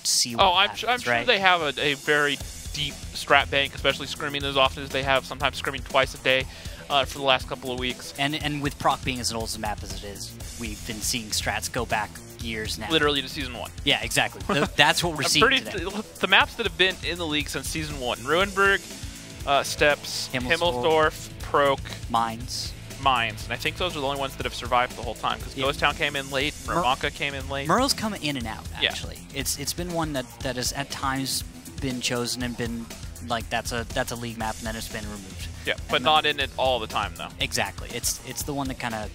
see what happens, I'm sure they have a very deep strat bank, especially scrimming as often as they have, sometimes scrimming twice a day for the last couple of weeks. And with Proc being as old as a map as it is, we've been seeing strats go back years now. Literally to Season 1. Yeah, exactly. That's what we're seeing today. The maps that have been in the league since Season 1, Ruinberg, Steps, Himmelsdorf, Proc, Mines. And I think those are the only ones that have survived the whole time, because Ghost Town came in late, Murmanka came in late. Murrow's come in and out, actually. Yeah. It's been one that has at times been chosen and been like that's a league map, and then it's been removed. Yeah, but not in it all the time, though. Exactly. It's the one that kind of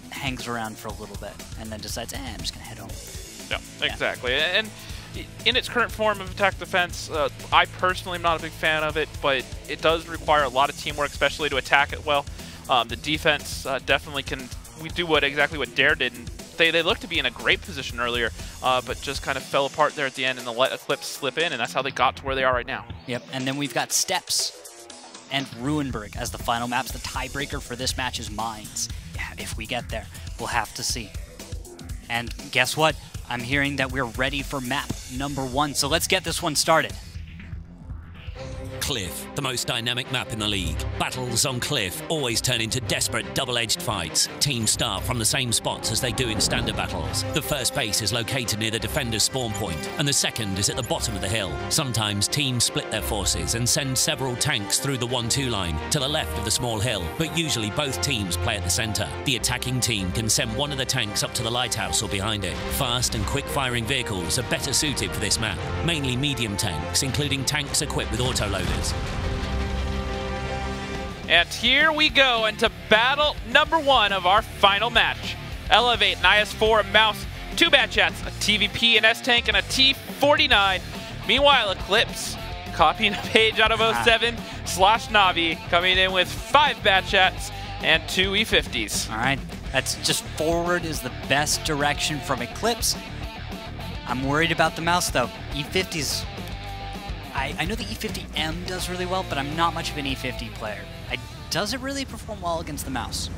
hangs around for a little bit and then decides, I'm just gonna head home. Yeah, exactly. And in its current form of attack defense, I personally am not a big fan of it, but it does require a lot of teamwork, especially to attack it well. The defense definitely can do exactly what Dare did. And they looked to be in a great position earlier, but just kind of fell apart there at the end and let eClipse slip in, and that's how they got to where they are right now. Yep, and then we've got Steps and Ruinberg as the final maps. The tiebreaker for this match is Mines. Yeah, if we get there, we'll have to see. And guess what? I'm hearing that we're ready for map number 1, so let's get this one started. Cliff, the most dynamic map in the league. Battles on Cliff always turn into desperate double-edged fights. Teams start from the same spots as they do in standard battles. The first base is located near the defender's spawn point, and the second is at the bottom of the hill. Sometimes teams split their forces and send several tanks through the 1-2 line to the left of the small hill, but usually both teams play at the center. The attacking team can send one of the tanks up to the lighthouse or behind it. Fast and quick-firing vehicles are better suited for this map, mainly medium tanks, including tanks equipped with autoloaders. And here we go into battle number 1 of our final match. Elevate, an IS-4, a Mouse, 2 Batchats, a TVP, an S-Tank, and a T-49. Meanwhile, eClipse, copying a page out of 07, /Navi, coming in with 5 Batchats and 2 E50s. All right, that's just forward is the best direction from eClipse. I'm worried about the Mouse, though. E50s... I know the E50M does really well, but I'm not much of an E50 player. Does it really perform well against the Mouse?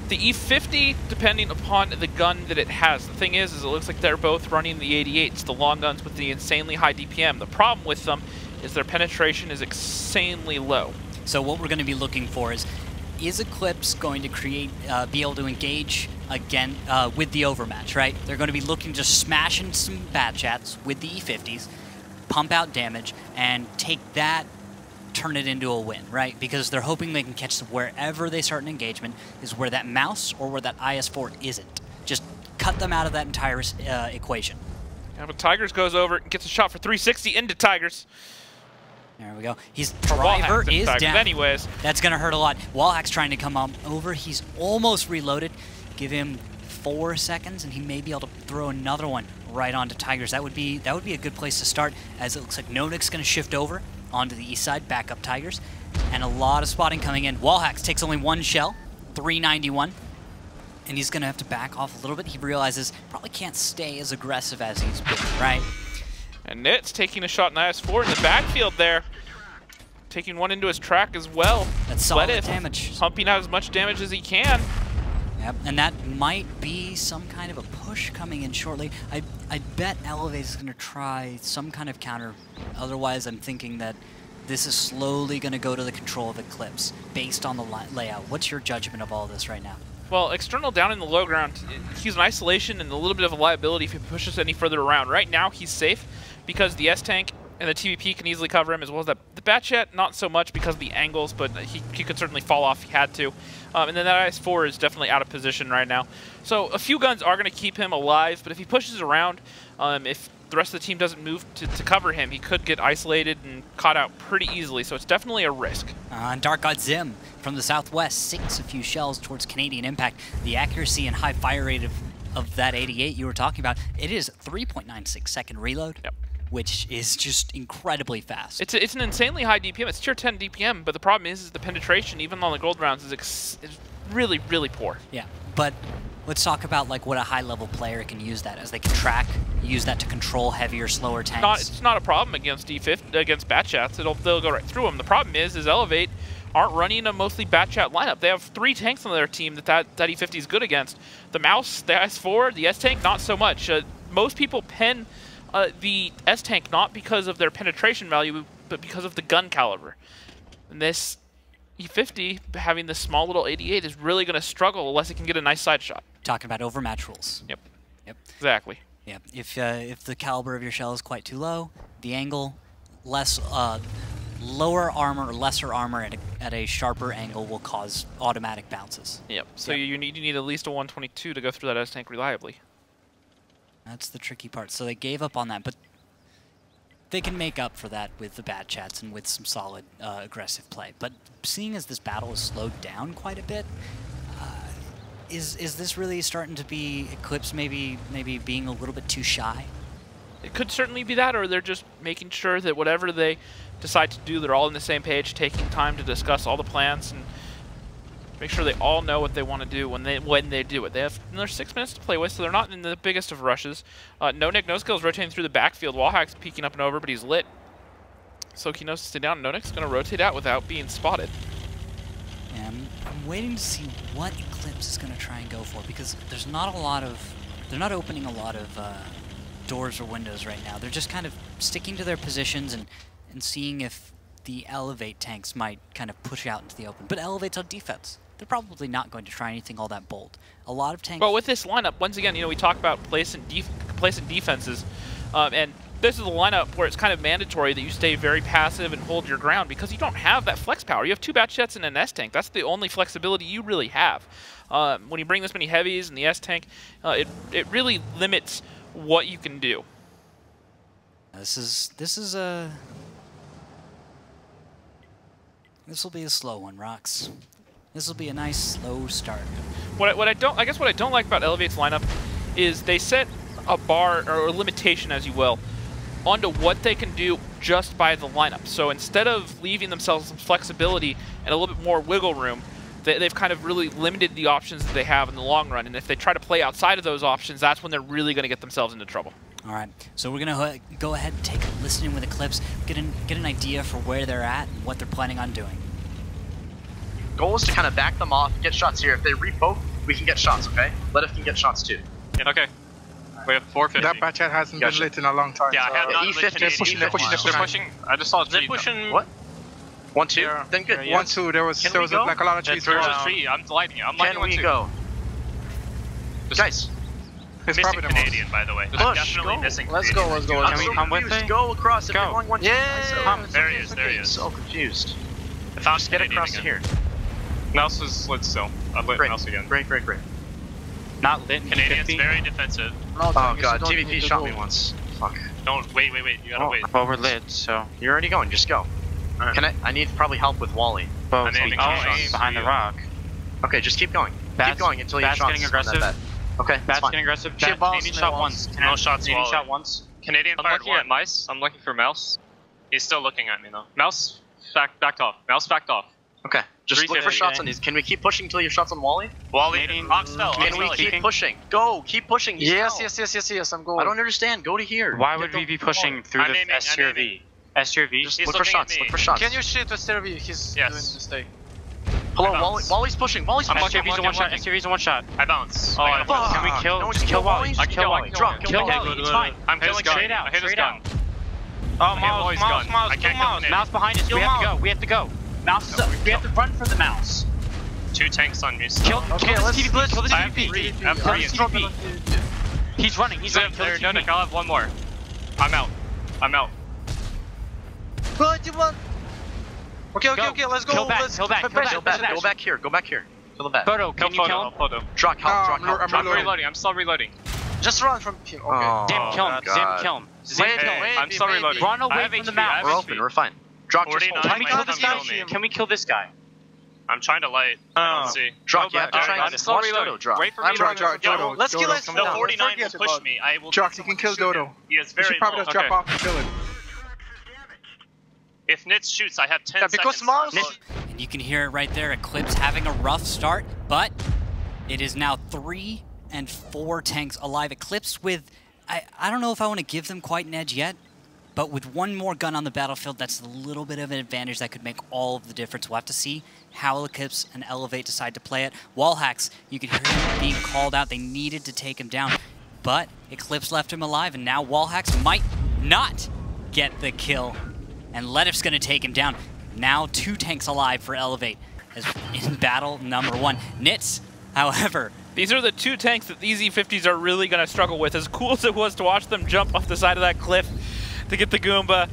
The E50, depending upon the gun that it has. The thing is it looks like they're both running the 88s, the long guns with the insanely high DPM. The problem with them is their penetration is insanely low. So what we're going to be looking for is eClipse going to be able to engage again with the overmatch, right? They're going to be looking to smash in some Batchats with the E50s, pump out damage, and take that, turn it into a win, right? Because they're hoping they can catch wherever they start an engagement is where that Mouse or where that IS-4 isn't. Just cut them out of that entire equation. Yeah, but Tigers goes over and gets a shot for 360 into Tigers. There we go. His driver is down. Anyways. That's going to hurt a lot. Wallhack's trying to come over. He's almost reloaded. Give him 4 seconds, and he may be able to throw another one right onto Tigers. That would be a good place to start, as it looks like Nonek's going to shift over onto the east side, back up Tigers, and a lot of spotting coming in. Wallhacks takes only 1 shell, 391, and he's going to have to back off a little bit. He realizes probably can't stay as aggressive as he's been, right? And Nit's taking a shot in the IS-4 in the backfield there, taking one into his track as well. That's solid damage. Pumping out as much damage as he can. Yep, and that might be some kind of a push coming in shortly. I bet Elevate is going to try some kind of counter. Otherwise, I'm thinking that this is slowly going to go to the control of eClipse based on the layout. What's your judgment of all this right now? Well, external down in the low ground, he's an isolation and a little bit of a liability if he pushes any further around. Right now, he's safe because the S-Tank and the TVP can easily cover him, as well as the Batchat, not so much because of the angles, but he could certainly fall off if he had to. And then that IS-4 is definitely out of position right now. So a few guns are going to keep him alive, but if he pushes around, if the rest of the team doesn't move to cover him, he could get isolated and caught out pretty easily, so it's definitely a risk. Dark God Zim from the southwest sinks a few shells towards Canadian Impact. The accuracy and high fire rate of that 88 you were talking about, it is 3.96 second reload. Yep. Which is just incredibly fast. It's an insanely high DPM. It's tier 10 DPM, but the problem is the penetration, even on the gold rounds, is really, really poor. Yeah, but let's talk about like what a high-level player can use that as they can track, use that to control heavier, slower tanks. It's not a problem against against Batchats. They'll go right through them. The problem is Elevate aren't running a mostly Batchat lineup. They have 3 tanks on their team that E50 is good against. The Mouse, the IS-4, the S-Tank, not so much. Most people pen the S-Tank not because of their penetration value, but because of the gun caliber. And this E50, having this small little 88, is really going to struggle unless it can get a nice side shot. Talking about overmatch rules. Yep. Yep. Exactly. Yeah. If the caliber of your shell is quite too low, the angle, lower armor or lesser armor at a sharper angle will cause automatic bounces. Yep. So you need at least a 122 to go through that S-Tank reliably. That's the tricky part. So they gave up on that, but they can make up for that with the bad chats and with some solid aggressive play. But seeing as this battle is slowed down quite a bit, is this really starting to be eClipse maybe being a little bit too shy? It could certainly be that, or they're just making sure that whatever they decide to do, they're all on the same page, taking time to discuss all the plans and make sure they all know what they want to do when they do it. They have another 6 minutes to play with, so they're not in the biggest of rushes. No Nick, no skills rotating through the backfield. Wallhack's peeking up and over, but he's lit. So he knows to stay down. No Nick's going to rotate out without being spotted. Yeah, I'm waiting to see what eClipse is going to try and go for, because there's not a lot of, they're not opening a lot of doors or windows right now. They're just kind of sticking to their positions and seeing if the Elevate tanks might kind of push out into the open. But Elevate's on defense. They're probably not going to try anything all that bold. A lot of tanks... Well, with this lineup, once again, we talk about complacent defenses, and this is a lineup where it's kind of mandatory that you stay very passive and hold your ground because you don't have that flex power. You have 2 batch jets and an S-Tank. That's the only flexibility you really have. When you bring this many heavies and the S-Tank, it really limits what you can do. This will be a slow one, Rox. This will be a nice slow start. I guess what I don't like about Elevate's lineup is they set a bar or a limitation, as you will, onto what they can do just by the lineup. So instead of leaving themselves some flexibility and a little bit more wiggle room, they've kind of really limited the options that they have in the long run. And if they try to play outside of those options, that's when they're really going to get themselves into trouble. All right, so we're going to go ahead and take a listen with eClipse, get an idea for where they're at and what they're planning on doing. Goal is to kind of back them off, get shots here. If they repoke, we can get shots, okay? Let us can get shots too. Okay. We have 450. That batch chat hasn't been lit in a long time. Yeah, so I have not E50, lit Canadian. they're pushing. I just saw a tree. They're pushing. What? 1-2? Yeah. Then good. Yeah. 1-2, there was like a lot of trees. There's a tree. I'm lighting it. I'm lighting Can we go? Guys. It's missing probably Canadian, by the way. Push, Definitely go. missing Let's go, let's go. I'm Can so we come with confused. me? Go across. If Go. you're going 1-2. Yeah. There he is, there he is. So confused. I found Just get Canadian across again. here. Mouse is lit still. I lit Great. mouse again. Great. Not lit. Canadian's very defensive. Oh god, TVP shot me once. Fuck. Don't wait. You gotta wait. Well, we're lit, so. You're already going, just go. Right. Can I need probably help with Wally. Well, I'm aiming shots behind the rock. Okay, just keep going. Bats, keep going until you Bats shots getting on that aggressive. bat. Okay, that's Bats fine. getting aggressive. Shit balls, Canadian no shot balls. once. No shots, Canadian Wally. shot once. Canadian fired looking at mice. I'm looking for mouse. He's still looking at me though. Mouse backed off. Mouse backed off. Okay, just look for 350. shots on these. Can we keep pushing until you shots on Wally? Wally, Canadian- Ox fell. Can we keep pushing? Go, keep pushing. He's Yes, down. yes, I'm going. I don't understand. Go to here. Why Get would the we be ball. pushing through I'm the aiming, I'm STRV? aiming. STRV? Just He's look for looking at shots. me. Look for shots. Can you shoot the Stervi? He's Yes. doing this day. Hello, I Wally. bounce. Wally's pushing. Wally's I'm pushing. looking, STRV's a one shot. STRV's a one shot. I bounce. Oh, I gotta can we bounce. kill? No, Just just kill kill Wally. Wally. I kill Wally. Drop. Kill Wally. Wally. It's fine. I'm killing Straight out. I hit his Straight gun. out. Oh, hit Wally's mouse, gun. mouse, I kill can't kill mouse. Canadian. Mouse behind us. Kill We have to mouse. go. We have to go. Mouse. We have to run for the mouse. 2 tanks on me. Kill this TVP. Kill this I have TVP. 3. I have Kill 3. this TVP. He's running. He's running. Kill There, this no, TVP. I'll have 1 more. I'm out. Okay, let's go. Kill back, Let's kill back, kill back. Go back. Go back here. Go back here. Kill the bat. Photo, can you kill him? Photo. Drop. Help. I'm I'm reloading. reloading. I'm still reloading. Just run from him. Okay. Oh, Zim, kill him. Zim, God. kill him. Zim, Wait, kill him. wait. I'm still maybe. reloading. Run away I have from the HP, mouse. I have We're HP. open. We're fine. Drop. Just 49. hold. Can we kill this guy? Kill me. Can we kill this guy? I'm trying to light. I don't see. Drop. You have to Alright, try I'm and still watch reloading. Dodo drop. Wait for me. I'm running. Dodo, Let's kill Dodo, us. come The down. 49 Forget will push about me. I will. Jock, you can kill Dodo. He is You very should probably low. just drop off and kill him. If Nitz shoots, I have 10 Yeah, seconds. because mouse. And you can hear it right there, eClipse having a rough start, but it is now 3 and 4 tanks alive. eClipse with, I don't know if I want to give them quite an edge yet, but with one more gun on the battlefield, that's a little bit of an advantage that could make all of the difference. We'll have to see how eClipse and Elevate decide to play it. Wallhacks, you can hear him being called out. They needed to take him down, but eClipse left him alive, and now Wallhacks might not get the kill. And Letif's going to take him down. Now 2 tanks alive for Elevate as in battle number 1. Nits, however... These are the 2 tanks that these E50s are really going to struggle with. As cool as it was to watch them jump off the side of that cliff to get the Goomba,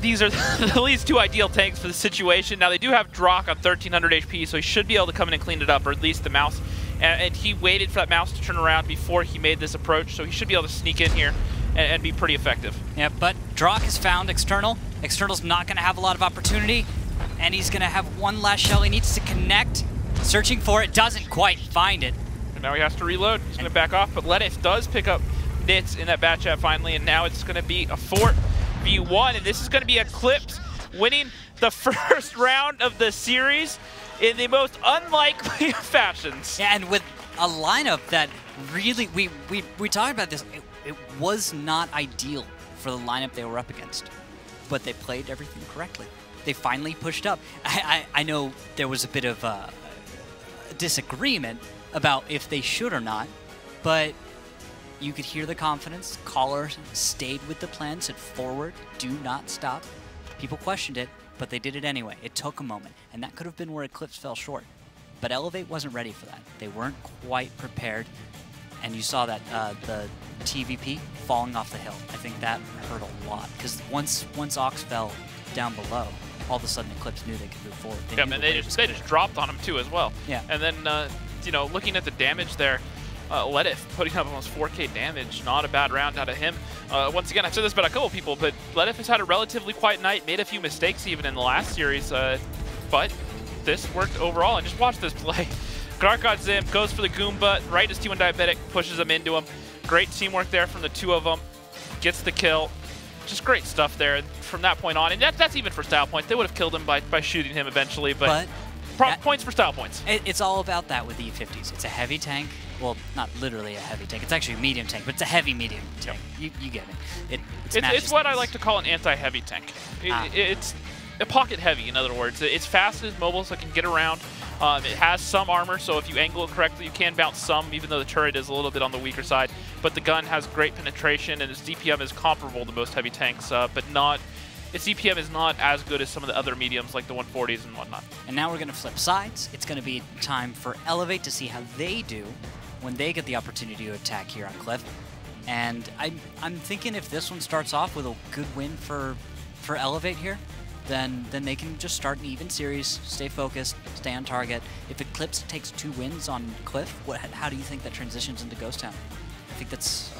these are the least 2 ideal tanks for the situation. Now, they do have Drock on 1300 HP, so he should be able to come in and clean it up, or at least the mouse. And he waited for that mouse to turn around before he made this approach, so he should be able to sneak in here and be pretty effective. Yeah, but Drock has found External. External's not going to have a lot of opportunity, and he's going to have one last shell. He needs to connect. Searching for it, doesn't quite find it. And now he has to reload. He's going to back off, but Letif does pick up Nits in that bat chat finally, and now it's going to be a 4v1, and this is going to be eClipse winning the first round of the series in the most unlikely of fashions. Yeah, and with a lineup that really, we talked about this, it was not ideal for the lineup they were up against, but they played everything correctly. They finally pushed up. I know there was a bit of disagreement about if they should or not, but you could hear the confidence. Caller stayed with the plan, said forward, do not stop. People questioned it, but they did it anyway. It took a moment, and that could have been where eClipse fell short. But Elevate wasn't ready for that. They weren't quite prepared, and you saw that the TVP falling off the hill. I think that hurt a lot, because once Ox fell down below, all of a sudden eClipse knew they could move forward. Yeah, and they just dropped on him too as well. Yeah. And then, you know, looking at the damage there, Letif putting up almost 4K damage. Not a bad round out of him. Once again, I've said this about a couple people, but Letif has had a relatively quiet night, made a few mistakes even in the last series, but this worked overall. And just watch this play. Garkot Zim goes for the Goomba, right as T1 Diabetic pushes him into him. Great teamwork there from the 2 of them. Gets the kill. Just great stuff there from that point on. And that's even for style points. They would have killed him by shooting him eventually, but points for style points. It's all about that with the E50s. It's a heavy tank. Well, not literally a heavy tank. It's actually a medium tank, but it's a heavy medium tank. You get it. It's what I like to call an anti-heavy tank. It's a pocket heavy, in other words. It's fast, it's mobile, so it can get around. It has some armor, so if you angle it correctly, you can bounce some, even though the turret is a little bit on the weaker side. But the gun has great penetration, and its DPM is comparable to most heavy tanks, but its DPM is not as good as some of the other mediums, like the 140s and whatnot. And now we're going to flip sides. It's going to be time for Elevate to see how they do when they get the opportunity to attack here on Cliff. And I'm thinking if this one starts off with a good win for Elevate here, then they can just start an even series, stay focused, stay on target. If eClipse takes 2 wins on Cliff, how do you think that transitions into Ghost Town? I think that's...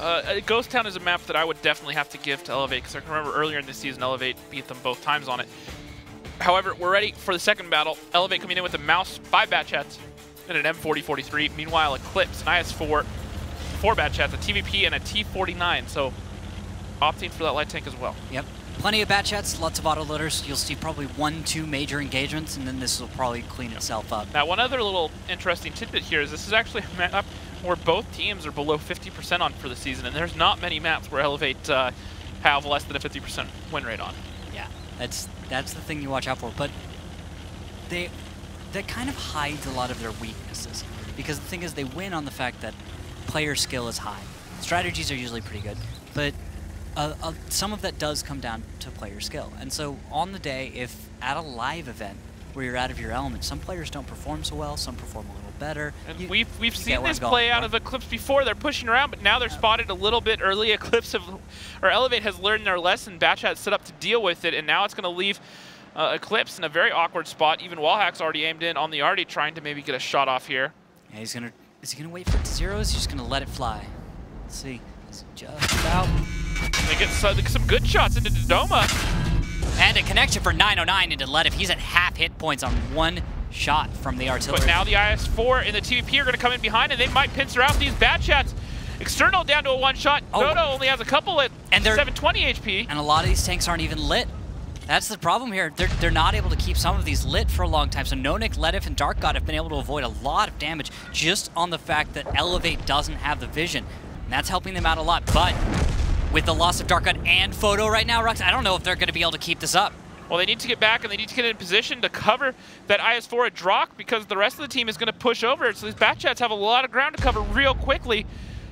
Ghost Town is a map that I would definitely have to give to Elevate, because I can remember earlier in this season, Elevate beat them both times on it. However, we're ready for the second battle. Elevate coming in with a mouse, 5 bat chats, and an M4043. Meanwhile, eClipse, an IS-4, 4 bat chats, a TVP, and a T49. So opting for that light tank as well. Yep. Plenty of bat chats, lots of autoloaders. You'll see probably 1-2 major engagements, and then this will probably clean itself up. Now, one other little interesting tidbit here is this is actually a map where both teams are below 50% on for the season, and there's not many maps where Elevate have less than a 50% win rate on. Yeah, that's the thing you watch out for. But that kind of hides a lot of their weaknesses, because the thing is they win on the fact that player skill is high. Strategies are usually pretty good, but some of that does come down to player skill. And so on the day, if at a live event where you're out of your element, some players don't perform so well, some perform a little better. And we've seen this play out of eClipse before. They're pushing around, but now they're spotted a little bit early. Elevate has learned their lesson. Batchat's set up to deal with it, and now it's going to leave eClipse in a very awkward spot. Even Wallhack's already aimed in on the Artie, trying to maybe get a shot off here. Yeah, is he gonna wait for it to zero? Or is he just gonna let it fly? Let's see. He's just about. They get some good shots into Dodoma. And a connection for 909 into Letif. He's at half hit points on 1 shot from the artillery. But now the IS-4 and the TVP are going to come in behind, and they might pincer out these bat chats. External down to a 1-shot. Dodo only has a couple at 720 HP. And a lot of these tanks aren't even lit. That's the problem here. They're not able to keep some of these lit for a long time. So Nonik, Letif, and Dark God have been able to avoid a lot of damage just on the fact that Elevate doesn't have the vision. And that's helping them out a lot. But with the loss of Dark God and Photo right now, Rux, I don't know if they're going to be able to keep this up. Well, they need to get back, and they need to get in position to cover that IS-4 at Drock, because the rest of the team is going to push over it. So these bat chats have a lot of ground to cover real quickly.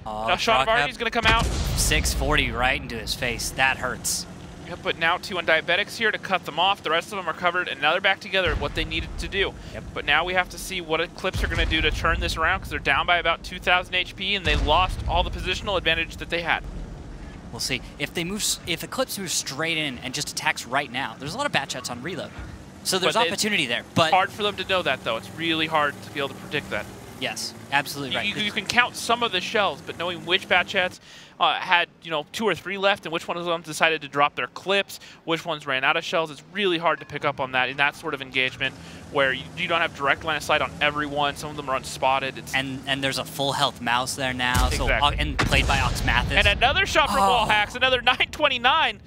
Oh, Now shot of Artie's going to come out. 640 right into his face. That hurts. Yep, but now T1 Diabetics here to cut them off. The rest of them are covered, and now they're back together at what they needed to do. Yep. But now we have to see what eClipse are going to do to turn this around, because they're down by about 2,000 HP, and they lost all the positional advantage that they had. We'll see. If eClipse moves straight in and just attacks right now, there's a lot of bat shots on reload. So there's opportunity there. But it's hard for them to know that, though. It's really hard to be able to predict that. yes, absolutely right. You can count some of the shells, but knowing which bat chats had 2 or 3 left and which one of them decided to drop their clips, which ones ran out of shells, it's really hard to pick up on that in that sort of engagement where you don't have direct line of sight on everyone. Some of them are unspotted. And there's a full health mouse there now, Exactly. and played by Ox Mathis. And another shot from Wallhacks, another 929.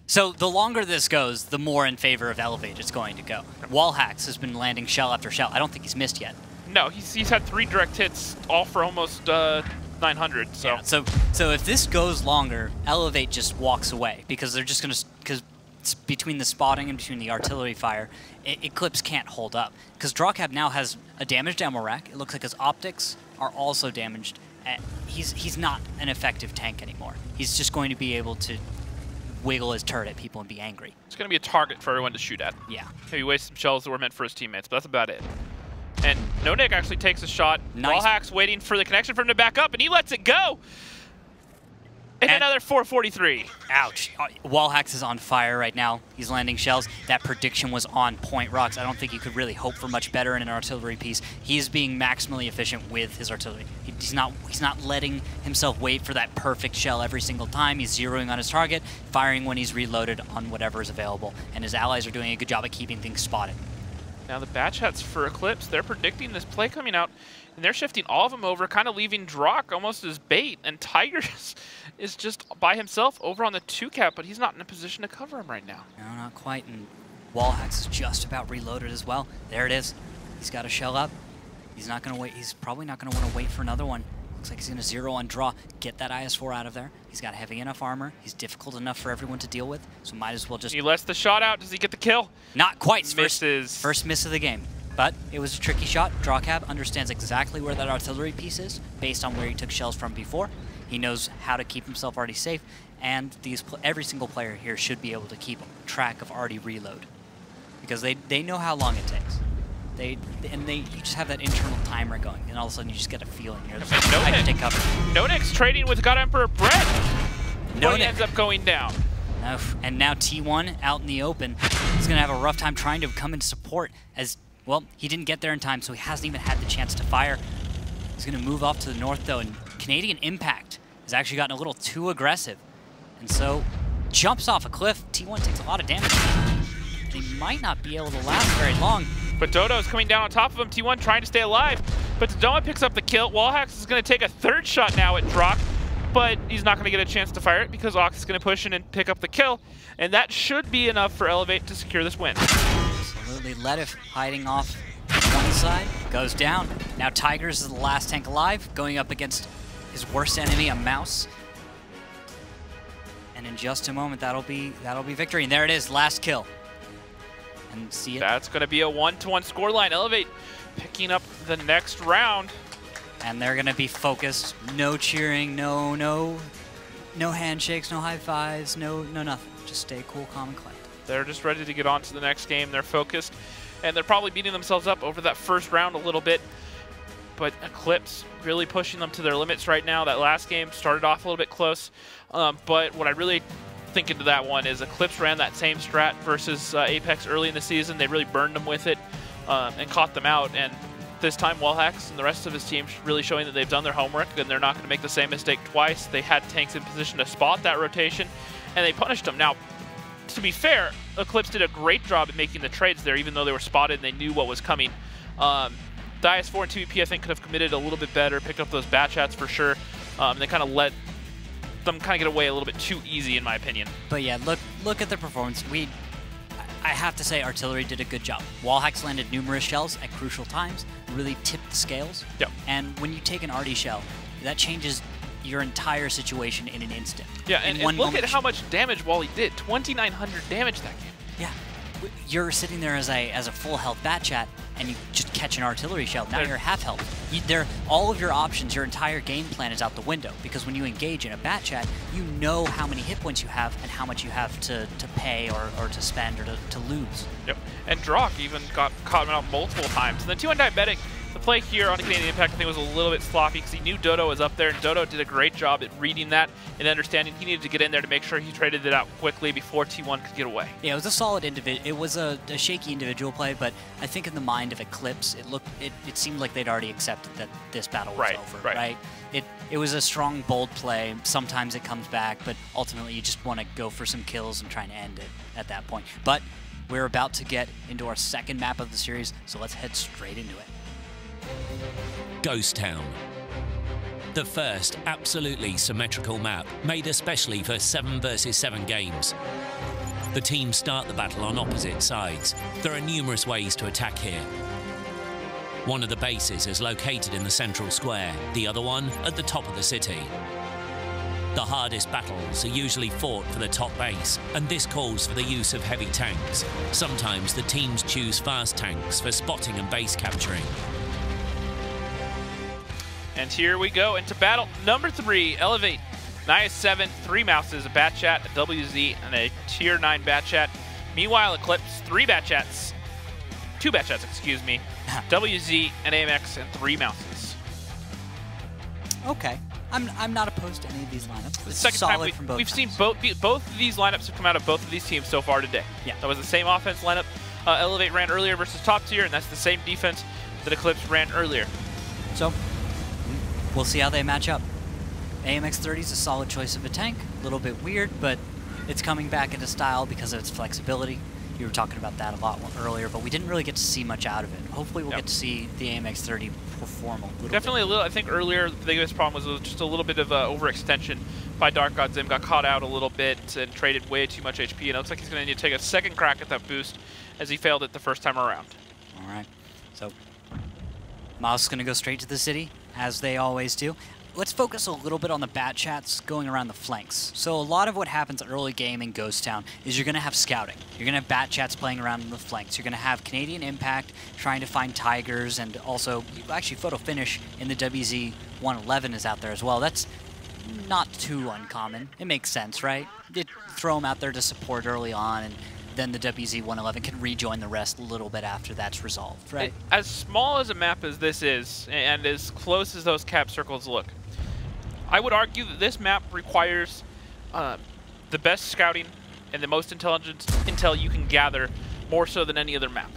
So the longer this goes, the more in favor of Elevate it's going to go. Wallhacks has been landing shell after shell. I don't think he's missed yet. No, he's had 3 direct hits, all for almost 900. So. Yeah, so if this goes longer, Elevate just walks away because they're just going to, because between the spotting and between the artillery fire, eClipse can't hold up. Because Drawcab now has a damaged ammo rack. It looks like his optics are also damaged. He's not an effective tank anymore. He's just going to be able to wiggle his turret at people and be angry. It's going to be a target for everyone to shoot at. Yeah. Maybe waste some shells that were meant for his teammates, but that's about it. And No Nick actually takes a shot. Nice. Wallhacks waiting for the connection for him to back up, and he lets it go. And another 443. Ouch. Wallhacks is on fire right now. He's landing shells. That prediction was on point, Rocks. I don't think you could really hope for much better in an artillery piece. He's being maximally efficient with his artillery. He's not letting himself wait for that perfect shell every single time. He's zeroing on his target, firing when he's reloaded on whatever is available. And his allies are doing a good job at keeping things spotted. Now the batch hats for eClipse, they're predicting this play coming out, and they're shifting all of them over, kind of leaving Drock almost as bait, and Tiger is just by himself over on the 2-cap, but he's not in a position to cover him right now. No, not quite, and Wallhacks is just about reloaded as well. There it is. He's got a shell up. He's not going to wait. He's probably not going to want to wait for another one. Looks like he's going to zero on draw, get that IS-4 out of there. He's got heavy enough armor. He's difficult enough for everyone to deal with, so might as well just... He lets the shot out. Does he get the kill? Not quite. Misses. First miss of the game. But it was a tricky shot. Drawcab understands exactly where that artillery piece is, based on where he took shells from before. He knows how to keep himself already safe, and every single player here should be able to keep track of already reload, because they know how long it takes. You just have that internal timer going, and all of a sudden you just get a feeling here. I can take cover. No Nick's trading with God Emperor Brett. No Nick Nick ends up going down. And now T1 out in the open. He's going to have a rough time trying to come in support as, well, he didn't get there in time, so he hasn't even had the chance to fire. He's going to move off to the north, though, and Canadian Impact has actually gotten a little too aggressive. And so jumps off a cliff. T1 takes a lot of damage. He might not be able to last very long. But Dodo's coming down on top of him. T1 trying to stay alive. But Dodoma picks up the kill. Wallhacks is going to take a 3rd shot now at Drock, but he's not going to get a chance to fire it because Ox is going to push in and pick up the kill. And that should be enough for Elevate to secure this win. Absolutely. Letif hiding off one side, goes down. Now Tigers is the last tank alive, going up against his worst enemy, a mouse. And in just a moment, that'll be victory. And there it is, last kill. And see it. That's going to be a 1-to-1 scoreline. Elevate picking up the next round. And they're going to be focused. No cheering, no handshakes, no high fives, no nothing. Just stay cool, calm, and collected. They're just ready to get on to the next game. They're focused, and they're probably beating themselves up over that first round a little bit. But eClipse really pushing them to their limits right now. That last game started off a little bit close, but what I really think into that one is eClipse ran that same strat versus Apex early in the season. They really burned them with it and caught them out. And this time, Wallhacks and the rest of his team really showing that they've done their homework and they're not going to make the same mistake twice. They had tanks in position to spot that rotation, and they punished them. Now, to be fair, eClipse did a great job at making the trades there, even though they were spotted and they knew what was coming. The IS-4 and TVP, I think, could have committed a little bit better, picked up those bat chats for sure. They kind of let them kind of get away a little bit too easy, in my opinion. But yeah, look at the performance. I have to say, artillery did a good job. Wallhacks landed numerous shells at crucial times, really tipped the scales. Yep. And when you take an arty shell, that changes your entire situation in an instant. Yeah, and look at how much damage Wally did. 2,900 damage that game. Yeah. You're sitting there as a full health bat chat, and you just catch an artillery shell. Now you're half health. All of your options, your entire game plan is out the window, because when you engage in a bat chat, you know how many hit points you have and how much you have to pay or to spend or to lose. Yep. And Drock even got caught out multiple times. And then T1 Diabetic, the play here on the Canadian Impact, I think, was a little bit sloppy because he knew Dodo was up there, and Dodo did a great job at reading that and understanding he needed to get in there to make sure he traded it out quickly before T1 could get away. Yeah, it was a solid individual. It was a shaky individual play, but I think in the mind of eClipse, it seemed like they'd already accepted that this battle was over, right? It was a strong, bold play. Sometimes it comes back, but ultimately you just want to go for some kills and try and end it at that point. But we're about to get into our second map of the series, so let's head straight into it. Ghost Town. The first absolutely symmetrical map, made especially for 7 versus 7 games. The teams start the battle on opposite sides. There are numerous ways to attack here. One of the bases is located in the central square, the other one at the top of the city. The hardest battles are usually fought for the top base, and this calls for the use of heavy tanks. Sometimes the teams choose fast tanks for spotting and base capturing. And here we go into battle number 3. Elevate, Nia 7, 3 Mouses, a Bat Chat, a WZ, and a Tier 9 Bat Chat. Meanwhile, Eclipse, 2 Bat Chats, excuse me, WZ, and AMX, and 3 Mouses. Okay. I'm not opposed to any of these lineups. The second time we've seen both of these lineups have come out of both of these teams so far today. Yeah. That was the same offense lineup Elevate ran earlier versus Top Tier, and that's the same defense that Eclipse ran earlier. So we'll see how they match up. AMX-30 is a solid choice of a tank. A little bit weird, but it's coming back into style because of its flexibility. You were talking about that a lot earlier, but we didn't really get to see much out of it. Hopefully we'll get to see the AMX-30 perform a little bit. Definitely a little. I think earlier the biggest problem was just a little bit of overextension by Dark God Zim. Got caught out a little bit and traded way too much HP, and it looks like he's going to need to take a second crack at that boost as he failed it the first time around. All right. So Mouse is going to go straight to the city, as they always do. Let's focus a little bit on the bat chats going around the flanks. So a lot of what happens early game in Ghost Town is you're going to have scouting. You're going to have bat chats playing around in the flanks. You're going to have Canadian Impact trying to find Tigers, and also actually Photo Finish in the WZ-111 is out there as well. That's not too uncommon. It makes sense, right? You throw them out there to support early on, and then the WZ-111 can rejoin the rest a little bit after that's resolved, right? As small as a map as this is, and as close as those cap circles look, I would argue that this map requires the best scouting and the most intelligent intel you can gather, more so than any other map,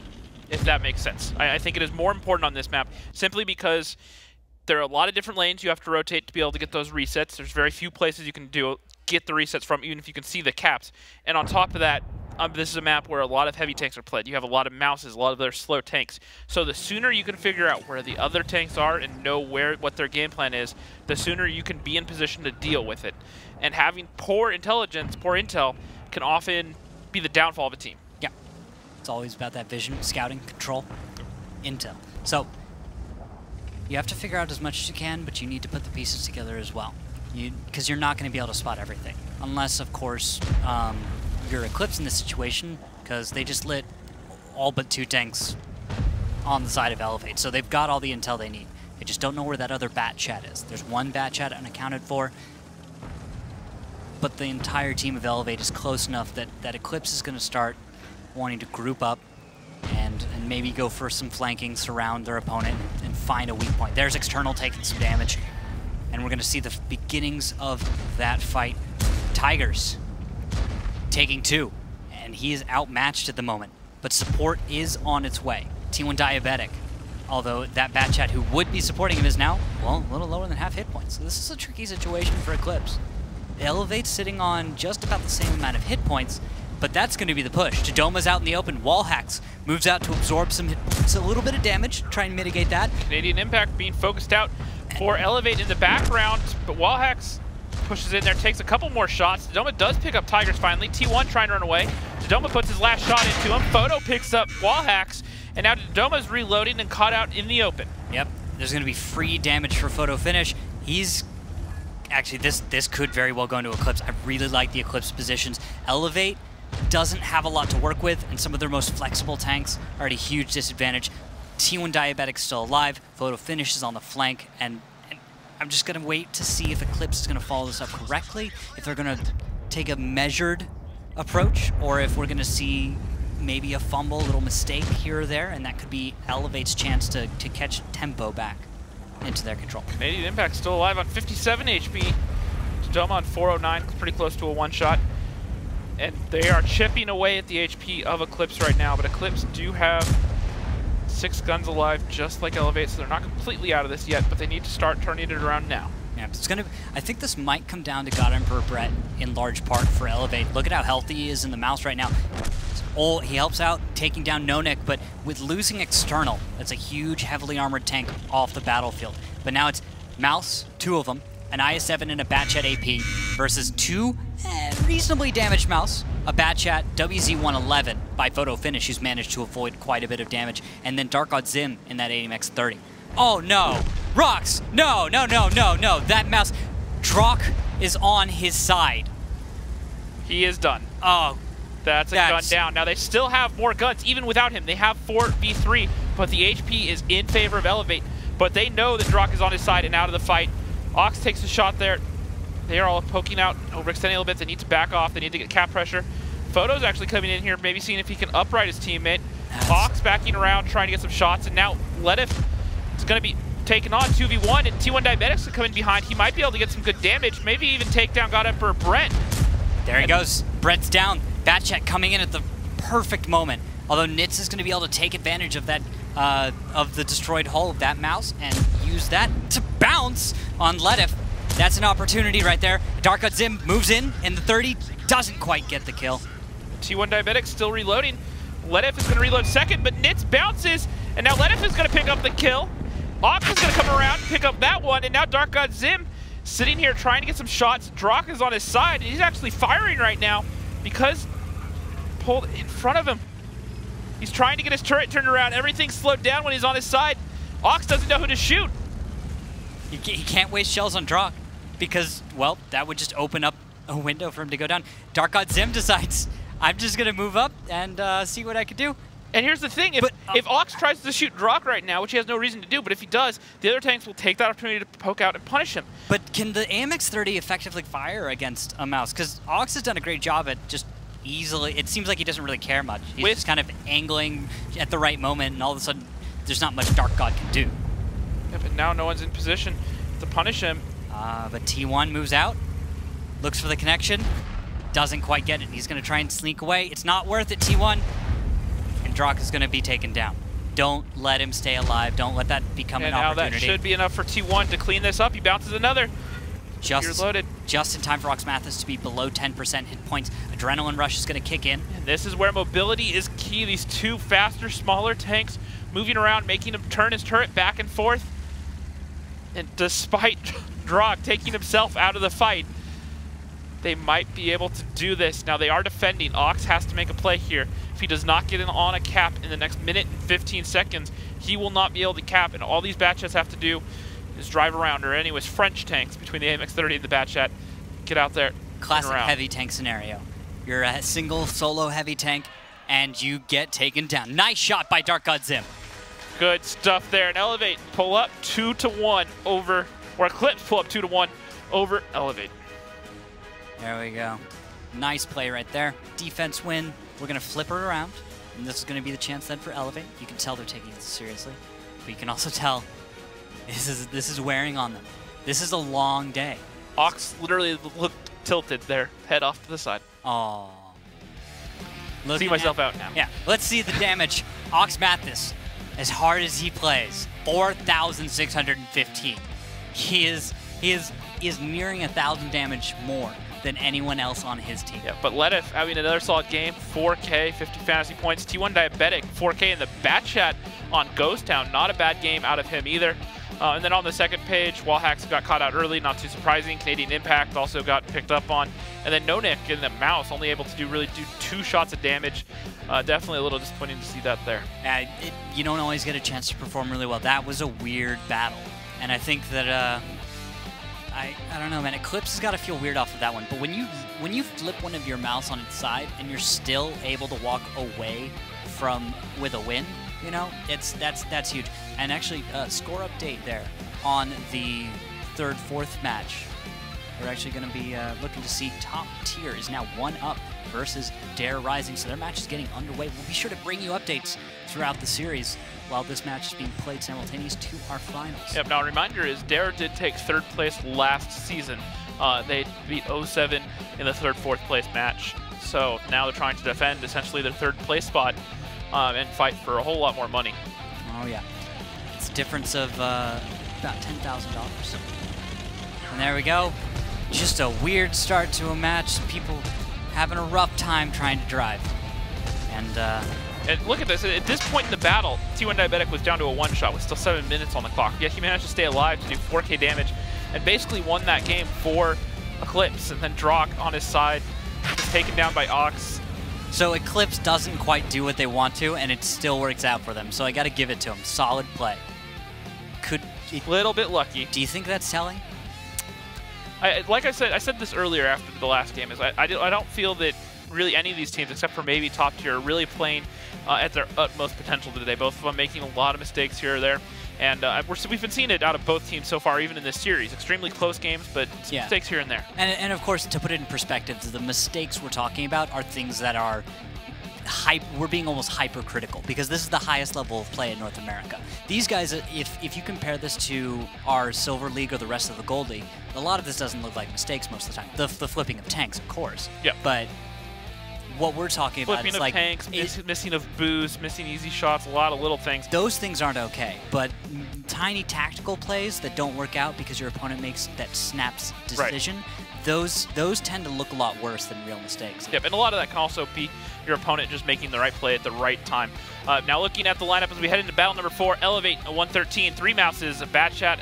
if that makes sense. I think it is more important on this map, simply because there are a lot of different lanes you have to rotate to be able to get those resets. There's very few places you can get the resets from, even if you can see the caps. And on top of that, this is a map where a lot of heavy tanks are played. You have a lot of Mouses, a lot of their slow tanks. So the sooner you can figure out where the other tanks are and know what their game plan is, the sooner you can be in position to deal with it. And having poor intelligence, poor intel, can often be the downfall of a team. Yeah. It's always about that vision, scouting, control, intel. So you have to figure out as much as you can, but you need to put the pieces together as well. Because you're not going to be able to spot everything. Unless, of course, you're Eclipse in this situation, because they just lit all but 2 tanks on the side of Elevate. So they've got all the intel they need. They just don't know where that other bat chat is. There's 1 bat chat unaccounted for, but the entire team of Elevate is close enough that Eclipse is going to start wanting to group up and maybe go for some flanking, surround their opponent, and find a weak point. There's External taking some damage, and we're going to see the beginnings of that fight. Tigers taking 2, and he is outmatched at the moment, but support is on its way. T1 Diabetic, although that bat chat who would be supporting him is now, well, a little lower than half hit points. So this is a tricky situation for Eclipse. Elevate's sitting on just about the same amount of hit points, but that's going to be the push. Dodoma's out in the open. Wall hacks, moves out to absorb some hit points, a little bit of damage, try and mitigate that. Canadian Impact being focused out for Elevate in the background, but Wall hacks pushes in there, takes a couple more shots. Dodoma does pick up Tigers finally. T1 trying to run away. Dodoma puts his last shot into him. Photo picks up Wall hacks, and now Dodoma's reloading and caught out in the open. Yep, there's going to be free damage for Photo Finish. He's actually, this could very well go into Eclipse. I really like the Eclipse positions. Elevate doesn't have a lot to work with, and some of their most flexible tanks are at a huge disadvantage. T1 Diabetic still alive. Photo Finish is on the flank, and I'm just going to wait to see if eClipse is going to follow this up correctly, if they're going to take a measured approach, or if we're going to see maybe a fumble, a little mistake here or there, and that could be Elevate's chance to catch tempo back into their control. Canadian Impact still alive on 57 HP. Doma on 409, pretty close to a one-shot. And they are chipping away at the HP of eClipse right now, but eClipse do have 6 guns alive, just like Elevate, so they're not completely out of this yet, but they need to start turning it around now. Yeah, it's gonna. I think this might come down to God Emperor Brett in large part for Elevate. Look at how healthy he is in the mouse right now. He helps out taking down Nonik, but with losing External, that's a huge, heavily armored tank off the battlefield. But now it's Mouse, 2 of them, an IS-7 and a Batchat AP versus 2 reasonably damaged Mouse, a Batchat WZ-111 by Photo Finish, who's managed to avoid quite a bit of damage, and then Dark God Zim in that AMX-30. Oh no! Rocks! No, no, no, no, no! That Mouse... Drock is on his side. He is done. Oh, that's a gun down. Now they still have more guns, even without him. They have 4v3, but the HP is in favor of Elevate. But they know that Drock is on his side and out of the fight. Ox takes a shot there. They are all poking out, overextending a little bit. They need to back off. They need to get cap pressure. Photo's actually coming in here, maybe seeing if he can upright his teammate. Ox backing around, trying to get some shots. And now Ledif is going to be taken on 2v1, and T1 Diabetics are coming behind. He might be able to get some good damage, maybe even take down God Emperor Brent. There he goes. Brett's down. Batchat coming in at the perfect moment. Although Nitz is going to be able to take advantage of that, of the destroyed hull of that Mouse and use that to bounce on Ledif. That's an opportunity right there. Dark God Zim moves in the 30, doesn't quite get the kill. T1 Diabetic still reloading. Ledif is going to reload second, but Nitz bounces, and now Ledif is going to pick up the kill. Ox is going to come around and pick up that one, and now Dark God Zim sitting here trying to get some shots. Drock is on his side, and he's actually firing right now because pulled in front of him. He's trying to get his turret turned around. Everything's slowed down when he's on his side. Ox doesn't know who to shoot. He can't waste shells on Drock because, well, that would just open up a window for him to go down. Dark God Zim decides, I'm just going to move up and see what I can do. And here's the thing, if Ox tries to shoot Drock right now, which he has no reason to do, but if he does, the other tanks will take that opportunity to poke out and punish him. But can the AMX-30 effectively fire against a Mouse? Because Ox has done a great job at just easily, it seems like he doesn't really care much. He's just kind of angling at the right moment, and all of a sudden, there's not much Dark God can do. Yeah, but now no one's in position to punish him. But T1 moves out, looks for the connection, doesn't quite get it. He's going to try and sneak away. It's not worth it, T1. And Drock is going to be taken down. Don't let him stay alive. Don't let that become an opportunity. Now that should be enough for T1 to clean this up. He bounces another. Just loaded. Just in time for Ox Mathis to be below 10% hit points. Adrenaline Rush is going to kick in. And this is where mobility is key. These two faster, smaller tanks moving around, making him turn his turret back and forth. And despite Drock taking himself out of the fight, they might be able to do this. Now they are defending. Ox has to make a play here. If he does not get in on a cap in the next minute and 15 seconds, he will not be able to cap. And all these Batchats have to do is drive around, or anyways, French tanks between the AMX-30 and the Batchat. Get out there. Classic heavy tank scenario. You're a single solo heavy tank, and you get taken down. Nice shot by Dark God Zim. Good stuff there. And Elevate pull up 2-1 over, or eClipse pull up 2-1 over Elevate. There we go. Nice play right there. Defense win. We're going to flip her around, and this is going to be the chance then for Elevate. You can tell they're taking this seriously, but you can also tell this is wearing on them. This is a long day. Ox literally looked tilted there, head off to the side. Oh. See myself out now. Yeah, let's see the damage. Ox Mathis, as hard as he plays, 4,615. He is nearing 1,000 damage more than anyone else on his team. Yeah, but Ledif having another solid game, 4K, 50 fantasy points. T1 Diabetic, 4K in the Batchat on Ghost Town. Not a bad game out of him either. And then on the second page, Wallhacks got caught out early, not too surprising. Canadian Impact also got picked up on. And then Nonik in the Mouse, only able to really do 2 shots of damage. Definitely a little disappointing to see that there. You don't always get a chance to perform really well. That was a weird battle. And I think that, I don't know, man. eClipse has got to feel weird off of that one. But when you flip one of your Mouse on its side and you're still able to walk away with a win, You know, that's huge. And actually, score update there on the 3rd, 4th match. We're actually going to be looking to see Top Tier is now 1 up versus Dare Rising, so their match is getting underway. We'll be sure to bring you updates throughout the series while this match is being played simultaneous to our finals. Yep, now a reminder is Dare did take 3rd place last season. They beat 07 in the 3rd, 4th place match. So now they're trying to defend essentially their 3rd place spot and fight for a whole lot more money. Oh yeah, it's a difference of about $10,000. And there we go. Just a weird start to a match. People having a rough time trying to drive. And look at this. At this point in the battle, T1 Diabetic was down to a 1-shot with still 7 minutes on the clock. Yet he managed to stay alive to do 4K damage and basically won that game for eClipse. And then Drock on his side was taken down by Ox. So eClipse doesn't quite do what they want to, and it still works out for them. So I got to give it to them. Solid play. Little bit lucky. Do you think that's telling? Like I said this earlier after the last game, is I don't feel that really any of these teams, except for maybe Top Tier, are really playing at their utmost potential today. Both of them making a lot of mistakes here or there. And we've been seeing it out of both teams so far, even in this series. Extremely close games, but some mistakes here and there. And of course, to put it in perspective, the mistakes we're talking about are things that are we're being almost hypercritical, because this is the highest level of play in North America. These guys, if you compare this to our Silver League or the rest of the Gold League, a lot of this doesn't look like mistakes most of the time. The flipping of tanks, of course. Yeah. But what we're talking about is like tanks, missing of boost, missing easy shots, a lot of little things. Those things aren't okay, but tiny tactical plays that don't work out because your opponent makes that snaps decision, those tend to look a lot worse than real mistakes. Yep, and a lot of that can also be your opponent just making the right play at the right time. Now looking at the lineup as we head into battle number 4, Elevate, a 113, 3 Mouses, a Batchat,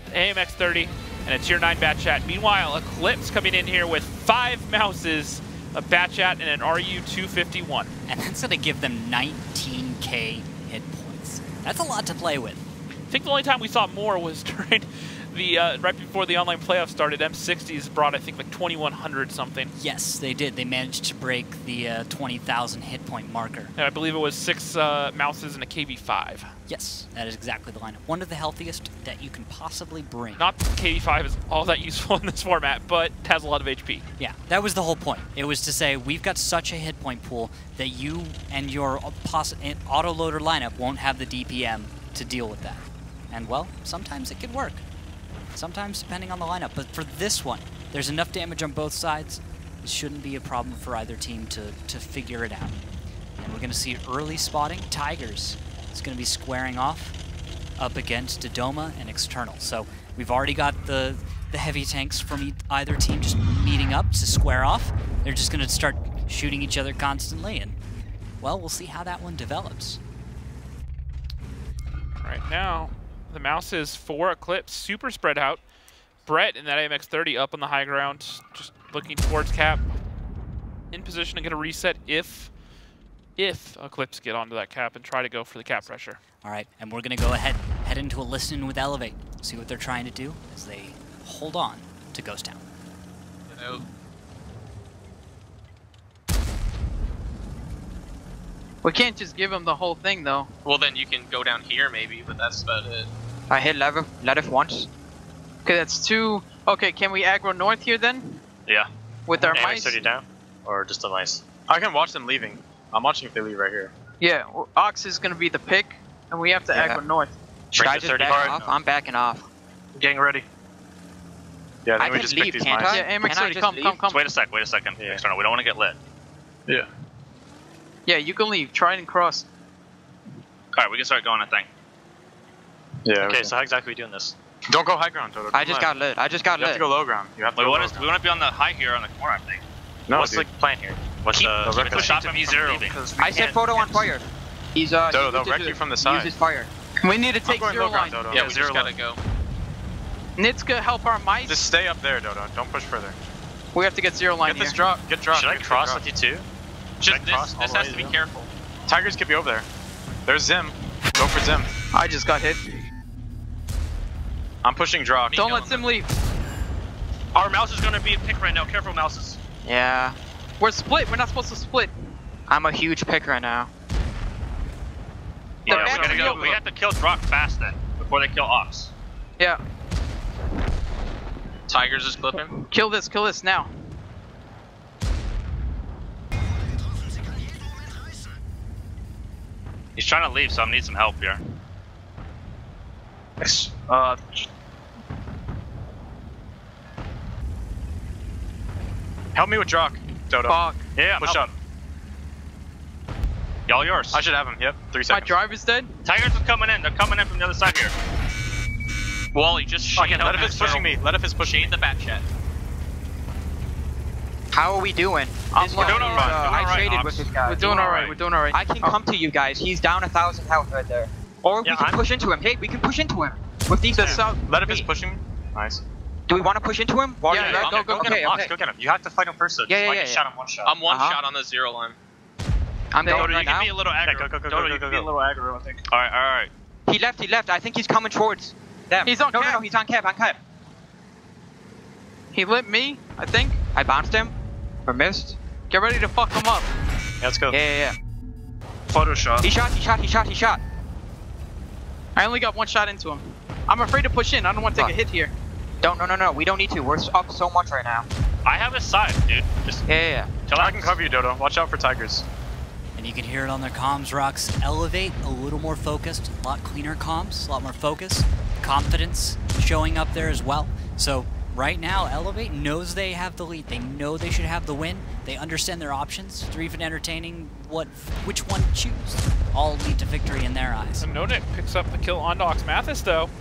AMX 30, and a Tier 9 Batchat. Meanwhile, eClipse coming in here with 5 Mouses, a Batchat, and an RU-251. And that's going to give them 19k hit points. That's a lot to play with. I think the only time we saw more was during the right before the online playoffs started. M60s brought, I think, like 2,100 something. Yes, they did. They managed to break the 20,000 hit point marker. And I believe it was 6 Mouses and a KB5. Yes, that is exactly the lineup. One of the healthiest that you can possibly bring. Not that KB5 is all that useful in this format, but has a lot of HP. Yeah, that was the whole point. It was to say we've got such a hit point pool that you and your autoloader lineup won't have the DPM to deal with that. And well, sometimes it could work. Sometimes depending on the lineup, but for this one, there's enough damage on both sides. It shouldn't be a problem for either team to figure it out. And we're going to see early spotting. Tigers is going to be squaring off up against Dodoma and External. So we've already got the heavy tanks from either team just meeting up to square off. They're just going to start shooting each other constantly, and well, we'll see how that one develops. Right now, the mouse is for eClipse, super spread out. Brett in that AMX 30 up on the high ground, just looking towards cap. In position to get a reset if eClipse get onto that cap and try to go for the cap pressure. All right, and we're going to go ahead, head into a listen with Elevate, see what they're trying to do as they hold on to Ghost Town. We can't just give him the whole thing, though. Well, then you can go down here maybe, but that's about it. I hit ladder once. Okay, that's 2. Okay, can we aggro north here then? Yeah. With our AMX mice? 30 down? Or just the mice? I can watch them leaving. I'm watching if they leave right here. Yeah, Ox is gonna be the pick, and we have to aggro north. Should I just back off? I'm backing off. Getting ready. Yeah, I think we just pick these mice. Yeah, AMX 30, come. Just wait a second. Yeah. External, we don't want to get lit. Yeah. Yeah, you can leave. Try and cross. Alright, we can start going, I think. Yeah. Okay, so how exactly are we doing this? Don't go high ground, Toto. I just got lit. You have to go low ground. You have to we want to be on the high here on the corner, I think. No, what's the plan here? What's the shot from E0? I said photo on fire. He's Dodo, they'll wreck you from the side. Use his fire. We need to take zero line. Dodo. Yeah, we just gotta go. Nitska, help our mice. Just stay up there, Dodo. Don't push further. We have to get zero line Get this drop. Get drop. Should I cross with you too? Just this has to be careful. Tigers could be over there. There's Zim. Go for Zim. I just got hit. I'm pushing draw. Don't let Zim leave. Our mouse is gonna be a pick right now. Careful, mouses. Yeah. We're split. We're not supposed to split. I'm a huge pick right now. We have to kill Drock fast then, before they kill Ox. Yeah. Tigers is clipping. Kill this now. He's trying to leave, so I need some help here. Help me with Drock, Dodo. Fuck. Yeah, Push up. Y'all yours. I should have him. Yep. 3 My seconds. driver's dead. Tigers are coming in. They're coming in from the other side here. Wally, just Again, Letif is pushing me. Letif is pushing me. the bat chat. How are we doing? We're doing all right. I traded with this guy. We're doing alright. We're doing alright. I can come to you guys. He's down 1,000 health right there. Or Yeah, we can push into him. Hey, we can push into him with these. Letif is pushing me. Nice. Do we want to push into him? Yeah, Go get him. Ox, go get him. You have to fight him first, though. Yeah, Just yeah, shot him one shot. I'm one shot on the 0 line. I'm Dodo, going you right can now. be a little aggro. Go. Dodo, you can be a little aggro, I think. Alright. He left. I think he's coming towards them. He's on no, cap. No, he's on cap. He lit me, I think. I bounced him. Or missed. Get ready to fuck him up. Yeah, let's go. Yeah. Photo shot. He shot. I only got one shot into him. I'm afraid to push in. I don't want to take a hit here. No. We don't need to. We're up so much right now. I have his side, dude. Just Yeah. I can cover you, Dodo. Watch out for Tigers. And you can hear it on their comms. Rocks elevate, a little more focused, a lot cleaner comms, a lot more focus, confidence showing up there as well. So right now, Elevate knows they have the lead. They know they should have the win. They understand their options. They're even entertaining which one to choose. All lead to victory in their eyes. So Nonic picks up the kill on Ox Mathis though.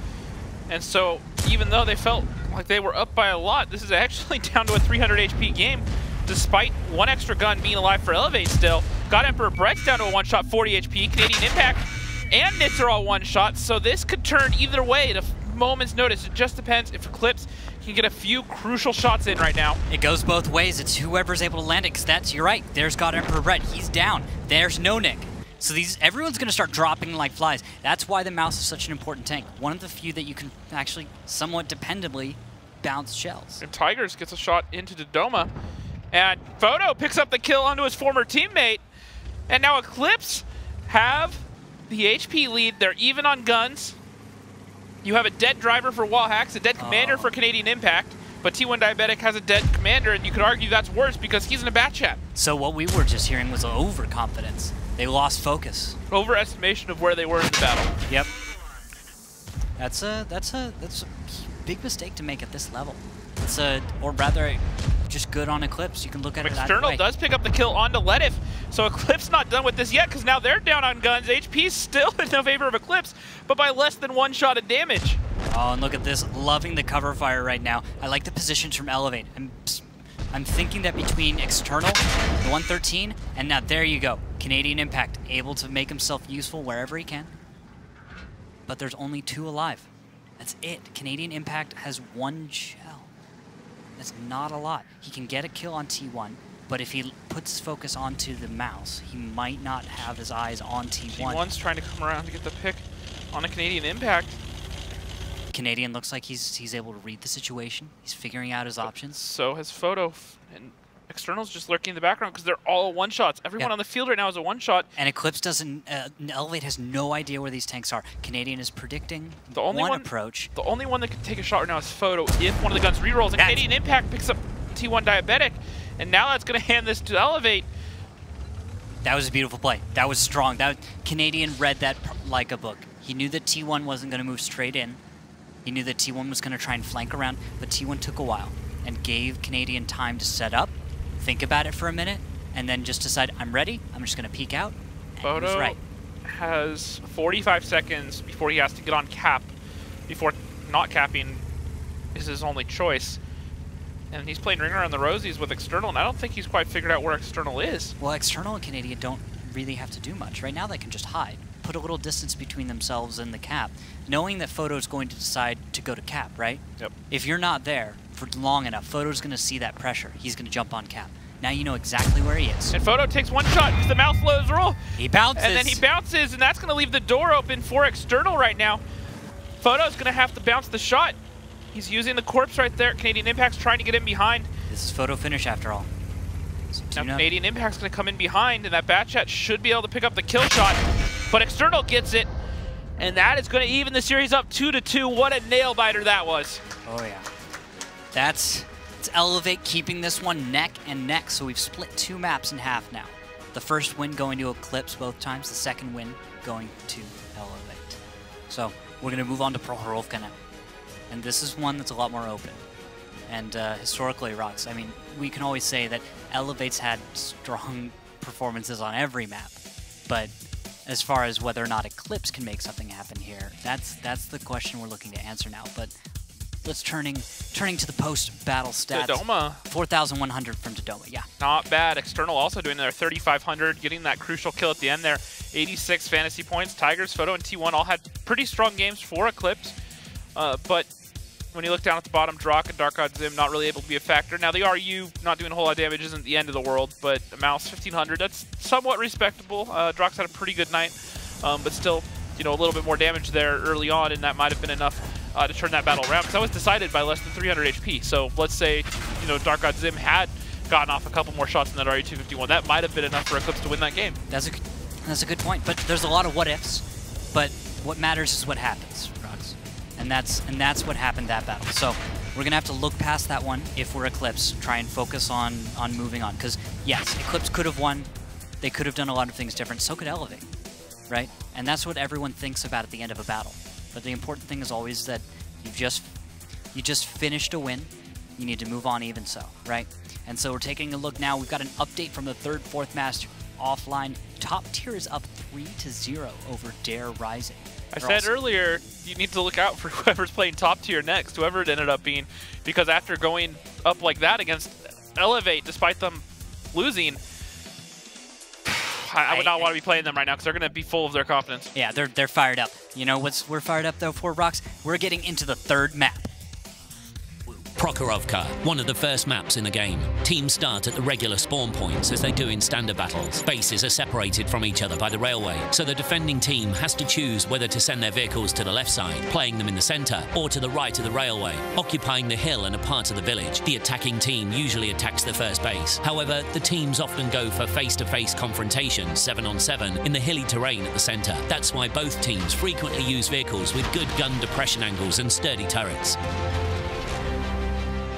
And so even though they felt like they were up by a lot, this is actually down to a 300 HP game, despite one extra gun being alive for Elevate still. Got Emperor Brett's down to a one-shot 40 HP. Canadian Impact and Nits are all one-shot, so this could turn either way at a moment's notice. It just depends if eClipse can get a few crucial shots in right now. It goes both ways. It's whoever's able to land it, because you're right. There's got Emperor Brett. He's down. There's Nonic. So everyone's going to start dropping like flies. That's why the Mouse is such an important tank. One of the few that you can actually somewhat dependably bounce shells. And Tigers gets a shot into Dodoma. And Photo picks up the kill onto his former teammate. And now eClipse have the HP lead. They're even on guns. You have a dead driver for Wallhacks, a dead commander for Canadian Impact, but T1 Diabetic has a dead commander, and you could argue that's worse because he's in a bat chat. So what we were just hearing was overconfidence. They lost focus. Overestimation of where they were in the battle. Yep. That's a big mistake to make at this level. Or rather, just good on Eclipse. You can look at it that way. External does pick up the kill onto Letif, so Eclipse not done with this yet because now they're down on guns. HP's still in the favor of Eclipse, but by less than one shot of damage. Oh, and look at this. Loving the cover fire right now. I like the positions from Elevate. I'm thinking that between External, the 113, and now there you go. Canadian Impact, able to make himself useful wherever he can. But there's only 2 alive. That's it. Canadian Impact has 1 shell. That's not a lot. He can get a kill on T1, but if he puts his focus onto the Mouse, he might not have his eyes on T1. T1's trying to come around to get the pick on a Canadian Impact. Canadian looks like he's able to read the situation. He's figuring out his options. So has Photo, and External's just lurking in the background because they're all one-shots. Everyone on the field right now is a one-shot. And Eclipse doesn't, Elevate has no idea where these tanks are. Canadian is predicting the only one approach. The only one that can take a shot right now is Photo if one of the guns rerolls, and Canadian Impact picks up T1 Diabetic, and now that's going to hand this to Elevate. That was a beautiful play. That was strong. Canadian read that like a book. He knew that T1 wasn't going to move straight in. He knew that T1 was going to try and flank around, but T1 took a while and gave Canadian time to set up, think about it for a minute, and then just decide, I'm ready, I'm just going to peek out. And Photo he was right. has 45 seconds before he has to get on cap, before not capping is his only choice. And he's playing Ring Around the Rosies with External, and I don't think he's quite figured out where External is. Well, External and Canadian don't really have to do much. Right now they can just hide. Put a little distance between themselves and the cap, knowing that Photo's going to decide to go to cap, right? Yep. If you're not there for long enough, Photo's going to see that pressure. He's going to jump on cap. Now you know exactly where he is. And Photo takes one shot because the mouse lows roll. He bounces. And then he bounces, and that's going to leave the door open for External right now. Photo's going to have to bounce the shot. He's using the corpse right there. Canadian Impact's trying to get in behind. This is Photo finish after all. Now Canadian Impact's going to come in behind, and that Bat Chat should be able to pick up the kill shot. But External gets it, and that is going to even the series up 2-2. What a nail biter that was. Oh yeah. It's Elevate keeping this one neck and neck, so we've split 2 maps in half now. The first win going to Eclipse both times, the second win going to Elevate. So we're going to move on to Prohorovka now. And this is one that's a lot more open. And historically, Rox, I mean, we can always say that Elevate's had strong performances on every map, but as far as whether or not Eclipse can make something happen here, that's the question we're looking to answer now. But let's turning to the post-battle stats. Dodoma. 4,100 from Dodoma, yeah. Not bad. External also doing their 3,500, getting that crucial kill at the end there. 86 fantasy points. Tigers, Photo, and T1 all had pretty strong games for Eclipse. But when you look down at the bottom, Drak and Dark God Zim not really able to be a factor. Now, the RU not doing a whole lot of damage isn't the end of the world, but Mouse 1,500, that's somewhat respectable. Drak's had a pretty good night, but still, you know, a little bit more damage there early on, and that might have been enough to turn that battle around, because that was decided by less than 300 HP. So let's say, you know, Dark God Zim had gotten off a couple more shots in that RU 251. That might have been enough for Eclipse to win that game. That's a good point, but there's a lot of what-ifs, but what matters is what happens, Rox. And that's what happened that battle. So we're going to have to look past that one if we're Eclipse, try and focus on moving on. Because, yes, Eclipse could have won. They could have done a lot of things different. So could Elevate, right? And that's what everyone thinks about at the end of a battle. But the important thing is always that you just finished a win. You need to move on even so, right? And so we're taking a look now. We've got an update from the 3rd, 4th match offline. Top tier is up 3-0 over Dare Rising. I said earlier, you need to look out for whoever's playing top tier next, whoever it ended up being, because after going up like that against Elevate, despite them losing, I would not want to be playing them right now because they're going to be full of their confidence. Yeah, they're fired up. You know what's we're fired up though for, Rox? We're getting into the 3rd map. Prokhorovka, one of the first maps in the game. Teams start at the regular spawn points as they do in standard battles. Bases are separated from each other by the railway, so the defending team has to choose whether to send their vehicles to the left side, playing them in the centre, or to the right of the railway, occupying the hill and a part of the village. The attacking team usually attacks the first base. However, the teams often go for face-to-face confrontations, 7-on-7, in the hilly terrain at the centre. That's why both teams frequently use vehicles with good gun depression angles and sturdy turrets.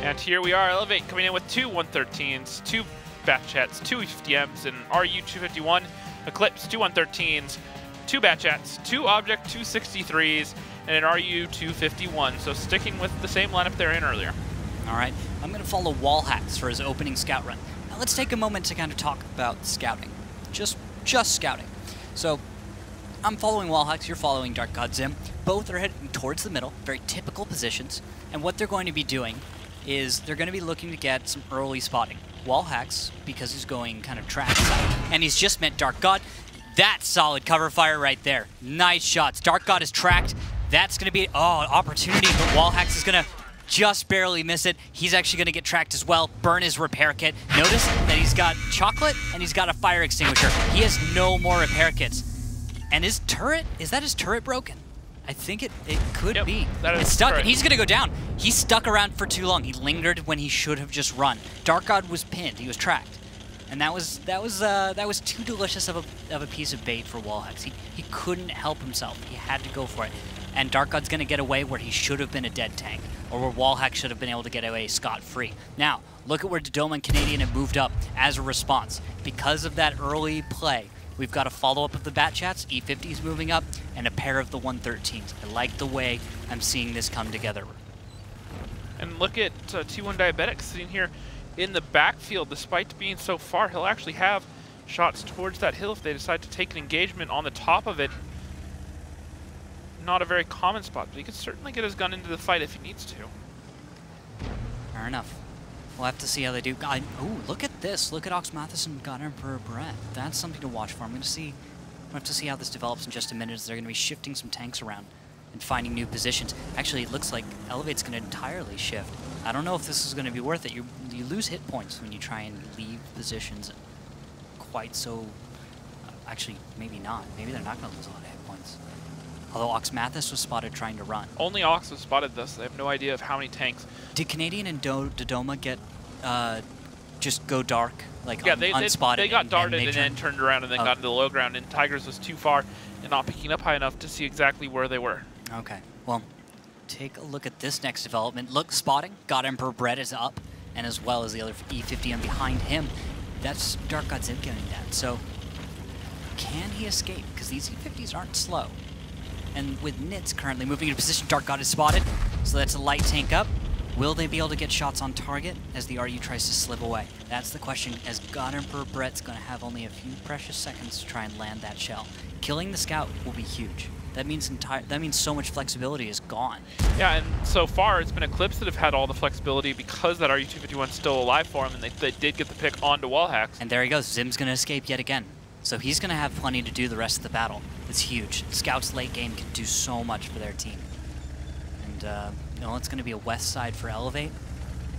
And here we are, Elevate coming in with 2 113s, 2 Batchats, 2 50Ms, and RU 251, Eclipse 2 113s, 2 Batchats, 2 Object 263s, and an RU 251. So sticking with the same lineup they're in earlier. All right, I'm going to follow Wallhacks for his opening scout run. Now let's take a moment to kind of talk about scouting, just scouting. So I'm following Wallhacks, you're following Dark God Zim. Both are heading towards the middle, very typical positions, and what they're going to be doing is they're going to be looking to get some early spotting. Wallhacks, because he's going kind of track side, and he's just met Dark God. That's solid cover fire right there. Nice shots. Dark God is tracked. That's going to be, opportunity, but Wallhacks is going to just barely miss it. He's actually going to get tracked as well. Burn his repair kit. Notice that he's got chocolate and he's got a fire extinguisher. He has no more repair kits. And his turret, is that his turret broken? I think it could be. It's stuck, and he's gonna go down. He stuck around for too long. He lingered when he should have just run. Dark God was pinned. He was tracked, and that was too delicious of a piece of bait for Wallhacks. He couldn't help himself. He had to go for it. And Dark God's gonna get away where he should have been a dead tank, or where Wallhacks should have been able to get away scot-free. Now look at where Dodoma and Canadian have moved up as a response because of that early play. We've got a follow-up of the Batchats, E50's moving up, and a pair of the 113s. I like the way I'm seeing this come together. And look at T1 Diabetic sitting here in the backfield. Despite being so far, he'll actually have shots towards that hill if they decide to take an engagement on the top of it. Not a very common spot, but he could certainly get his gun into the fight if he needs to. Fair enough. We'll have to see how they do. Ooh, look at this. Look at Ox Matheson got Emperor Brett. That's something to watch for. I'm going to have to see how this develops in just a minute, as they're going to be shifting some tanks around and finding new positions. Actually, it looks like Elevate's going to entirely shift. I don't know if this is going to be worth it. You lose hit points when you try and leave positions quite so... actually, maybe not. Maybe they're not going to lose a lot of hit points. Although Ox Mathis was spotted trying to run. Only Ox was spotted this. They have no idea of how many tanks. Did Canadian and Dodoma get just go dark, like yeah, unspotted. They got darted and turn. then turned around and then got into the low ground, and Tigers was too far and not picking up high enough to see exactly where they were. Okay, well, take a look at this next development. Look, spotting, God Emperor Brett is up, and as well as the other E50M behind him. That's Dark God Zim getting that. So, can he escape? Because these E50s aren't slow. And with Nits currently moving into position, Dark God is spotted, so that's a light tank up. Will they be able to get shots on target as the RU tries to slip away? That's the question, as God Emperor Brett's going to have only a few precious seconds to try and land that shell. Killing the scout will be huge. That means so much flexibility is gone. Yeah, and so far it's been eClipse that have had all the flexibility because that RU-251's still alive for him, and they did get the pick onto wall hacks. And there he goes. Zim's going to escape yet again. So he's going to have plenty to do the rest of the battle. It's huge. Scouts late game can do so much for their team. And it's going to be a west side for Elevate.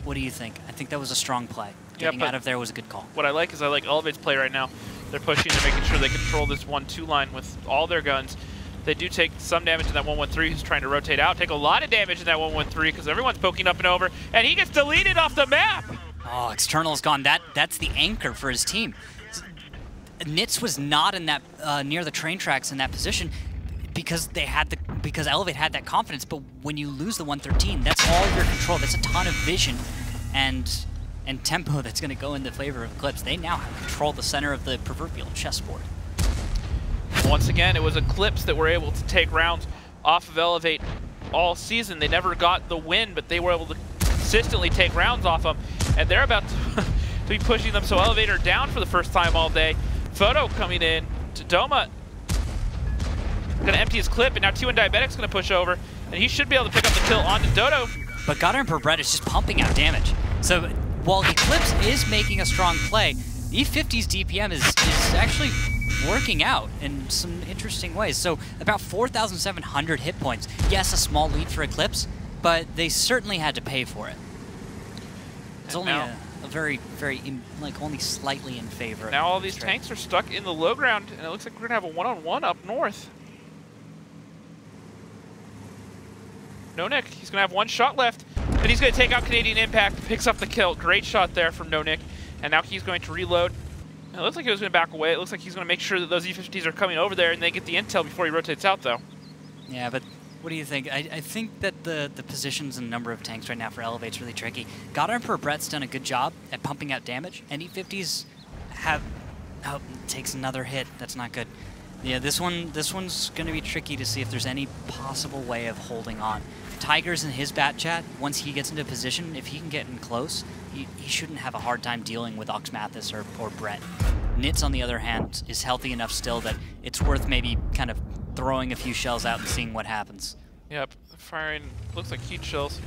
What do you think? I think that was a strong play. Getting out of there was a good call. What I like is I like Elevate's play right now. They're pushing, they're making sure they control this 1-2 line with all their guns. They do take some damage in that 113 who's trying to rotate out. Take a lot of damage in that 113 because everyone's poking up and over, and he gets deleted off the map! Oh, External's gone. That's the anchor for his team. Nits was not in that near the train tracks in that position because Elevate had that confidence. But when you lose the 113, that's all your control. That's a ton of vision and tempo that's going to go in the favor of eClipse. They now have control the center of the proverbial chessboard. Once again, it was eClipse that were able to take rounds off of Elevate all season. They never got the win, but they were able to consistently take rounds off them, and they're about to be pushing them. So Elevate are down for the first time all day. Photo coming in to Doma. Gonna empty his clip, and now T1 Diabetic's gonna push over, and he should be able to pick up the kill onto Dodo. But God Emperor Brett is just pumping out damage. So while eClipse is making a strong play, E50's DPM is actually working out in some interesting ways. So about 4,700 hit points. Yes, a small lead for eClipse, but they certainly had to pay for it. It's only a very, only slightly in favor. Now all these tanks are stuck in the low ground, and it looks like we're gonna have a one-on-one up north. No Nick, he's gonna have one shot left, and he's gonna take out Canadian Impact, picks up the kill. Great shot there from No Nick, and now he's going to reload. It looks like he was gonna back away. It looks like he's gonna make sure that those E50s are coming over there, and they get the intel before he rotates out, though. Yeah, but what do you think? I think that the positions and number of tanks right now for Elevate's really tricky. God Emperor Brett's done a good job at pumping out damage, and E50s takes another hit. That's not good. Yeah, this one's going to be tricky to see if there's any possible way of holding on. Tigers in his bat chat, once he gets into position, if he can get in close, he shouldn't have a hard time dealing with Oxmathis or Brett. Nits, on the other hand, is healthy enough still that it's worth maybe kind of throwing a few shells out and seeing what happens. Yep, firing, looks like huge shells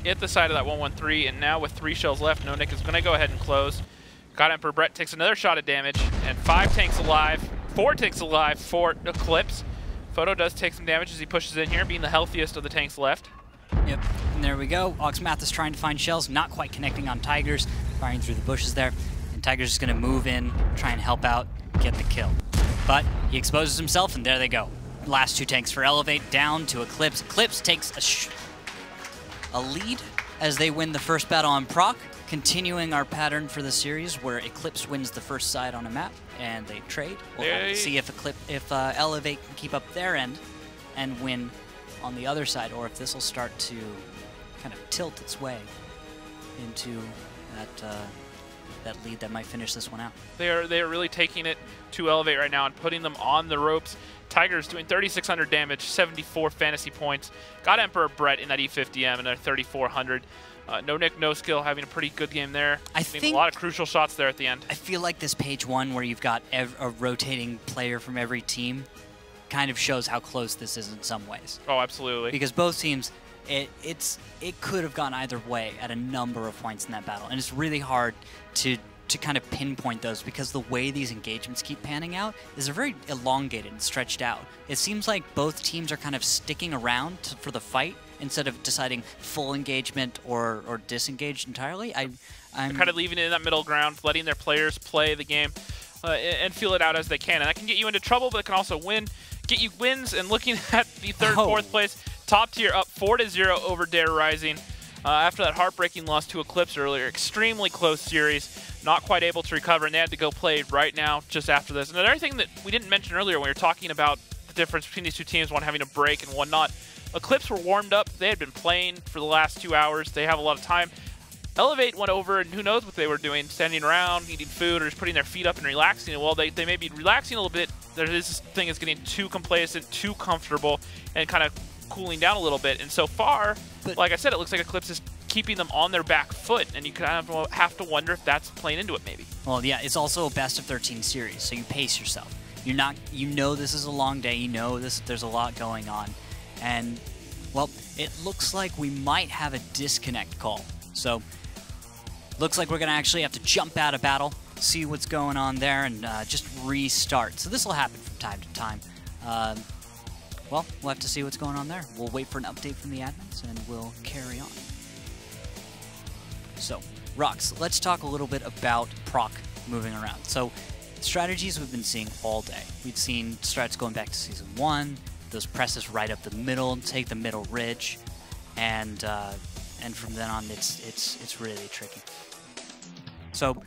at the side of that 113, and now with 3 shells left, No Nick is going to go ahead and close. God Emperor Brett takes another shot of damage, and 5 tanks alive, 4 tanks alive for eClipse. Photo does take some damage as he pushes in here, being the healthiest of the tanks left. Yep, and there we go. Oxmathis trying to find shells, not quite connecting on Tigers, firing through the bushes there. And Tigers is going to move in, try and help out, get the kill. But he exposes himself, and there they go. Last 2 tanks for Elevate, down to eClipse. eClipse takes a lead as they win the first battle on Proc, continuing our pattern for the series where eClipse wins the first side on a map, and they trade. We'll see if Elevate can keep up their end and win on the other side, or if this will start to kind of tilt its way into that lead that might finish this one out. They are really taking it to Elevate right now and putting them on the ropes. Tigers doing 3,600 damage, 74 fantasy points. Got Emperor Brett in that E50M and they're 3,400. No Nick, no skill, having a pretty good game there. I think a lot of crucial shots there at the end. I feel like this page 1 where you've got a rotating player from every team kind of shows how close this is in some ways. Oh, absolutely. Because both teams, it could have gone either way at a number of points in that battle, and it's really hard to kind of pinpoint those because the way these engagements keep panning out is they're very elongated and stretched out. It seems like both teams are kind of sticking around for the fight instead of deciding full engagement or disengaged entirely. They're kind of leaving it in that middle ground, letting their players play the game and feel it out as they can. And that can get you into trouble, but it can also get you wins. And looking at the third, fourth place, top tier up 4-0 over Dare Rising. after that heartbreaking loss to eClipse earlier. Extremely close series, not quite able to recover, and they had to go play right now just after this. And another thing that we didn't mention earlier when we were talking about the difference between these two teams, one having a break and one not, eClipse were warmed up. They had been playing for the last 2 hours. They have a lot of time. Elevate went over, and who knows what they were doing, standing around, eating food, or just putting their feet up and relaxing. And while they may be relaxing a little bit, this thing is getting too complacent, too comfortable, and kind of cooling down a little bit. And so far, like I said, it looks like Eclipse is keeping them on their back foot, and you kind of have to wonder if that's playing into it maybe. Well, yeah, it's also a best of 13 series, so you pace yourself. You're not, you know this is a long day, you know there's a lot going on, and, well, it looks like we might have a disconnect call. So, looks like we're going to actually have to jump out of battle, see what's going on there, and just restart. So this will happen from time to time. Well, we'll have to see what's going on there. We'll wait for an update from the admins, and we'll carry on. So, Rox, let's talk a little bit about proc moving around. So, strategies we've been seeing all day. We've seen strats going back to Season 1, those presses right up the middle, take the middle ridge, and from then on, it's really tricky. So,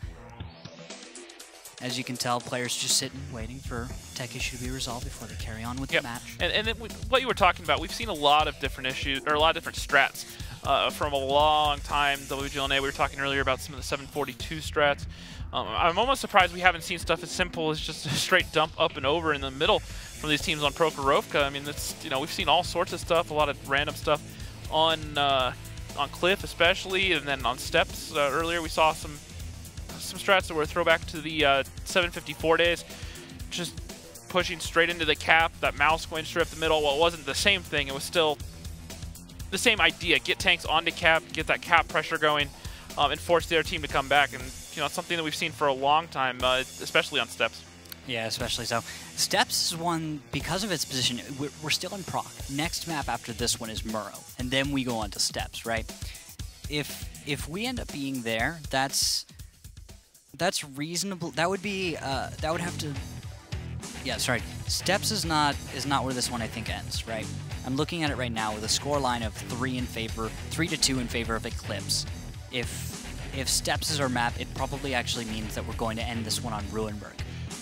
as you can tell, players just sitting, waiting for tech issue to be resolved before they carry on with the match. And then what you were talking about, we've seen a lot of different issues, or a lot of different strats from a long time. WGLNA, we were talking earlier about some of the 742 strats. I'm almost surprised we haven't seen stuff as simple as just a straight dump up and over in the middle from these teams on Prokhorovka. I mean, that's, you know, we've seen all sorts of stuff, a lot of random stuff on Cliff especially, and then on Steps earlier we saw some strats that were a throwback to the 754 days, just pushing straight into the cap, that mouse going straight up the middle. Well, it wasn't the same thing, it was still the same idea. Get tanks onto cap, get that cap pressure going, and force the other team to come back. And you know, it's something that we've seen for a long time, especially on Steps. Yeah, especially so. Steps is one, because of its position, we're still in proc. Next map after this one is Murrow, and then we go on to Steps, right? If we end up being there, that's reasonable. That would be that would have to. Yeah, sorry. Steps is not where this one I think ends, right? I'm looking at it right now with a score line of 3 to 2 in favor of Eclipse. If Steps is our map, it probably actually means that we're going to end this one on Ruinberg.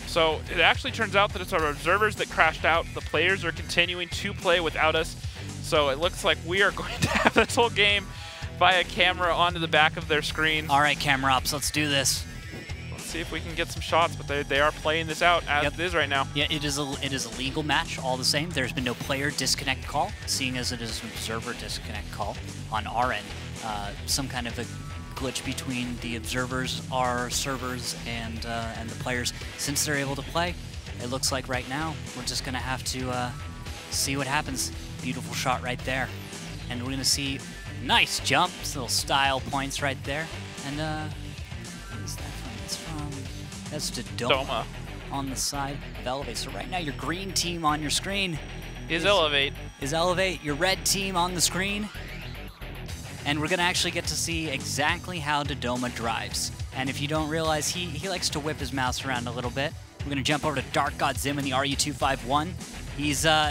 So it actually turns out that it's our observers that crashed out. The players are continuing to play without us. So it looks like we are going to have this whole game via camera onto the back of their screen. All right, camera ups, let's do this. Let's see if we can get some shots, but they are playing this out as it is right now. Yeah, it is a legal match all the same. There's been no player disconnect call, seeing as it is an observer disconnect call on our end. Some kind of a glitch between the observers, our servers, and the players. Since they're able to play, it looks like right now we're just gonna have to see what happens. Beautiful shot right there, and we're gonna see nice jumps, little style points right there. And what is that from? That's Dodoma on the side of Elevate. So right now your green team on your screen is Elevate. Is Elevate. Your red team on the screen. And we're going to actually get to see exactly how Dodoma drives. And if you don't realize, he likes to whip his mouse around a little bit. We're going to jump over to Dark God Zim in the RU251.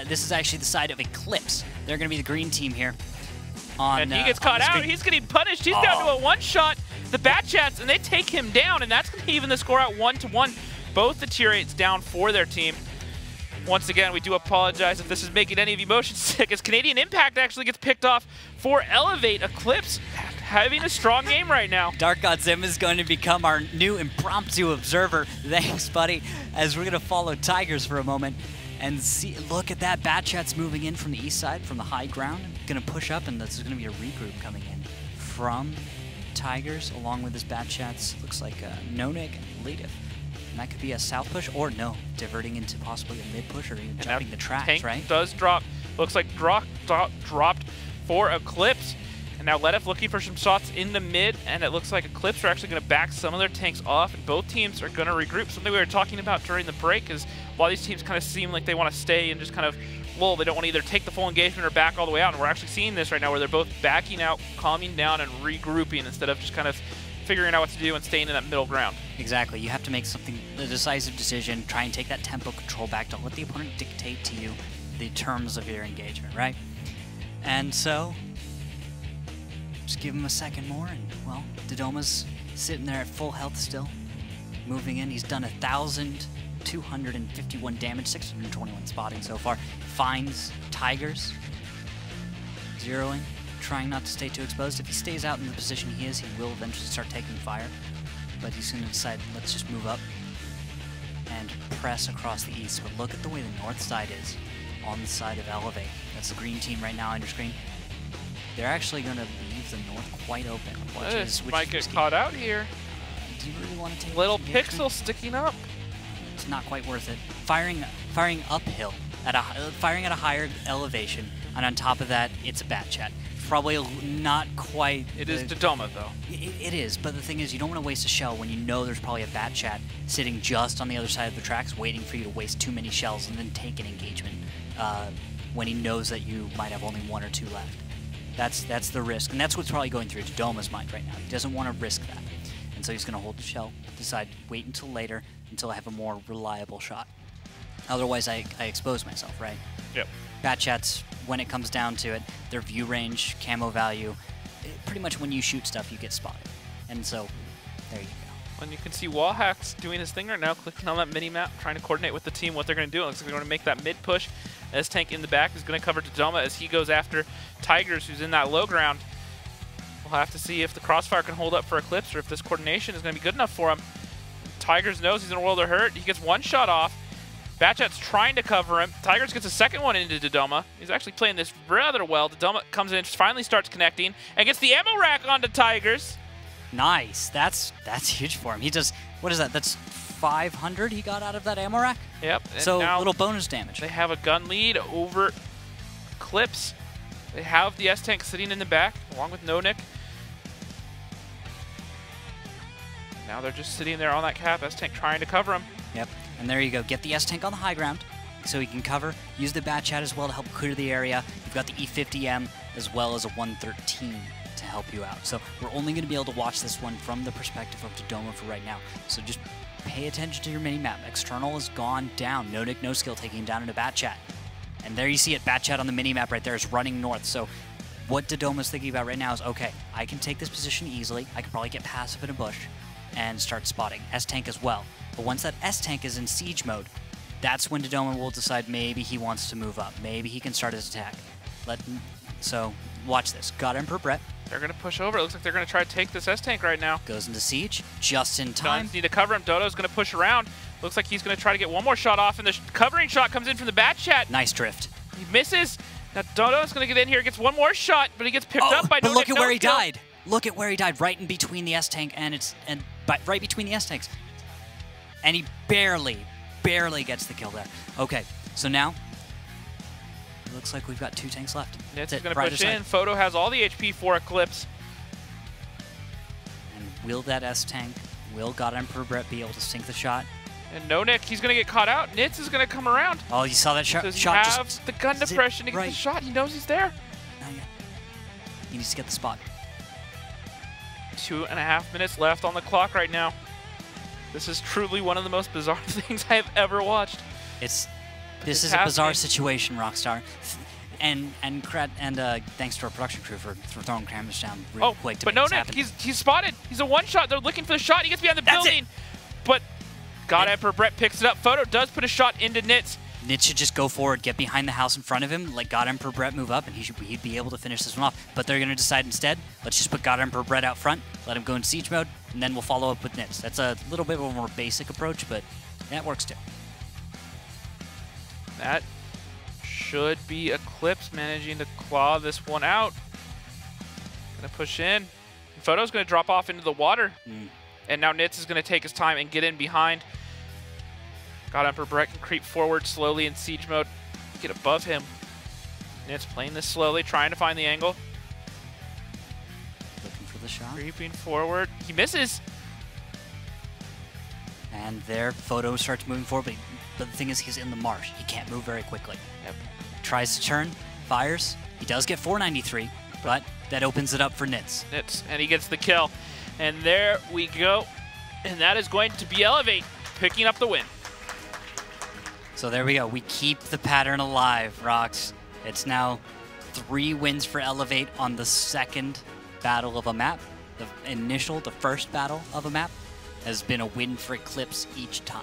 This is actually the side of Eclipse. They're going to be the green team here. And he gets caught out. He's getting punished. He's down to a one-shot. The Batchats, and they take him down, and that's going to even the score out 1-1. Both the tier 8s down for their team. Once again, we do apologize if this is making any of you motion sick, as Canadian Impact actually gets picked off for Elevate. Eclipse having a strong game right now. Dark God Zim is going to become our new impromptu observer. Thanks, buddy. As we're going to follow Tigers for a moment and see, look at that. Batchat's moving in from the east side, from the high ground. Going to push up, and there's going to be a regroup coming in from Tigers, along with his Batchats. Looks like Nonik and Latif. And that could be a south push, or no, diverting into possibly a mid push, or even jumping the tracks, tank right? Does drop. Looks like dropped for Eclipse. And now Latif looking for some shots in the mid, and it looks like Eclipse are actually going to back some of their tanks off, and both teams are going to regroup. Something we were talking about during the break is while these teams kind of seem like they want to stay and just kind of lull, they don't want to either take the full engagement or back all the way out. And we're actually seeing this right now where they're both backing out, calming down, and regrouping instead of just kind of figuring out what to do and staying in that middle ground. Exactly. You have to make a decisive decision, try and take that tempo control back. Don't let the opponent dictate to you the terms of your engagement, right? And so, Just give him a second more, and, well, Dodoma's sitting there at full health still. Moving in, he's done 1,251 damage, 621 spotting so far. Finds Tigers. Zeroing, trying not to stay too exposed. If he stays out in the position he is, he will eventually start taking fire. But he's going to decide, let's just move up and press across the east. But look at the way the north side is on the side of Elevate. That's the green team right now under screen. They're actually going to leave the north quite open, which might get caught out here. Do you really want to take little this pixel sticking up? It's not quite worth it. Firing uphill firing at a higher elevation, and on top of that, it's a bat chat. Probably not quite. It is Dodoma though. It is, but the thing is, you don't want to waste a shell when you know there's probably a bat chat sitting just on the other side of the tracks, waiting for you to waste too many shells and then take an engagement when he knows that you might have only 1 or 2 left. That's the risk, and that's what's probably going through Dodoma's mind right now. He doesn't want to risk that, and so he's going to hold the shell, decide wait until later, until I have a more reliable shot. Otherwise, I expose myself, right? Yep. Bat chats, when it comes down to it, their view range, camo value, pretty much when you shoot stuff, you get spotted. And so, there you go. And you can see Wallhack's doing his thing right now, clicking on that mini-map, trying to coordinate with the team what they're going to do. It looks like they're going to make that mid-push. S-Tank in the back is going to cover Dodoma as he goes after Tigers, who's in that low ground. We'll have to see if the crossfire can hold up for Eclipse or if this coordination is going to be good enough for him. Tigers knows he's in a world of hurt. He gets 1 shot off. Batchat's trying to cover him. Tigers gets a second one into Dodoma. He's actually playing this rather well. Dodoma comes in, finally starts connecting, and gets the ammo rack onto Tigers. Nice. That's huge for him. He does, what is that? That's 500 he got out of that ammo rack? Yep. So a little bonus damage. They have a gun lead over Eclipse. They have the S-Tank sitting in the back, along with Nonik. Now they're just sitting there on that cap. S-Tank trying to cover him. Yep. And there you go. Get the S-Tank on the high ground so he can cover. Use the bat chat as well to help clear the area. You've got the E50M as well as a 113 to help you out. So we're only going to be able to watch this one from the perspective of Dodoma for right now. So just pay attention to your mini-map. External has gone down. No Nick, no skill taking him down into bat chat. And there you see it. Bat chat on the mini-map right there is running north. So what Dodoma's thinking about right now is, okay, I can take this position easily. I can probably get passive in a bush and start spotting. S-Tank as well. But once that S-Tank is in siege mode, that's when Dodoma will decide maybe he wants to move up. Maybe he can start his attack. So, watch this. Got Emperor Brett. They're going to push over. It looks like they're going to try to take this S-Tank right now. Goes into siege, just in time. Guns need to cover him. Dodo's going to push around. Looks like he's going to try to get 1 more shot off, and the covering shot comes in from the bat chat. Nice drift. He misses. Now Dodo's going to get in here, gets 1 more shot, but he gets picked up by but Nonik. look at where he died. Look at where he died, right in between the S-Tank right between the S-Tanks. And he barely gets the kill there. Okay, so now, it looks like we've got 2 tanks left. Nitz is going to push in. Photo has all the HP for Eclipse. And will that S-Tank, will God Emperor Brett be able to sink the shot? And Nonik, he's going to get caught out. Nitz is going to come around. Oh, you saw that shot? Does he have the gun depression to get the shot? He knows he's there. Not yet. He needs to get the spot. 2.5 minutes left on the clock right now. This is truly one of the most bizarre things I have ever watched. This is a bizarre situation, Rockstar. And thanks to our production crew for throwing cameras down real quick to make this happen. He's spotted. He's a 1-shot. They're looking for the shot. He gets behind the building. But God Emperor Brett picks it up. Photo does put a shot into Nitz. Nitz should just go forward, get behind the house in front of him, let God Emperor Brett move up, and he'd be able to finish this one off. But they're going to decide instead, let's just put God Emperor Brett out front, let him go in siege mode, and then we'll follow up with Nitz. That's a little bit of a more basic approach, but that works too. That should be Eclipse managing to claw this one out. Going to push in. And Photo's going to drop off into the water. And now Nitz is going to take his time and get in behind. God Emperor Brett can creep forward slowly in siege mode, get above him. Nitz playing this slowly, trying to find the angle. Looking for the shot. Creeping forward. He misses. And there, Photo starts moving forward, but the thing is, he's in the marsh. He can't move very quickly. Yep. Tries to turn, fires. He does get 493, but that opens it up for Nitz. And he gets the kill. And there we go. And that is going to be Elevate, picking up the win. So there we go. We keep the pattern alive, Rox. It's now 3 wins for Elevate on the second battle of a map, the first battle of a map, has been a win for eClipse each time.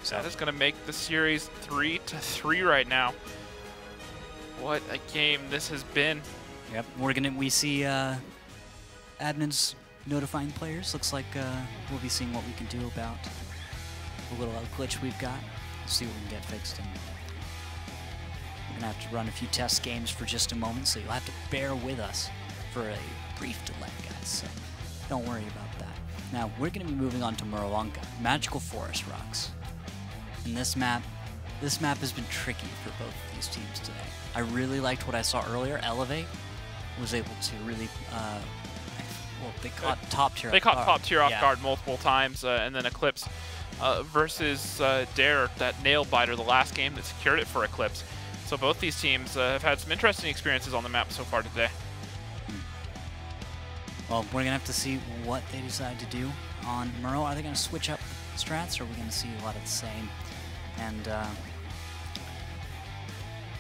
So that is going to make the series 3-3 right now. What a game this has been. Yep, we see admins notifying players. Looks like we'll be seeing what we can do about the little glitch we've got. See what we can get fixed. And we're gonna have to run a few test games for just a moment, so you'll have to bear with us for a brief delay, guys. So don't worry about that. Now we're gonna be moving on to Murawanka, Magical Forest Rocks. And this map has been tricky for both of these teams today. I really liked what I saw earlier. Elevate was able to really, well, they caught top tier. They caught top tier off guard multiple times, and then eClipse versus Dare, that nail biter, the last game that secured it for eClipse. So both these teams have had some interesting experiences on the map so far today. Well, we're gonna have to see what they decide to do on Muro. Are they gonna switch up strats, or are we gonna see a lot of the same? And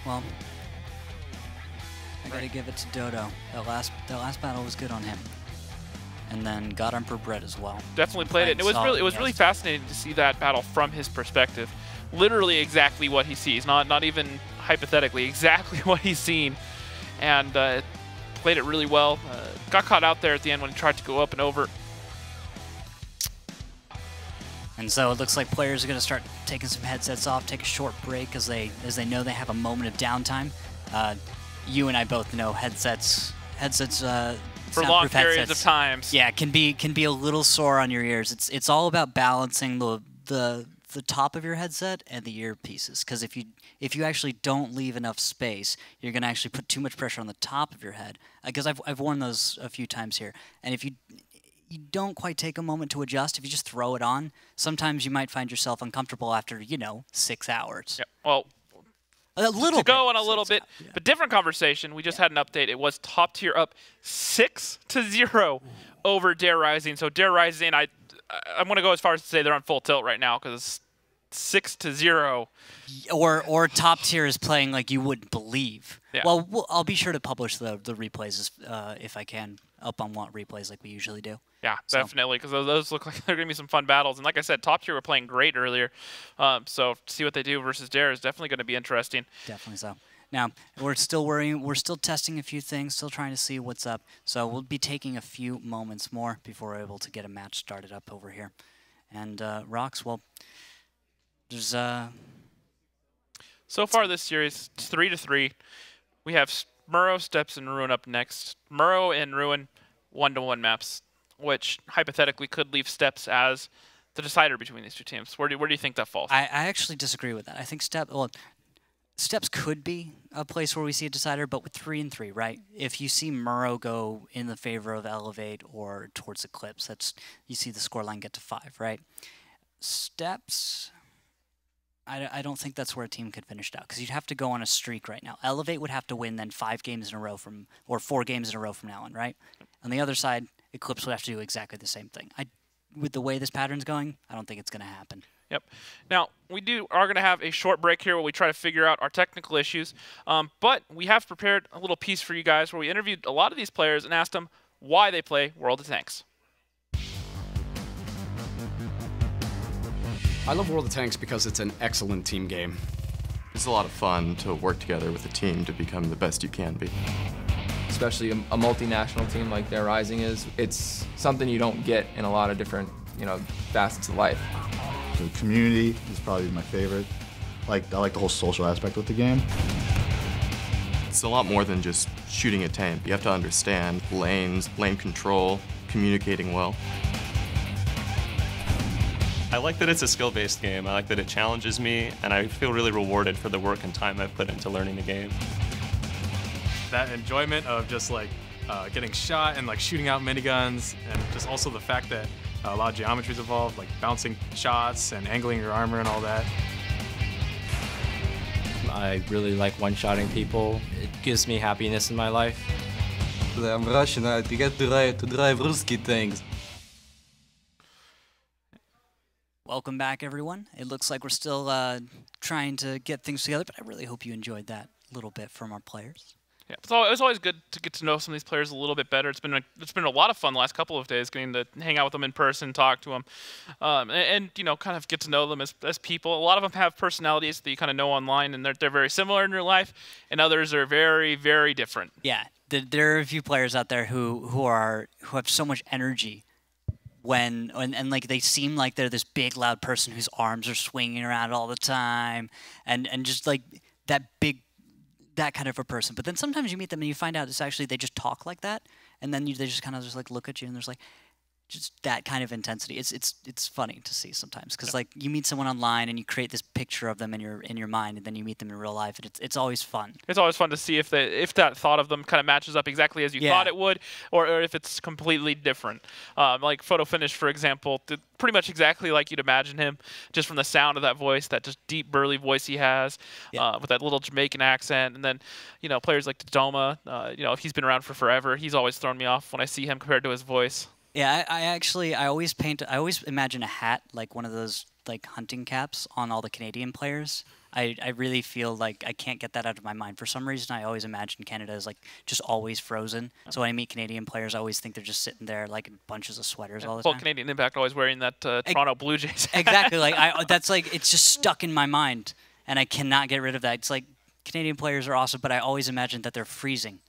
well, I gotta give it to Dodo. That last battle was good on him. And then God Emperor Bread as well. Definitely played it. And it was really fascinating to see that battle from his perspective. Literally exactly what he sees, not even hypothetically, exactly what he's seen. And played it really well. Got caught out there at the end when he tried to go up and over. And so it looks like players are going to start taking some headsets off, take a short break as they know they have a moment of downtime. You and I both know headsets for long periods of times. Yeah, can be a little sore on your ears. It's all about balancing the top of your headset and the earpieces, because if you actually don't leave enough space, you're going to actually put too much pressure on the top of your head. Because I've worn those a few times here, and if you don't quite take a moment to adjust, if you just throw it on, sometimes you might find yourself uncomfortable after 6 hours. Yeah, well, a little to go on a little bit, but different conversation. We just had an update. It was top tier up 6-0 over Dare Rising. So Dare Rising, I'm going to go as far as to say they're on full tilt right now because it's 6-0. Or top tier is playing like you wouldn't believe. Yeah. Well, I'll be sure to publish the replays if I can up on Want replays like we usually do. Yeah, definitely, because those look like they're going to be some fun battles. And like I said, top tier were playing great earlier. So to see what they do versus Dare is definitely going to be interesting. Definitely so. Now, we're still worrying. We're still testing a few things, still trying to see what's up. So we'll be taking a few moments more before we're able to get a match started up over here. And Rocks, well, there's so far this series, it's 3-3. We have Muro, Steps, and Ruin up next. Muro and Ruin 1-to-1 maps, which hypothetically could leave Steps as the decider between these two teams. Where do you think that falls? I actually disagree with that. I think Steps could be a place where we see a decider, but with 3-3, right? If you see Muro go in the favor of Elevate or towards eClipse, you see the scoreline get to 5, right? Steps, I don't think that's where a team could finish it out, because you'd have to go on a streak right now. Elevate would have to win then 5 games in a row or 4 games in a row from now on, right? On the other side, eClipse would have to do exactly the same thing. With the way this pattern's going, I don't think it's going to happen. Yep. Now, we are going to have a short break here where we try to figure out our technical issues, but we have prepared a little piece for you guys where we interviewed a lot of these players and asked them why they play World of Tanks. I love World of Tanks because it's an excellent team game. It's a lot of fun to work together with a team to become the best you can be. Especially a multinational team like Dare Rising is. It's something you don't get in a lot of different, facets of life. The community is probably my favorite. I like the whole social aspect with the game. It's a lot more than just shooting a tank. You have to understand lanes, lane control, communicating well. I like that it's a skill-based game. I like that it challenges me, and I feel really rewarded for the work and time I've put into learning the game. That enjoyment of just getting shot and shooting out miniguns, and just also the fact that a lot of geometry is involved, like bouncing shots and angling your armor and all that. I really like one-shotting people. It gives me happiness in my life. I'm Russian, I get to drive Ruski tanks. Welcome back, everyone. It looks like we're still trying to get things together, but I really hope you enjoyed that little bit from our players. Yeah, so it was always good to get to know some of these players a little bit better. It's been a lot of fun the last couple of days, getting to hang out with them in person, talk to them, and you know, kind of get to know them as people. A lot of them have personalities that you kind of know online, and they're very similar in real life, and others are very, very different. Yeah, there are a few players out there who have so much energy when like they seem like they're this big loud person whose arms are swinging around all the time, and just like that kind of a person. But then sometimes you meet them and you find out it's actually they just talk like that, and then they just kind of just like look at you and there's like just that kind of intensity. It's funny to see sometimes because like you meet someone online and you create this picture of them in your mind, and then you meet them in real life, and it's always fun. It's always fun to see if that thought of them kind of matches up exactly as you thought it would, or if it's completely different. Like Photo Finish, for example, did pretty much exactly like you'd imagine him, just from the sound of that voice, that just deep burly voice he has, with that little Jamaican accent. And then, you know, players like Dodoma, you know, he's been around for forever. He's always thrown me off when I see him compared to his voice. Yeah, I always imagine a hat, like one of those like hunting caps on all the Canadian players. I really feel like I can't get that out of my mind. For some reason, I always imagine Canada is like just always frozen. So when I meet Canadian players, I always think they're just sitting there like in bunches of sweaters all the time. Well, Canadian Impact always wearing that Toronto Blue Jays hat. Exactly. Like that's like it's just stuck in my mind, and I cannot get rid of that. It's like Canadian players are awesome, but I always imagine that they're freezing.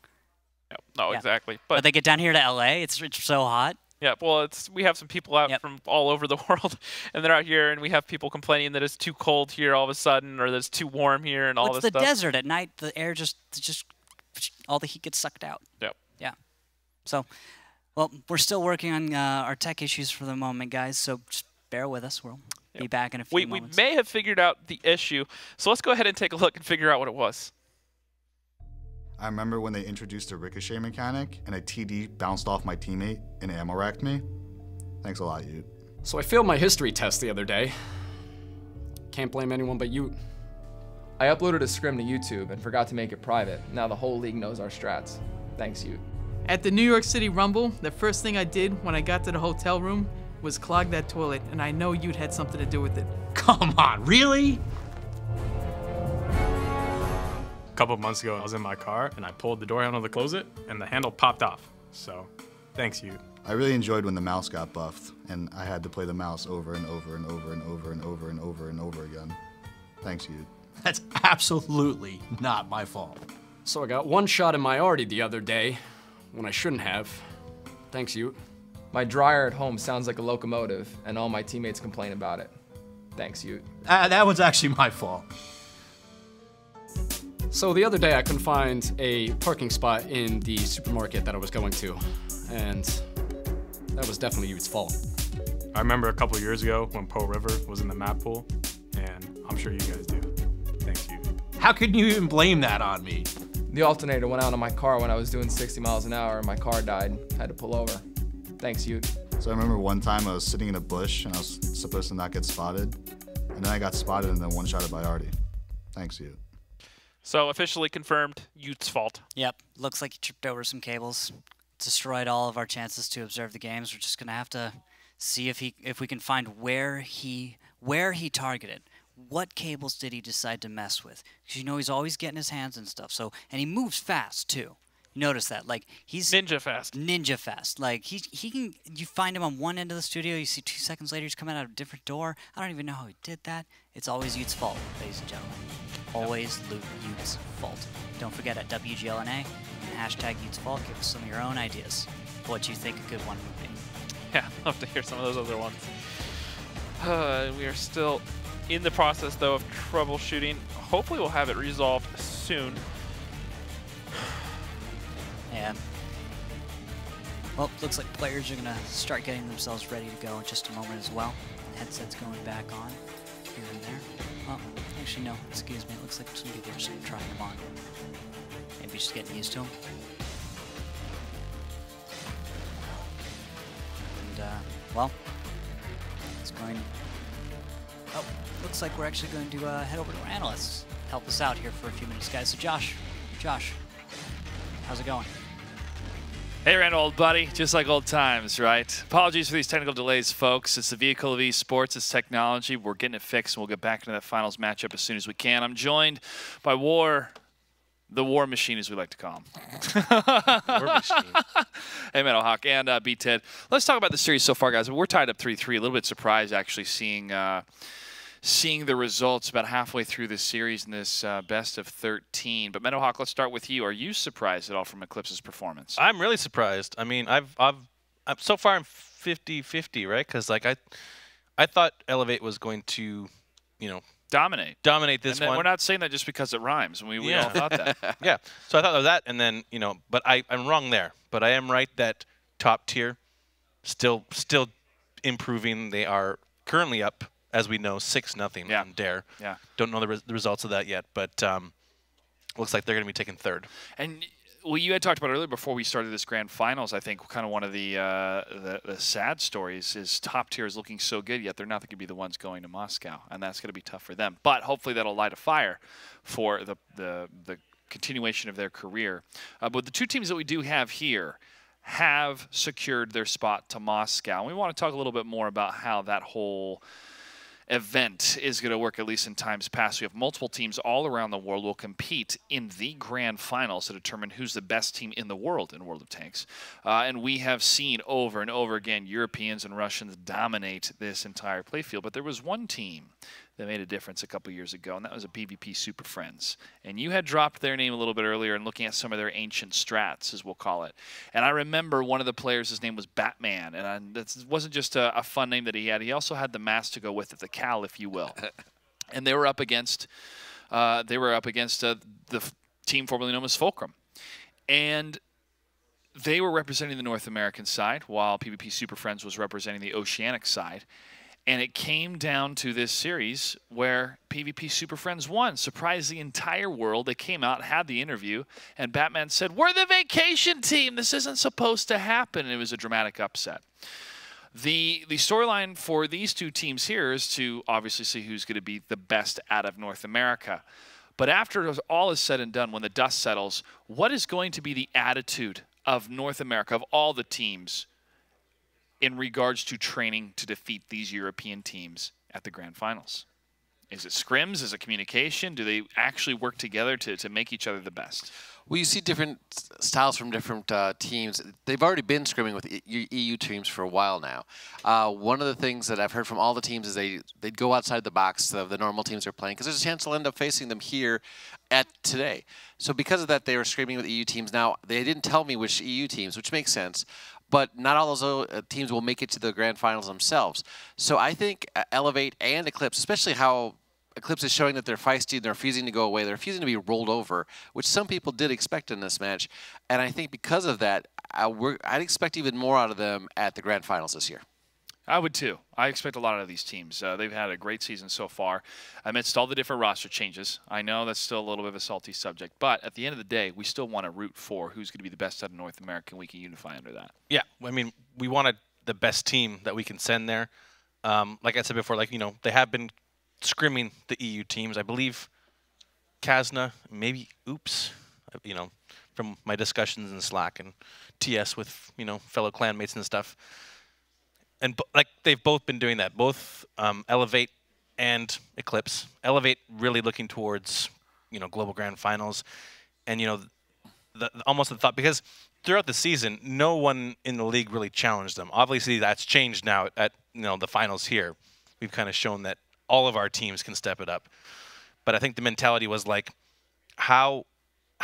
Yep. No, exactly. But they get down here to LA. It's so hot. Yeah, well, we have some people out from all over the world, and they're out here, and we have people complaining that it's too cold here all of a sudden, or that it's too warm here, and all this stuff. It's the desert at night. The air just all the heat gets sucked out. Yep. Yeah. So, well, we're still working on our tech issues for the moment, guys. So just bear with us. We'll be back in a few moments. We may have figured out the issue, so let's go ahead and take a look and figure out what it was. I remember when they introduced a ricochet mechanic and a TD bounced off my teammate and ammo racked me. Thanks a lot, Ute. So I failed my history test the other day. Can't blame anyone but you. I uploaded a scrim to YouTube and forgot to make it private. Now the whole league knows our strats. Thanks, Ute. At the New York City Rumble, the first thing I did when I got to the hotel room was clog that toilet, and I know Ute had something to do with it. Come on, really? A couple of months ago, I was in my car and I pulled the door handle to close it, and the handle popped off. So, thanks, you. I really enjoyed when the mouse got buffed, and I had to play the mouse over and over and over and over and over and over and over again. Thanks, you. That's absolutely not my fault. So I got one shot in my arty the other day when I shouldn't have. Thanks, you. My dryer at home sounds like a locomotive, and all my teammates complain about it. Thanks, Ute. That was actually my fault. So the other day I couldn't find a parking spot in the supermarket that I was going to, and that was definitely Ute's fault. I remember a couple years ago when Pearl River was in the map pool, and I'm sure you guys do. Thanks, Ute. How could you even blame that on me? The alternator went out on my car when I was doing 60 miles an hour and my car died. Had to pull over. Thanks, Ute. So I remember one time I was sitting in a bush and I was supposed to not get spotted, and then I got spotted and then one-shotted by Artie. Thanks, Ute. So officially confirmed, Ute's fault. Yep. Looks like he tripped over some cables. Destroyed all of our chances to observe the games. We're just gonna have to see if we can find where he targeted. What cables did he decide to mess with? Because you know he's always getting his hands and stuff. So and he moves fast too. You notice that, like he's ninja fast. Ninja fast. Like he can. You find him on one end of the studio. You see 2 seconds later he's coming out of a different door. I don't even know how he did that. It's always Ute's fault, ladies and gentlemen. Always Ute's fault. Don't forget at WGLNA and hashtag Ute's fault. Give us some of your own ideas for what you think a good one would be. Yeah, I'd love to hear some of those other ones. We are still in the process though of troubleshooting. Hopefully we'll have it resolved soon. Yeah. Well, looks like players are going to start getting themselves ready to go in just a moment as well. Headsets going back on here and there. Oh, actually, no. Excuse me. It looks like some people are just trying them on. Maybe just getting used to them. And, well, it's going... Oh, looks like we're actually going to head over to our analysts. Help us out here for a few minutes, guys. So, Josh, how's it going? Hey, Randall, old buddy. Just like old times, right? Apologies for these technical delays, folks. It's the vehicle of esports. It's technology. We're getting it fixed, and we'll get back into that finals matchup as soon as we can. I'm joined by War The War Machine, as we like to call him. War Machine. Hey, Meadowhawk and B-Ted. Let's talk about the series so far, guys. We're tied up 3-3. A little bit surprised, actually, seeing the results about halfway through this series in this best of 13. But Meadowhawk, let's start with you. Are you surprised at all from eClipse's performance? I'm really surprised. I mean, I'm so far I'm 50-50, right? Because like I thought Elevate was going to, you know, dominate this one. We're not saying that just because it rhymes. We all thought that. Yeah. So I thought of that, and then, you know, but I'm wrong there. But I am right that top tier still improving. They are currently up, as we know, 6-0 on Dare. Yeah. Don't know the results of that yet, but looks like they're going to be taking third. And well, you had talked about earlier before we started this grand finals. I think kind of one of the sad stories is top tier is looking so good, yet they're not going to be the ones going to Moscow, and that's going to be tough for them. But hopefully that'll light a fire for the continuation of their career. But the two teams that we do have here have secured their spot to Moscow. And we want to talk a little bit more about how that whole event is going to work, at least in times past. We have multiple teams all around the world will compete in the grand finals to determine who's the best team in the world in World of Tanks. And we have seen over and over again Europeans and Russians dominate this entire playfield. But there was one team that made a difference a couple years ago, and that was a PvP Super Friends. And you had dropped their name a little bit earlier and looking at some of their ancient strats, as we'll call it. And I remember one of the players, his name was Batman, and it wasn't just a fun name that he had. He also had the mask to go with it, the cowl, if you will. And they were up against the team formerly known as Fulcrum. And they were representing the North American side, while PvP Super Friends was representing the Oceanic side. And it came down to this series where PvP Super Friends won. Surprised the entire world. They came out, had the interview, and Batman said, "We're the vacation team. This isn't supposed to happen." And it was a dramatic upset. The storyline for these two teams here is to obviously see who's going to be the best out of North America. But after all is said and done, when the dust settles, what is going to be the attitude of North America, of all the teams, in regards to training to defeat these European teams at the grand finals? Is it scrims? Is it communication? Do they actually work together to make each other the best? Well, you see different styles from different teams. They've already been scrimming with EU teams for a while now. One of the things that I've heard from all the teams is they'd go outside the box of the normal teams are playing, because there's a chance they'll end up facing them here at today. So because of that, they were scrimming with EU teams. Now, they didn't tell me which EU teams, which makes sense. But not all those teams will make it to the grand finals themselves. So I think Elevate and eClipse, especially how eClipse is showing that they're feisty, they're refusing to go away, they're refusing to be rolled over, which some people did expect in this match. And I think because of that, I'd expect even more out of them at the grand finals this year. I would too. I expect a lot out of these teams. They've had a great season so far amidst all the different roster changes. I know that's still a little bit of a salty subject, but at the end of the day, we still want to root for who's going to be the best out of North America, and we can unify under that. Yeah, I mean, we wanted the best team that we can send there. Like I said before, like, you know, they have been scrimming the EU teams. I believe Kazna, maybe Oops, you know, from my discussions in Slack and TS with, you know, fellow clanmates and stuff. And like they've both been doing that, both Elevate and eClipse. Elevate really looking towards, you know, global grand finals, and you know, almost the thought, because throughout the season, no one in the league really challenged them. Obviously, that's changed now at, you know, the finals here. We've kind of shown that all of our teams can step it up. But I think the mentality was like, how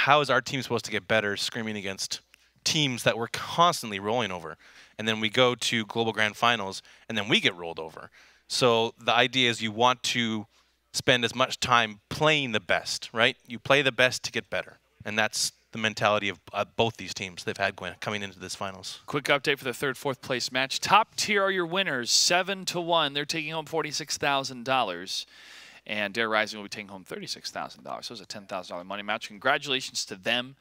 is our team supposed to get better screaming against teams that we're constantly rolling over? And then we go to global grand finals, and then we get rolled over. So the idea is you want to spend as much time playing the best, right? You play the best to get better. And that's the mentality of both these teams they've had coming into this finals. Quick update for the third, fourth place match. Top tier are your winners, 7-1. They're taking home $46,000. And Dare Rising will be taking home $36,000. So it's a $10,000 money match. Congratulations to them.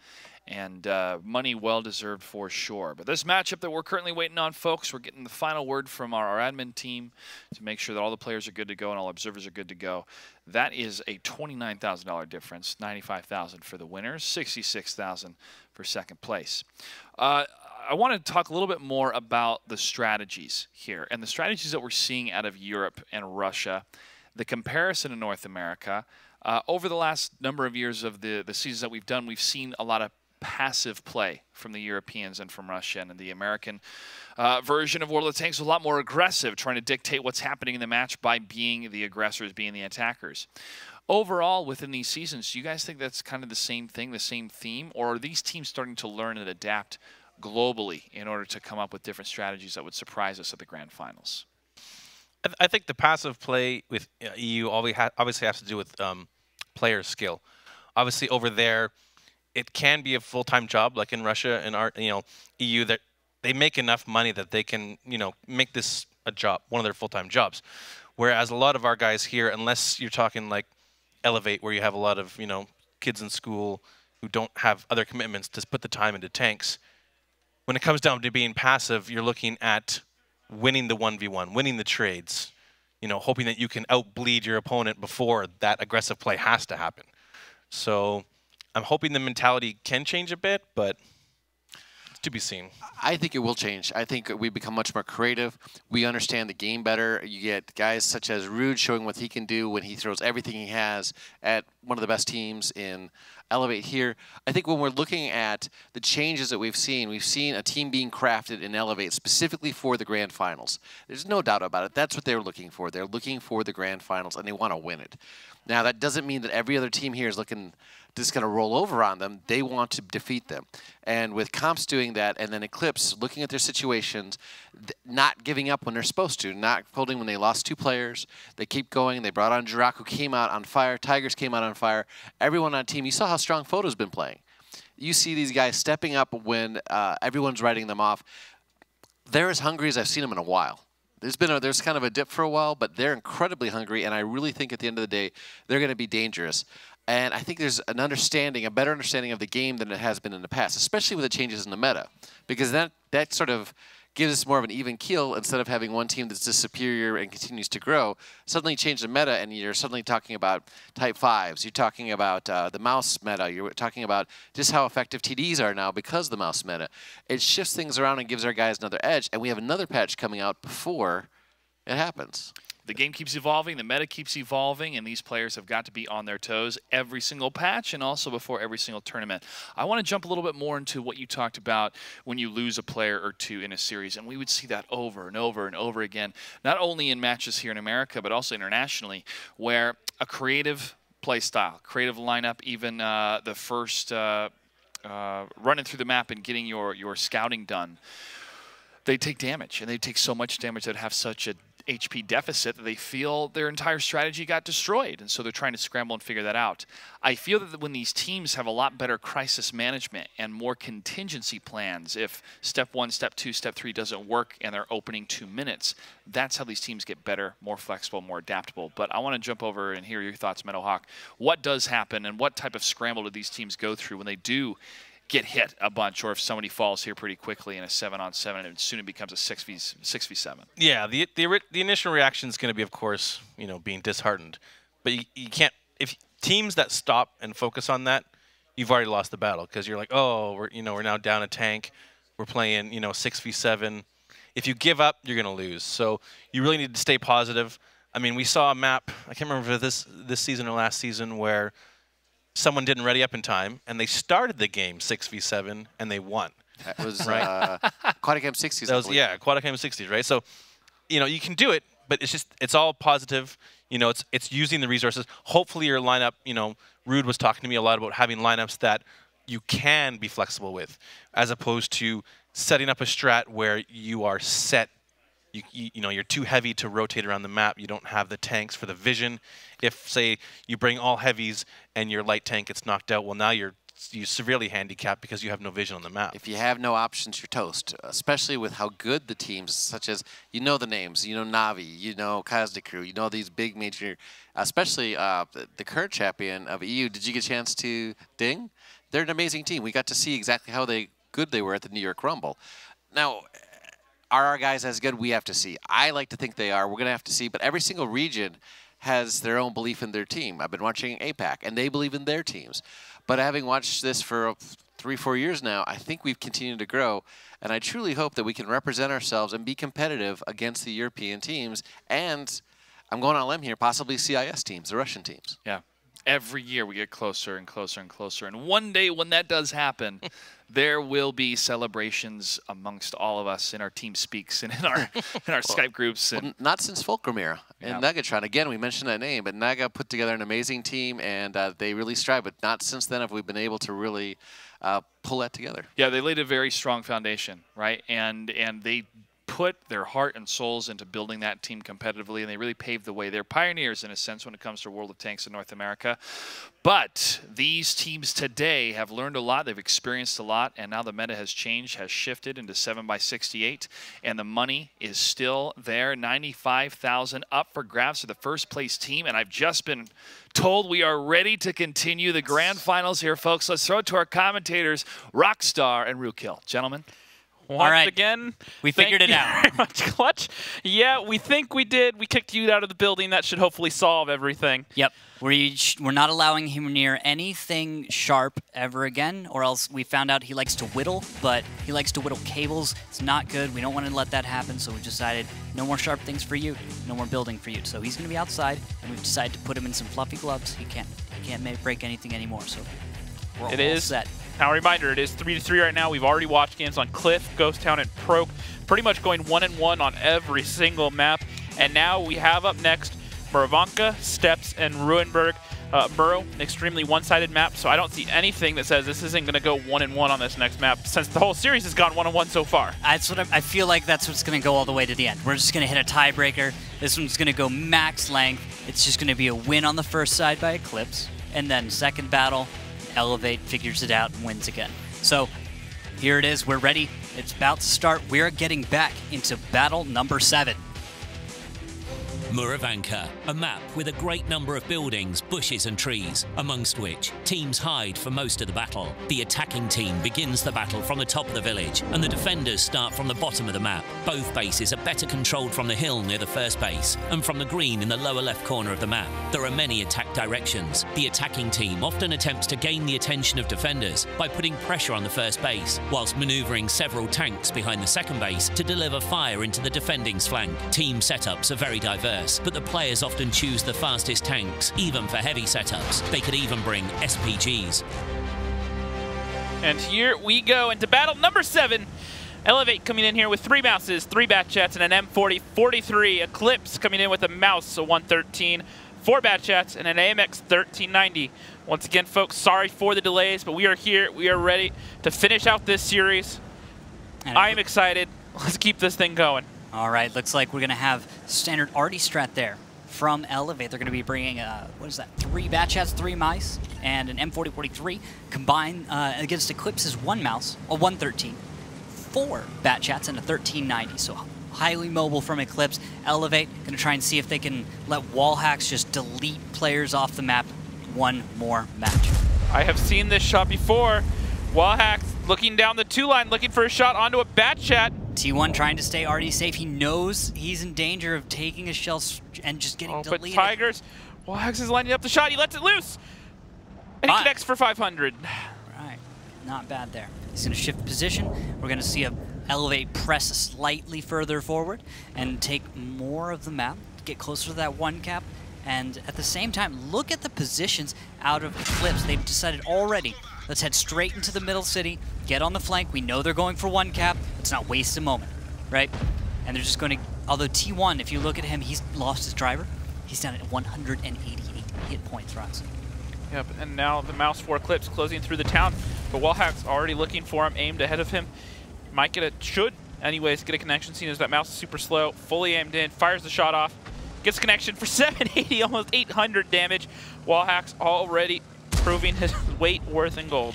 And money well-deserved for sure. But this matchup that we're currently waiting on, folks, we're getting the final word from our admin team to make sure that all the players are good to go and all observers are good to go. That is a $29,000 difference, $95,000 for the winners, $66,000 for second place. I want to talk a little bit more about the strategies here and the strategies that we're seeing out of Europe and Russia, the comparison in North America. Over the last number of years of the seasons that we've done, we've seen a lot of passive play from the Europeans and from Russia, and the American version of World of Tanks was a lot more aggressive, trying to dictate what's happening in the match by being the aggressors, being the attackers. Overall, within these seasons, do you guys think that's kind of the same thing, the same theme, or are these teams starting to learn and adapt globally in order to come up with different strategies that would surprise us at the Grand Finals? I think the passive play with EU obviously has to do with player skill. Obviously, over there, it can be a full-time job, like in Russia and our EU, that they make enough money that they can make this a job, one of their full-time jobs. Whereas a lot of our guys here, unless you're talking like Elevate, where you have a lot of kids in school who don't have other commitments to put the time into tanks, when it comes down to being passive, you're looking at winning the 1v1, winning the trades, hoping that you can outbleed your opponent before that aggressive play has to happen. So I'm hoping the mentality can change a bit, but it's to be seen. I think it will change. I think we become much more creative. We understand the game better. You get guys such as Rude showing what he can do when he throws everything he has at one of the best teams in Elevate here. I think when we're looking at the changes that we've seen a team being crafted in Elevate specifically for the Grand Finals. There's no doubt about it. That's what they're looking for. They're looking for the Grand Finals, and they want to win it. Now, that doesn't mean that every other team here is looking just going to roll over on them. They want to defeat them. And with Comps doing that, and then eClipse looking at their situations, not giving up when they're supposed to, not folding when they lost 2 players. They keep going. They brought on Jirac, who came out on fire. Tigers came out on fire. Everyone on team, you saw how strong Photo's been playing. You see these guys stepping up when everyone's writing them off. They're as hungry as I've seen them in a while. There's kind of a dip for a while, but they're incredibly hungry, and I really think at the end of the day, they're going to be dangerous. And I think there's an understanding, a better understanding of the game than it has been in the past, especially with the changes in the meta, because that sort of gives us more of an even keel instead of having one team that's just superior and continues to grow. Suddenly change the meta, and you're suddenly talking about Type 5s. You're talking about the mouse meta. You're talking about just how effective TDs are now because of the mouse meta. It shifts things around and gives our guys another edge, and we have another patch coming out before it happens. The game keeps evolving, the meta keeps evolving, and these players have got to be on their toes every single patch and also before every single tournament. I want to jump a little bit more into what you talked about when you lose a player or 2 in a series, and we would see that over and over and over again, not only in matches here in America, but also internationally, where a creative play style, creative lineup, even the first running through the map and getting your scouting done, they take damage, and they take so much damage that have such a HP deficit that they feel their entire strategy got destroyed, and so they're trying to scramble and figure that out. I feel that when these teams have a lot better crisis management and more contingency plans, if step 1, step 2, step 3 doesn't work and they're opening 2 minutes, that's how these teams get better, more flexible, more adaptable. But I want to jump over and hear your thoughts, Meadowhawk. What does happen, and what type of scramble do these teams go through when they do get hit a bunch, or if somebody falls here pretty quickly in a 7-on-7 and soon it becomes a 6v7? Yeah, the initial reaction is going to be, of course, being disheartened. But you can't, if teams that stop and focus on that, you've already lost the battle, because you're like, oh, we're now down a tank, we're playing 6v7. If you give up, you're going to lose. So you really need to stay positive. I mean, we saw a map, I can't remember if this season or last season, where someone didn't ready up in time, and they started the game 6v7, and they won. That was right? Aquatic M60s. That was, yeah, Aquatic M60s, right? So, you can do it, but it's all positive. It's using the resources. Hopefully your lineup, Rude was talking to me a lot about having lineups that you can be flexible with, as opposed to setting up a strat where you are set. You're too heavy to rotate around the map. You don't have the tanks for the vision. If, say, you bring all heavies and your light tank gets knocked out, well, now you're severely handicapped because you have no vision on the map. If you have no options, you're toast, especially with how good the teams, such as, the names, Navi, Kazdikru, these big major, especially the current champion of EU. Did you get a chance to ding? They're an amazing team. We got to see exactly how good they were at the New York Rumble. Now, are our guys as good? We have to see. I like to think they are. We're going to have to see. But every single region has their own belief in their team. I've been watching APAC, and they believe in their teams. But having watched this for 3-4 years now, I think we've continued to grow. And I truly hope that we can represent ourselves and be competitive against the European teams. And I'm going on a limb here, possibly CIS teams, the Russian teams. Yeah. every year we get closer and closer and closer. And one day when that does happen, there will be celebrations amongst all of us in our team speaks and in our Skype groups. And well, not since Fulcrum era. And Negatron, again, we mentioned that name, but Naga put together an amazing team, and they really strive. But not since then have we been able to really pull that together. Yeah, they laid a very strong foundation, right? And they put their heart and souls into building that team competitively, and they really paved the way. They're pioneers, in a sense, when it comes to World of Tanks in North America. But these teams today have learned a lot. They've experienced a lot, and now the meta has changed, has shifted into 7x68, and the money is still there. 95,000 up for grabs for the first-place team, and I've just been told we are ready to continue the grand finals here, folks. Let's throw it to our commentators, Rockstar and Rookhill. Gentlemen. Once again, we figured it out. Very much, Clutch. Yeah, we think we did. We kicked you out of the building. That should hopefully solve everything. Yep. We're not allowing him near anything sharp ever again, or else we found out he likes to whittle, but he likes to whittle cables. It's not good. We don't want to let that happen, so we decided no more sharp things for you, no more building for you. So he's going to be outside, and we've decided to put him in some fluffy gloves. He can't break anything anymore, so we're all set. Now, a reminder, it is 3-3 right now. We've already watched games on Cliff, Ghost Town, and Proke, pretty much going 1-1 on every single map. And now we have up next Muravanka, Steps, and Ruinberg. Murrow, an extremely one-sided map, so I don't see anything that says this isn't going to go 1-1 on this next map, since the whole series has gone 1-1 so far. That's what I feel like that's what's going to go all the way to the end. We're just going to hit a tiebreaker. This one's going to go max length. It's just going to be a win on the first side by eClipse, and then second battle, Elevate figures it out and wins again. So here it is. We're ready. It's about to start. We're getting back into battle number 7. Muravanka, a map with a great number of buildings, bushes and trees, amongst which teams hide for most of the battle. The attacking team begins the battle from the top of the village, and the defenders start from the bottom of the map. Both bases are better controlled from the hill near the first base, and from the green in the lower left corner of the map. There are many attack directions. The attacking team often attempts to gain the attention of defenders by putting pressure on the first base, whilst manoeuvring several tanks behind the second base to deliver fire into the defending's flank. Team setups are very diverse, but the players often choose the fastest tanks, even for heavy setups. They could even bring SPGs. And here we go into battle number 7. Elevate coming in here with 3 mouses, 3 bat chats, and an M40-43. eClipse coming in with a mouse, a 113, 4 bat chats, and an AMX 1390. Once again, folks, sorry for the delays, but we are here. We are ready to finish out this series. I am excited. Let's keep this thing going. All right, looks like we're going to have standard arty strat there from Elevate. They're going to be bringing, 3 bat chats, 3 mice, and an M40-43 combined against eClipse's 1 mouse, a 113, 4 bat chats, and a 1390. So highly mobile from eClipse. Elevate going to try and see if they can let wall hacks just delete players off the map one more match. I have seen this shot before. Wall hacks looking down the 2-line, looking for a shot onto a bat chat. T1 trying to stay already safe. He knows he's in danger of taking a shell and just getting deleted. But Tigers, Wags is lining up the shot. He lets it loose. And he connects for 500. Right. Not bad there. He's going to shift position. We're going to see a Elevate press slightly further forward and take more of the map, get closer to that 1 cap. And at the same time, look at the positions out of eClipse. They've decided already, let's head straight into the middle city, get on the flank. We know they're going for 1 cap. Let's not waste a moment, right? And they're just going to, although T1, if you look at him, he's lost his driver. He's down at 188 hit points, Rox. Yep, and now the mouse for eClipse closing through the town. But Wallhack's already looking for him, aimed ahead of him. Might get anyways, get a connection, seeing as that mouse is super slow. Fully aimed in, fires the shot off. Gets connection for 780, almost 800 damage. Wallhack's already proving his weight worth in gold.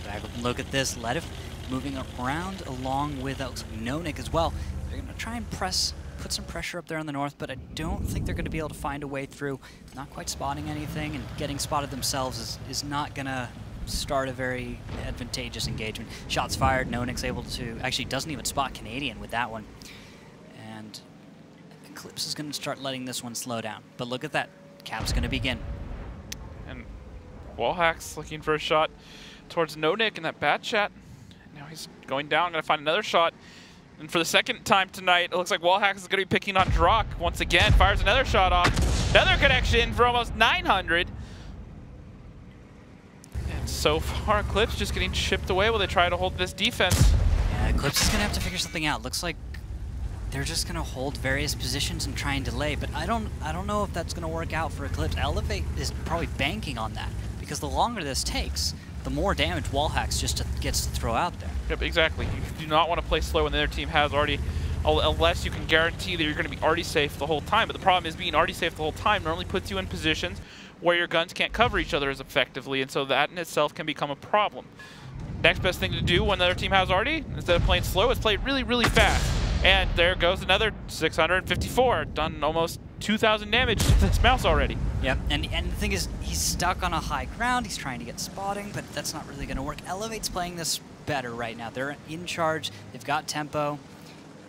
Back up and look at this. Ledif moving around along with Nonik as well. They're going to try and put some pressure up there on the north, but I don't think they're going to be able to find a way through. Not quite spotting anything, and getting spotted themselves is not going to start a very advantageous engagement. Shots fired. Nonik's able to, actually doesn't even spot Canadian with that one. And eClipse is going to start letting this one slow down. But look at that. Cap's going to begin. And Wallhack's looking for a shot towards Nonik in that bat chat. Now he's going down, going to find another shot. And for the second time tonight, it looks like Wallhack is going to be picking on Drock once again. Fires another shot off. Another connection for almost 900. so far, eClipse just getting chipped away while they try to hold this defense. Yeah, eClipse is going to have to figure something out. Looks like they're just going to hold various positions and try and delay, but I don't know if that's going to work out for eClipse. Elevate is probably banking on that, because the longer this takes, the more damage Wallhacks just gets to throw out there. Yep, exactly. You do not want to play slow when the other team has already, unless you can guarantee that you're going to be already safe the whole time. But the problem is being already safe the whole time normally puts you in positions where your guns can't cover each other as effectively, and so that in itself can become a problem. Next best thing to do when the other team has already, instead of playing slow, is play really, really fast. And there goes another 654, done almost 2,000 damage to this mouse already. Yep, and the thing is, he's stuck on a high ground, he's trying to get spotting, but that's not really going to work. Elevate's playing this better right now. They're in charge, they've got tempo,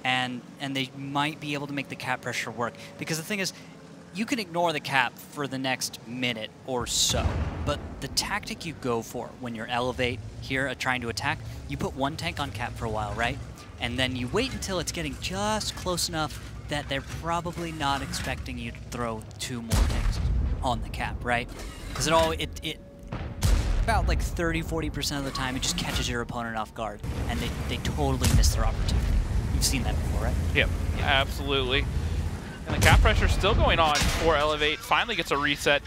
and they might be able to make the cap pressure work. Because the thing is, you can ignore the cap for the next minute or so, but the tactic you go for when you're Elevate here trying to attack, you put one tank on cap for a while, right? And then you wait until it's getting just close enough that they're probably not expecting you to throw 2 more tanks on the cap, right? Because it about like 30–40% of the time, it just catches your opponent off guard, and they totally miss their opportunity. You've seen that before, right? Yep, absolutely. And the cap pressure is still going on for Elevate. Finally gets a reset,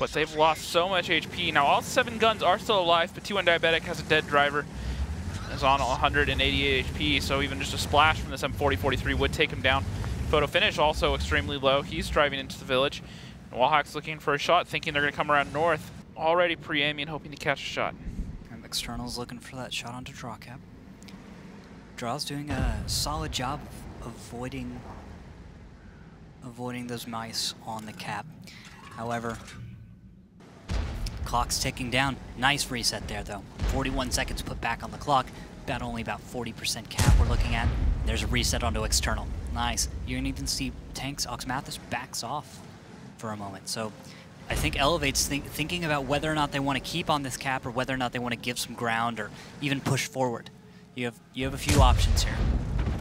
but they've lost so much HP. Now all 7 guns are still alive, but T1 Diabetic has a dead driver. Is on 188 HP, so even just a splash from this M4043 would take him down. Photo finish also extremely low. He's driving into the village. And Wallhack's looking for a shot, thinking they're going to come around north. Already pre-aiming, hoping to catch a shot. And External's looking for that shot onto Drawcap. Draw's doing a solid job of avoiding those mice on the cap. However, clock's ticking down. Nice reset there, though. 41 seconds put back on the clock. Only about 40% cap we're looking at. There's a reset onto External. Nice. You can even see tanks. Oxmathis backs off for a moment. So I think Elevate's thinking about whether or not they want to keep on this cap or whether or not they want to give some ground or even push forward. You have a few options here.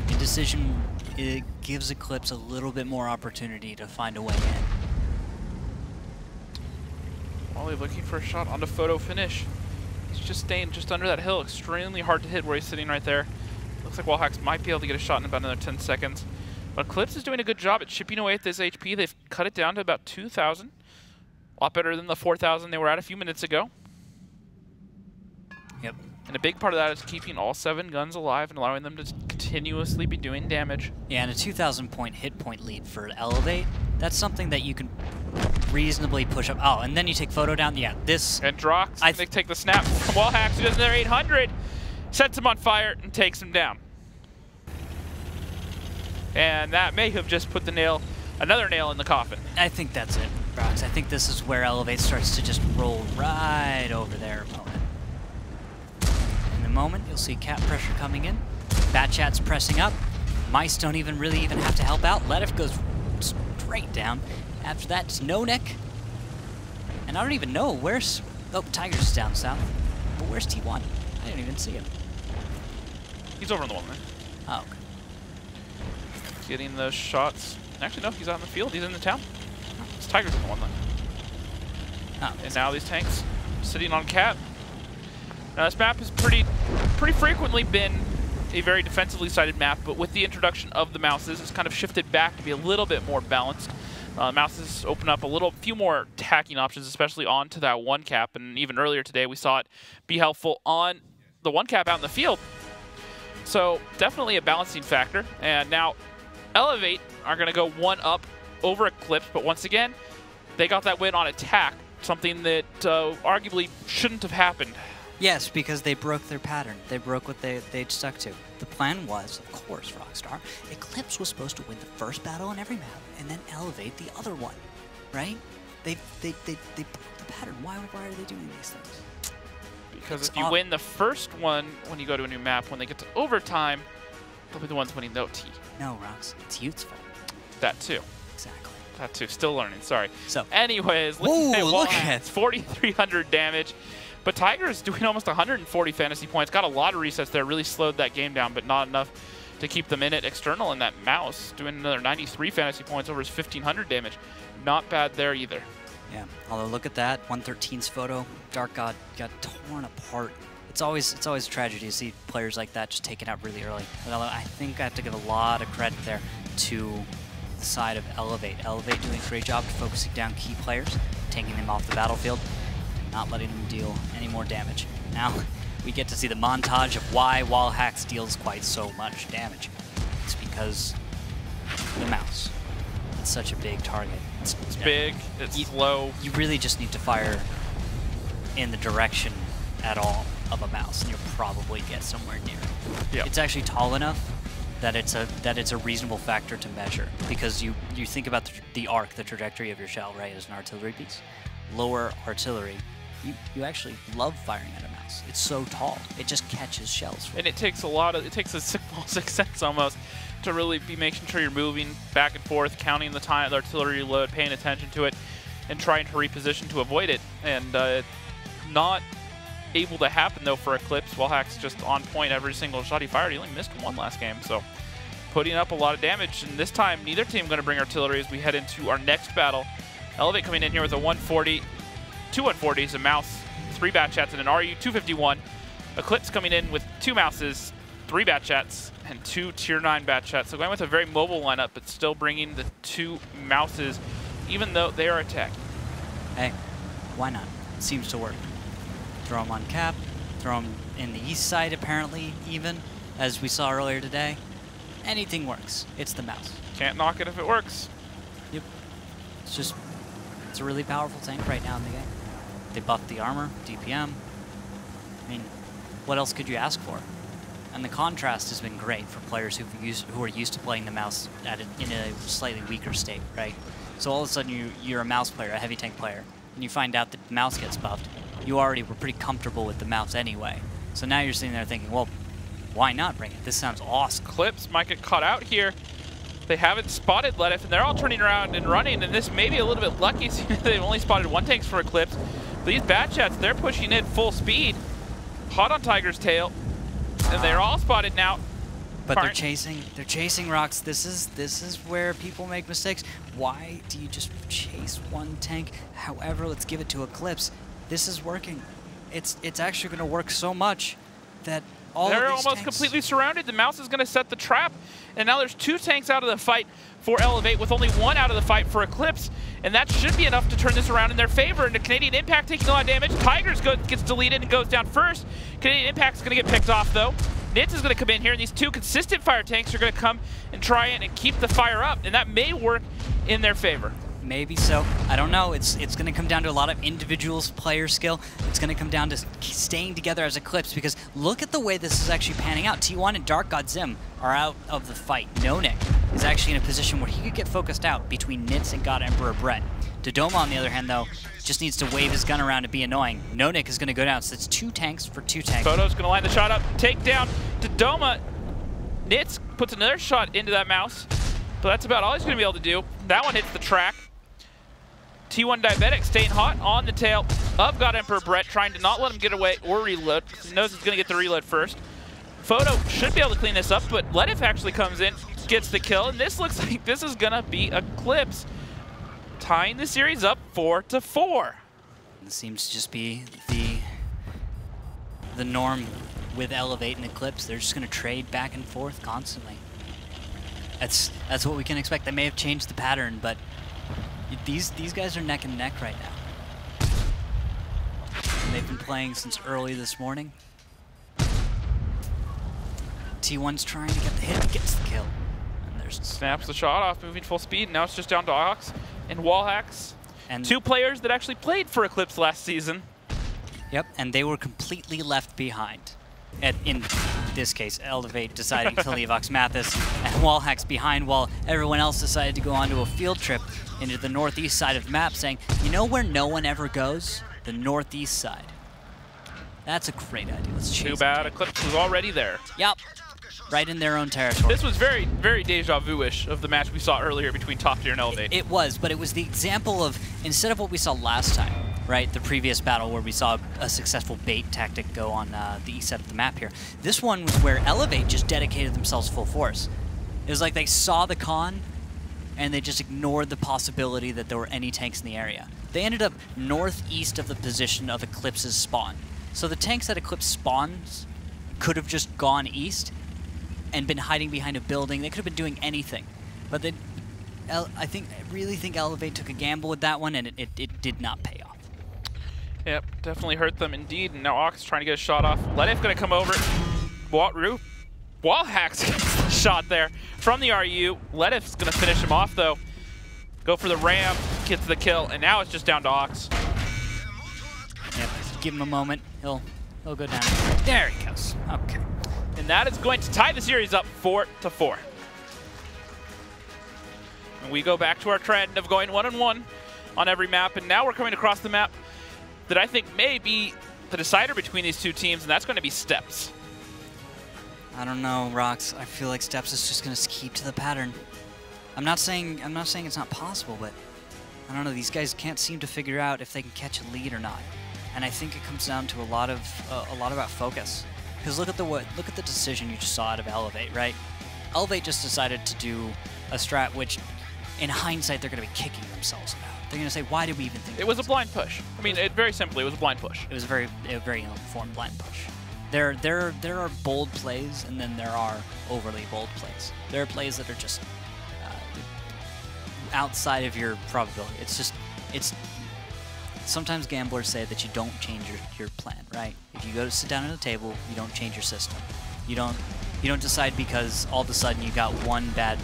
Indecision, it gives eClipse a little bit more opportunity to find a way in. Wally looking for a shot onto Photo finish. He's just staying just under that hill. Extremely hard to hit where he's sitting right there. Looks like Wallhacks might be able to get a shot in about another 10 seconds. But eClipse is doing a good job at chipping away at this HP. They've cut it down to about 2,000. A lot better than the 4,000 they were at a few minutes ago. Yep. And a big part of that is keeping all 7 guns alive and allowing them to continuously be doing damage. Yeah, and a 2,000 point hit point lead for Elevate, that's something that you can reasonably push up. Oh, and then you take Photo down. Yeah, this... And Drox, they take the snap from Wallhacks, who does another 800, sets him on fire and takes him down. And that may have just put the another nail in the coffin. I think that's it, Drox. I think this is where Elevate starts to just roll right over their opponent. In a moment, you'll see cap pressure coming in. Batchat's pressing up. Mice don't really even have to help out. Ledif goes straight down. After that, it's No Neck. And I don't even know where's... Oh, Tiger's down south. But where's T1? I didn't even see him. He's over on the wall, man. Oh, okay. Getting those shots. Actually, no, he's out in the field. He's in the town. It's Tiger's on the one line. Oh, and now these tanks sitting on cap. Now this map has pretty frequently been a very defensively sided map, but with the introduction of the mouses, it's kind of shifted back to be a little bit more balanced. Mouses open up few more attacking options, especially onto that 1 cap, and even earlier today we saw it be helpful on the 1 cap out in the field. So definitely a balancing factor, and now Elevate are going to go 1 up over eClipse, but once again, they got that win on attack, something that arguably shouldn't have happened. Yes, because they broke their pattern. They broke what they'd stuck to. The plan was, of course, Rockstar, eClipse was supposed to win the first battle on every map and then Elevate the other one, right? They broke the pattern. Why are they doing these things? Because if you win the first one when you go to a new map, when they get to overtime, they'll be the ones winning the OT. No, Rox, it's Youth's fault. That too. Exactly. That too. Still learning. Sorry. So, anyways, look at 4,300 damage. But Tiger is doing almost 140 fantasy points. Got a lot of resets there. Really slowed that game down, but not enough to keep them in it. External in that mouse doing another 93 fantasy points over his 1,500 damage. Not bad there either. Yeah, although look at that, 113's photo, Dark God got torn apart. It's always a tragedy to see players like that just taken out really early. But I think I have to give a lot of credit there to the side of Elevate. Elevate doing a great job of focusing down key players, taking them off the battlefield, and not letting them deal any more damage. Now, we get to see the montage of why Wallhacks deals quite so much damage. It's because the mouse. It's such a big target. It's big, it's slow. You really just need to fire in the direction at all of a mouse, and you'll probably get somewhere near it. Yep. It's actually tall enough that it's a reasonable factor to measure, because you think about the arc, the trajectory of your shell, right, as an artillery piece. Lower artillery, you actually love firing at a mouse. It's so tall, it just catches shells. And it takes a sixth sense almost to really be making sure you're moving back and forth, counting the time, the artillery load, paying attention to it, and trying to reposition to avoid it. And not able to happen though for eClipse. Wallhack's just on point every single shot he fired. He only missed one last game, so putting up a lot of damage. And this time, neither team going to bring artillery as we head into our next battle. Elevate coming in here with a 140, two 140s, a mouse, 3 bat chats, and an RU-251. eClipse coming in with 2 mouses, 3 bat chats, and 2 tier 9 bat chats. So going with a very mobile lineup, but still bringing the 2 mouses, even though they are attacked. Hey, why not? It seems to work. Throw them on cap, throw them in the east side apparently even, as we saw earlier today. Anything works. It's the mouse. Can't knock it if it works. Yep. It's a really powerful tank right now in the game. They buffed the armor, DPM. I mean, what else could you ask for? And the contrast has been great for players who are used to playing the mouse in a slightly weaker state, right? So all of a sudden you're a mouse player, a heavy tank player, and you find out that the mouse gets buffed. You already were pretty comfortable with the mouse anyway. So now you're sitting there thinking, well, why not bring it? This sounds awesome. Clips might get caught out here. They haven't spotted Ledif, and they're all turning around and running, and this may be a little bit lucky. They've only spotted 1 tanks for eClipse. These bat chats, they're pushing in full speed. Hot on Tiger's tail, and they're all spotted now. But they're chasing rocks. This is where people make mistakes. Why do you just chase 1 tank? However, let's give it to eClipse. This is working. It's actually going to work so much that they're of these almost tanks completely surrounded. The mouse is going to set the trap, and now there's 2 tanks out of the fight for Elevate with only 1 out of the fight for eClipse, and that should be enough to turn this around in their favor. And the Canadian Impact taking a lot of damage. Tigers gets deleted and goes down first. Canadian Impact's going to get picked off though. Nitz is going to come in here, and these 2 consistent fire tanks are going to come and try and keep the fire up, and that may work in their favor. Maybe so. I don't know. It's going to come down to a lot of individual player skill. It's going to come down to staying together as eClipse, because look at the way this is actually panning out. T1 and Dark God Zim are out of the fight. Nonic is actually in a position where he could get focused out between Nitz and God Emperor Brett. Dodoma, on the other hand, though, just needs to wave his gun around to be annoying. Nonic is going to go down, so it's 2 tanks for 2 tanks. Photo's going to line the shot up. Take down Dodoma. Nitz puts another shot into that mouse, but that's about all he's going to be able to do. That one hits the track. T1 Diabetic staying hot on the tail of God Emperor Brett, trying to not let him get away or reload. He knows he's going to get the reload first. Photo should be able to clean this up, but Ledif actually comes in, gets the kill, and this looks like this is going to be eClipse, tying the series up 4-4. This seems to just be the norm with Elevate and eClipse. They're just going to trade back and forth constantly. That's what we can expect. They may have changed the pattern, but these guys are neck and neck right now. And they've been playing since early this morning. T1's trying to get the hit, gets the kill. And there's snaps the shot off, moving full speed. Now it's just down to Ox and Wallhacks. And 2 players that actually played for eClipse last season. Yep, and they were completely left behind. In this case, Elevate deciding to leave Ox Mathis and Wallhacks behind, while everyone else decided to go onto a field trip into the northeast side of the map, saying, you know where no one ever goes? The northeast side. That's a great idea. Let's chase. Too bad eClipse was already there. Yep. Right in their own territory. This was very, very deja vu-ish of the match we saw earlier between Top Tier and Elevate. It was, but it was the example of, instead of what we saw last time, right, the previous battle where we saw a successful bait tactic go on the east side of the map here, this one was where Elevate just dedicated themselves full force. It was like they saw the con, and they just ignored the possibility that there were any tanks in the area. They ended up northeast of the position of eClipse's spawn. So the tanks that eClipse spawns could have just gone east and been hiding behind a building. They could have been doing anything. But they, I really think Elevate took a gamble with that one, and it did not pay off. Yep, definitely hurt them indeed. And now Ox trying to get a shot off. Ledif going to come over. Wall hacks shot there from the RU. Ledif's going to finish him off though. Go for the ram, gets the kill, and now it's just down to Ox. Yep, give him a moment. He'll go down. There he goes. Okay. And that is going to tie the series up 4-4. And we go back to our trend of going 1-on-1 on every map, and now we're coming across the map that I think may be the decider between these two teams, and that's going to be Steps. I don't know, Rox. I feel like Steps is just going to keep to the pattern. I'm not saying it's not possible, but I don't know. These guys can't seem to figure out if they can catch a lead or not, and I think it comes down to a lot about focus. Because look at the decision you just saw out of Elevate, right? Elevate just decided to do a strat which, in hindsight, they're going to be kicking themselves about. They're going to say, why did we even think it was a blind push? I mean, very simply, it was a blind push. It was a very ill-informed blind push. There are bold plays, and then there are overly bold plays. There are plays that are just outside of your probability. It's sometimes gamblers say that you don't change your plan, right? If you go to sit down at a table, you don't change your system. You don't decide because all of a sudden you got one bad,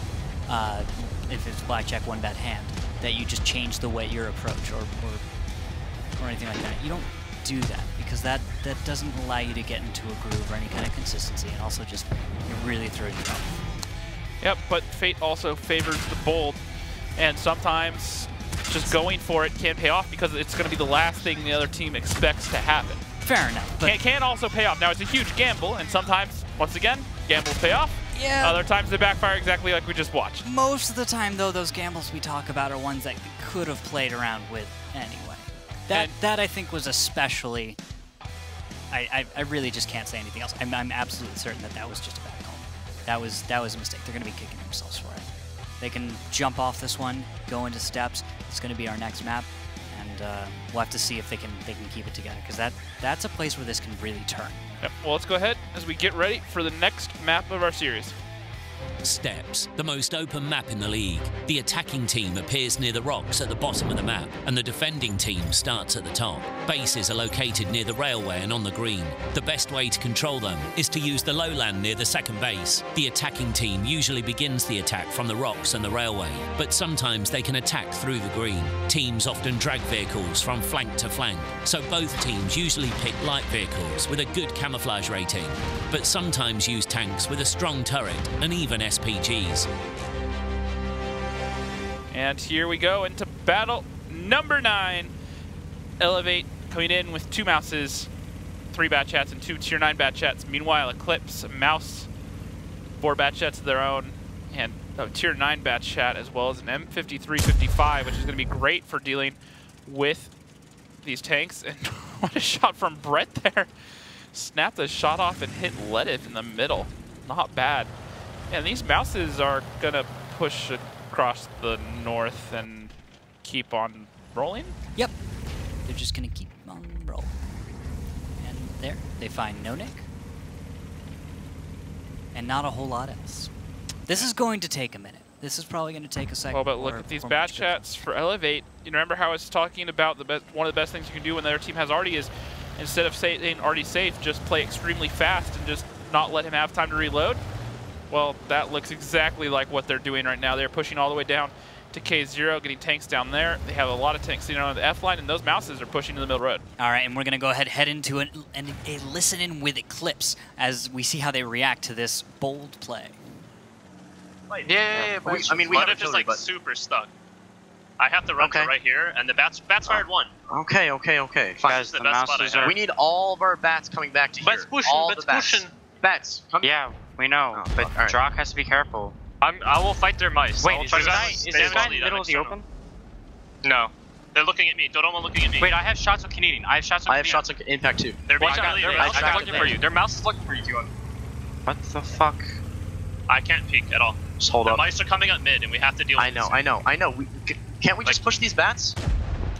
if it's blackjack, one bad hand, that you just change the way your approach or anything like that. You don't do that because that doesn't allow you to get into a groove or any kind of consistency, and also just it really throws you off. Yep, but fate also favors the bold, and sometimes just going for it can pay off because it's going to be the last thing the other team expects to happen. Fair enough. But can also pay off. Now, it's a huge gamble, and sometimes, once again, gambles pay off. Yeah. Other times they backfire exactly like we just watched. Most of the time, though, those gambles we talk about are ones that we could have played around with anyway. That I think was especially... I really just can't say anything else. I'm absolutely certain that was just a bad call. That was a mistake. They're going to be kicking themselves for it. They can jump off this one, go into Steps. It's going to be our next map, and we'll have to see if they can keep it together, because that's a place where this can really turn. Yep. Well, let's go ahead as we get ready for the next map of our series. Steps, the most open map in the league. The attacking team appears near the rocks at the bottom of the map, and the defending team starts at the top. Bases are located near the railway and on the green. The best way to control them is to use the lowland near the second base. The attacking team usually begins the attack from the rocks and the railway, but sometimes they can attack through the green. Teams often drag vehicles from flank to flank, so both teams usually pick light vehicles with a good camouflage rating, but sometimes use tanks with a strong turret and even SPGs. And here we go into battle number 9. Elevate coming in with 2 Mouses, 3 Bat Chats, and 2 Tier 9 Bat Chats. Meanwhile, Eclipse, Mouse, 4 Bat Chats of their own, and a Tier 9 Bat Chat, as well as an M5355, which is going to be great for dealing with these tanks. And what a shot from Brett there. Snapped the shot off and hit Ledif in the middle. Not bad. And these Mouses are going to push across the north and keep on rolling? Yep. They're just going to keep on rolling. And there, they find no Nick. And not a whole lot else. This is going to take a minute. This is probably going to take a second. Well, but look at these Bat Chats for Elevate. You remember how I was talking about one of the best things you can do when the other team has Artie is, instead of saying Artie safe, just play extremely fast and just not let him have time to reload? Well, that looks exactly like what they're doing right now. They're pushing all the way down to K0, getting tanks down there. They have a lot of tanks sitting on the F line, and those Mouses are pushing to the middle road. All right, and we're going to go ahead head into a listen in with Eclipse as we see how they react to this bold play. Yeah, I mean, we have just like super stuck. I have to run to right here, and the bats fired 1. Okay. Guys, the Mouses are... We need all of our bats coming back to here. Bats pushing. Bats, come. Yeah, we know, but Drock has to be careful. I will fight their mice. Wait, is this guy in the middle of the open? No. They're looking at me. Dodoma looking at me. Wait, I have shots on Canadian. I have shots on Impact too. Their mouse is looking for you. Their mouse is looking for you, T1. What the fuck? I can't peek at all. Just hold the up. mice are coming up mid, and we have to deal with this. I know. Can't we just push these bats?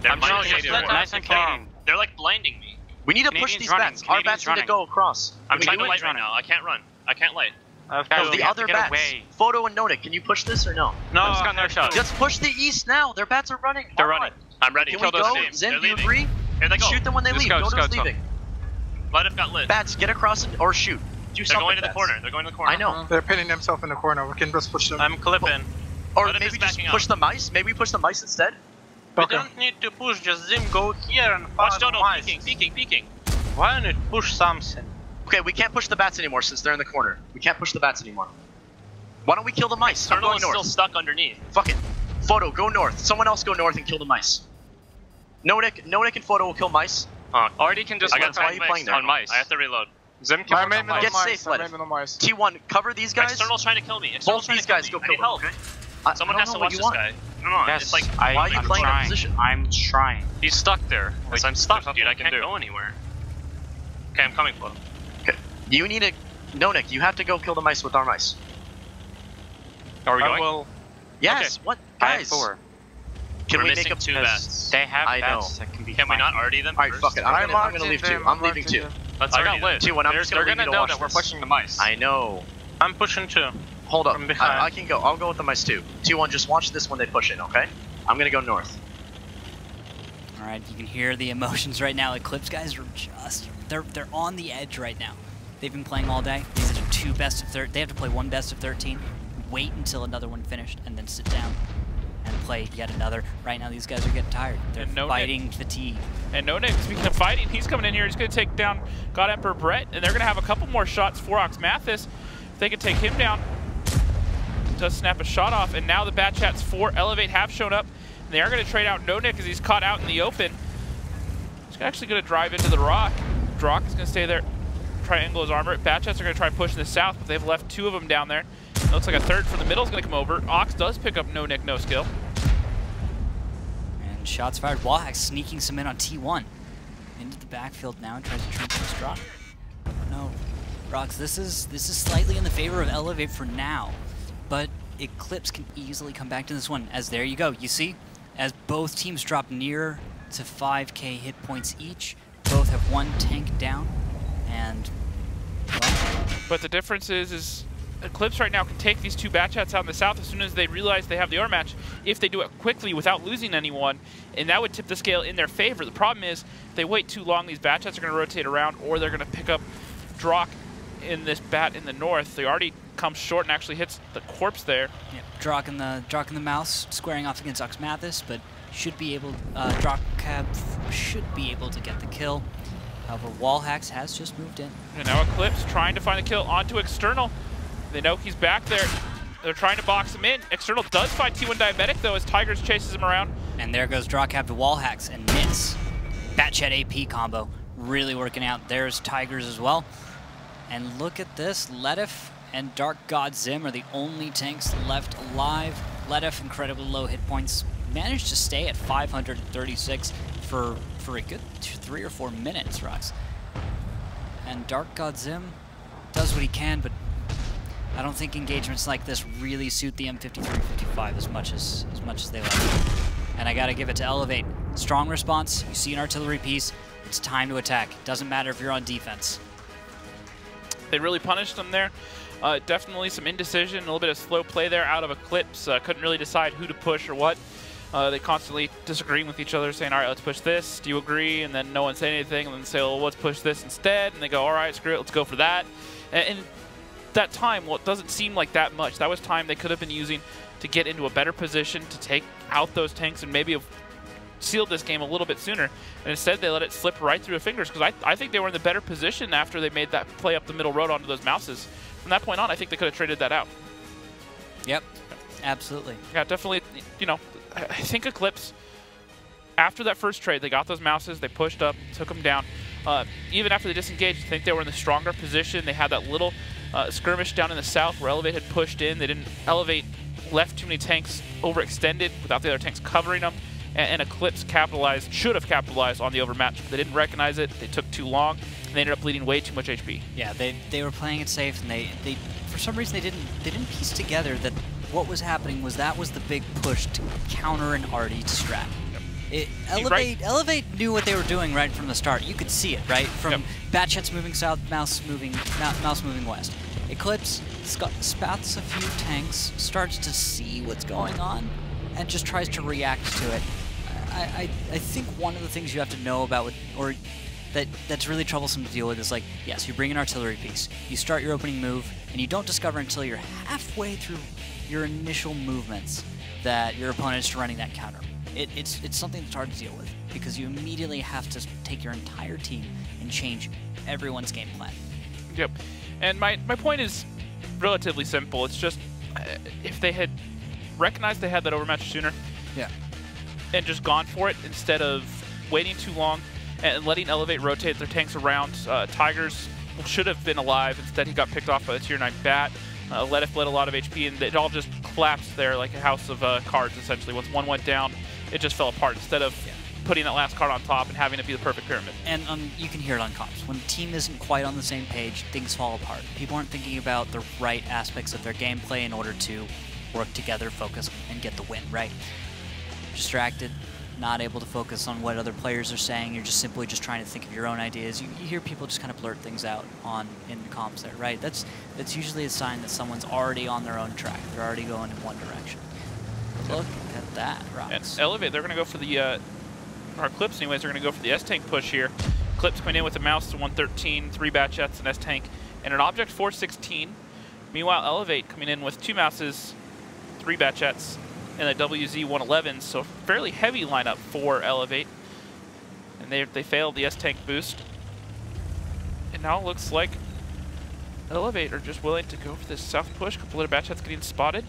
They're Nice and Canadian. They're like blinding me. We need to push these bats. Our bats need to go across. I'm trying to light right now. I can't run. I can't light. No, the other bats. Photo and Notic, can you push this or no? No, I just got another shot. Let's push the east now. Their bats are running. They're running. I'm ready. Can we go? Zim, do you agree? Here they go. Shoot them when they leave. Dodo's leaving. Let got lit. Bats, get across or shoot. Do They're going to the corner. They're going to the corner. I know. They're pinning themselves in the corner. We can just push them. I'm clipping. Or maybe just push the mice. Maybe we push the mice instead. We don't need to push. Just Zim go here and watch Dodo peeking. Why don't you push something? Okay, we can't push the bats anymore since they're in the corner. We can't push the bats anymore. Why don't we kill the mice? I'm going north. Still stuck underneath. Fuck it. Photo, go north. Someone else go north and kill the mice. Notic and Photo will kill mice. Already can just why are you playing there? On mice. I have to reload. Zim can work on mice. Get safe, let it. T1, cover these guys. External's trying to kill me. Both these guys go kill me. Help. Someone has to watch this guy. No, yes, it's like, why are you playing that position? I'm trying. He's stuck there. Like, I'm stuck, dude. I can't go anywhere. Okay, I'm coming, Flo. Okay. You need to... Nonik, you have to go kill the mice with our mice. Are we going? Well, yes, okay. What? I have Guys. 4. Can We're we missing make 2 bats? They have I know. bats that can be Can we not already them Alright, first? fuck it. I'm gonna leave 2. I'm leaving 2. Let's already lit. 2, and I'm just gonna They're leave you gonna to know watch that we're this. pushing the mice. I know. I'm pushing 2. Hold up. From behind. I can go. I'll go with the mice too. T1, just watch this when they push in, okay? I'm gonna go north. All right, you can hear the emotions right now. eClipse guys are just, they're on the edge right now. They've been playing all day. These are 2 best of 13. They have to play 1 best of 13, wait until another one finished, and then sit down and play yet another. Right now, these guys are getting tired. They're fighting fatigue. And No Nick, speaking of fighting, he's coming in here. He's going to take down God Emperor Brett, and they're going to have a couple more shots for Ox Mathis. If they can take him down, does snap a shot off, and now the Bat Chats for Elevate have shown up. And they are going to trade out No Nick as he's caught out in the open. He's actually going to drive into the rock. Drock is going to stay there, try to angle his armor. Bat Chats are going to try pushing the south, but they've left 2 of them down there. It looks like a third from the middle is going to come over. Ox does pick up No Nick, no skill. And shots fired. Wallhack sneaking some in on T1. Into the backfield now and tries to transfer his drop. No. Rox, this is slightly in the favor of Elevate for now, but eClipse can easily come back to this one, as there you go. You see, as both teams drop near to 5k hit points each, both have 1 tank down, and well, but the difference is eClipse right now can take these 2 Bat Chats out in the south as soon as they realize they have the arm match, if they do it quickly without losing anyone, and that would tip the scale in their favor. The problem is, if they wait too long, these Bat Chats are going to rotate around, or they're going to pick up Drock in this bat in the north. They already come short and actually hits the corpse there. Yeah, Drock in the mouse squaring off against Ox Mathis, but should be able Drock should be able to get the kill. However, Wallhacks has just moved in. And now eClipse trying to find the kill onto External. They know he's back there. They're trying to box him in. External does find T1 Diabetic though as Tigers chases him around. And there goes Drawcap to Wallhacks and Nits. Batchat AP combo really working out. There's Tigers as well. And look at this, Ledif and Dark God Zim are the only tanks left alive. Ledif, incredibly low hit points, managed to stay at 536 for a good 3 or 4 minutes, Rox. And Dark God Zim does what he can, but I don't think engagements like this really suit the M53-55 as much as they like. And I gotta give it to Elevate. Strong response, you see an artillery piece, it's time to attack. Doesn't matter if you're on defense. They really punished them there. Definitely some indecision, a little bit of slow play there out of eClipse. Couldn't really decide who to push or what. They constantly disagreeing with each other, saying, all right, let's push this. Do you agree? And then no one say anything, and then say, well, let's push this instead. And they go, all right, screw it, let's go for that. And that time, well, it doesn't seem like that much. That was time they could have been using to get into a better position, to take out those tanks, and maybe have sealed this game a little bit sooner. And instead, they let it slip right through their fingers, because I think they were in the better position after they made that play up the middle road onto those mouses. From that point on, I think they could have traded that out. Yep, absolutely. Yeah, definitely, you know, I think eClipse, after that first trade, they got those mouses, they pushed up, took them down. Even after they disengaged, I think they were in the stronger position. They had that little skirmish down in the south where Elevate had pushed in. They didn't Elevate, left too many tanks overextended without the other tanks covering them. and eClipse should have capitalized on the overmatch, but they didn't recognize it. They took too long, and they ended up bleeding way too much HP. Yeah, they were playing it safe, and they for some reason they didn't piece together that what was happening was that was the big push to counter an Artie strat. Elevate knew what they were doing right from the start. You could see it, right? From Batchets moving south, Mouse moving west. eClipse spouts a few tanks, starts to see what's going on, and just tries to react to it. I think one of the things you have to know about that's really troublesome to deal with is, like, yes, you bring an artillery piece, you start your opening move, and you don't discover until you're halfway through your initial movements that your opponent is running that counter. It's something that's hard to deal with because you immediately have to take your entire team and change everyone's game plan. Yep. And my point is relatively simple. It's just if they had recognized they had that overmatch sooner, and just gone for it instead of waiting too long and letting Elevate rotate their tanks around. Tigers should have been alive. Instead, he got picked off by the Tier 9 Bat. Ledif bled a lot of HP, and it all just collapsed there like a house of cards, essentially. Once one went down, it just fell apart instead of putting that last card on top and having it be the perfect pyramid. And you can hear it on comps. When the team isn't quite on the same page, things fall apart. People aren't thinking about the right aspects of their gameplay in order to work together, focus, and get the win, right? Distracted, not able to focus on what other players are saying. You're just simply just trying to think of your own ideas. You hear people just kind of blurt things out in comps there, right? That's usually a sign that someone's already on their own track. They're already going in one direction. Look at that, Rox. And Elevate, they're going to go for the, or eClipse anyways, they're going to go for the S-Tank push here. eClipse coming in with a Mouse to 113, 3 Batchets, an S-Tank, and an Object 416. Meanwhile, Elevate coming in with 2 Mouses, 3 Batchets, and a WZ-111, so fairly heavy lineup for Elevate. And they failed the S-Tank boost. And now it looks like Elevate are just willing to go for this south push. A couple of Batchets getting spotted.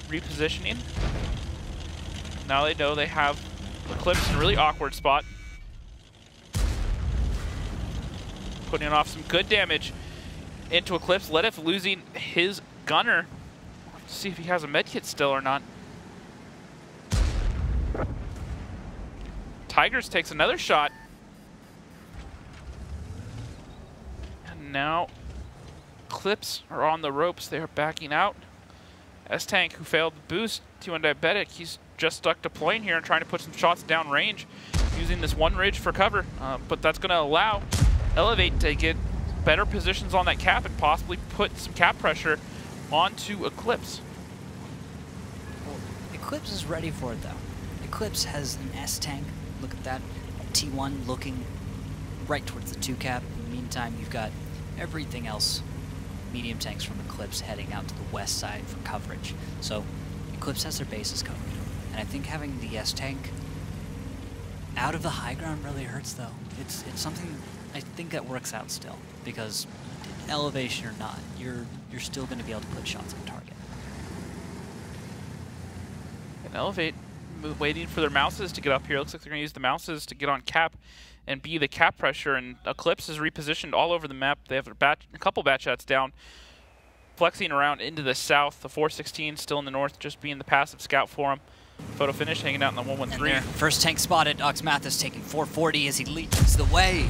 Repositioning. Now they know they have eClipse in a really awkward spot. Putting off some good damage into eClipse. Ledif losing his gunner. See if he has a medkit still or not. Tigers takes another shot. And now eClipse are on the ropes. They are backing out. S-Tank, who failed the boost, T1 Diabetic, he's just stuck deploying here and trying to put some shots down range using this one ridge for cover. But that's going to allow Elevate to get better positions on that cap and possibly put some cap pressure onto eClipse. Well, eClipse is ready for it, though. eClipse has an S-Tank. Look at that. T1 looking right towards the 2 cap. In the meantime, you've got everything else. Medium tanks from eClipse heading out to the west side for coverage. So eClipse has their bases covered. And I think having the S-Tank out of the high ground really hurts, though. It's something I think that works out still, because elevation or not, you're still going to be able to put shots on target. And Elevate waiting for their Mouses to get up here. Looks like they're going to use the Mouses to get on cap and be the cap pressure, and eClipse is repositioned all over the map. They have a couple Batchets down, flexing around into the south. The 416 still in the north, just being the passive scout for him. Photo finish, hanging out in the 113. First tank spotted. Ox Mathis taking 440 as he leads the way.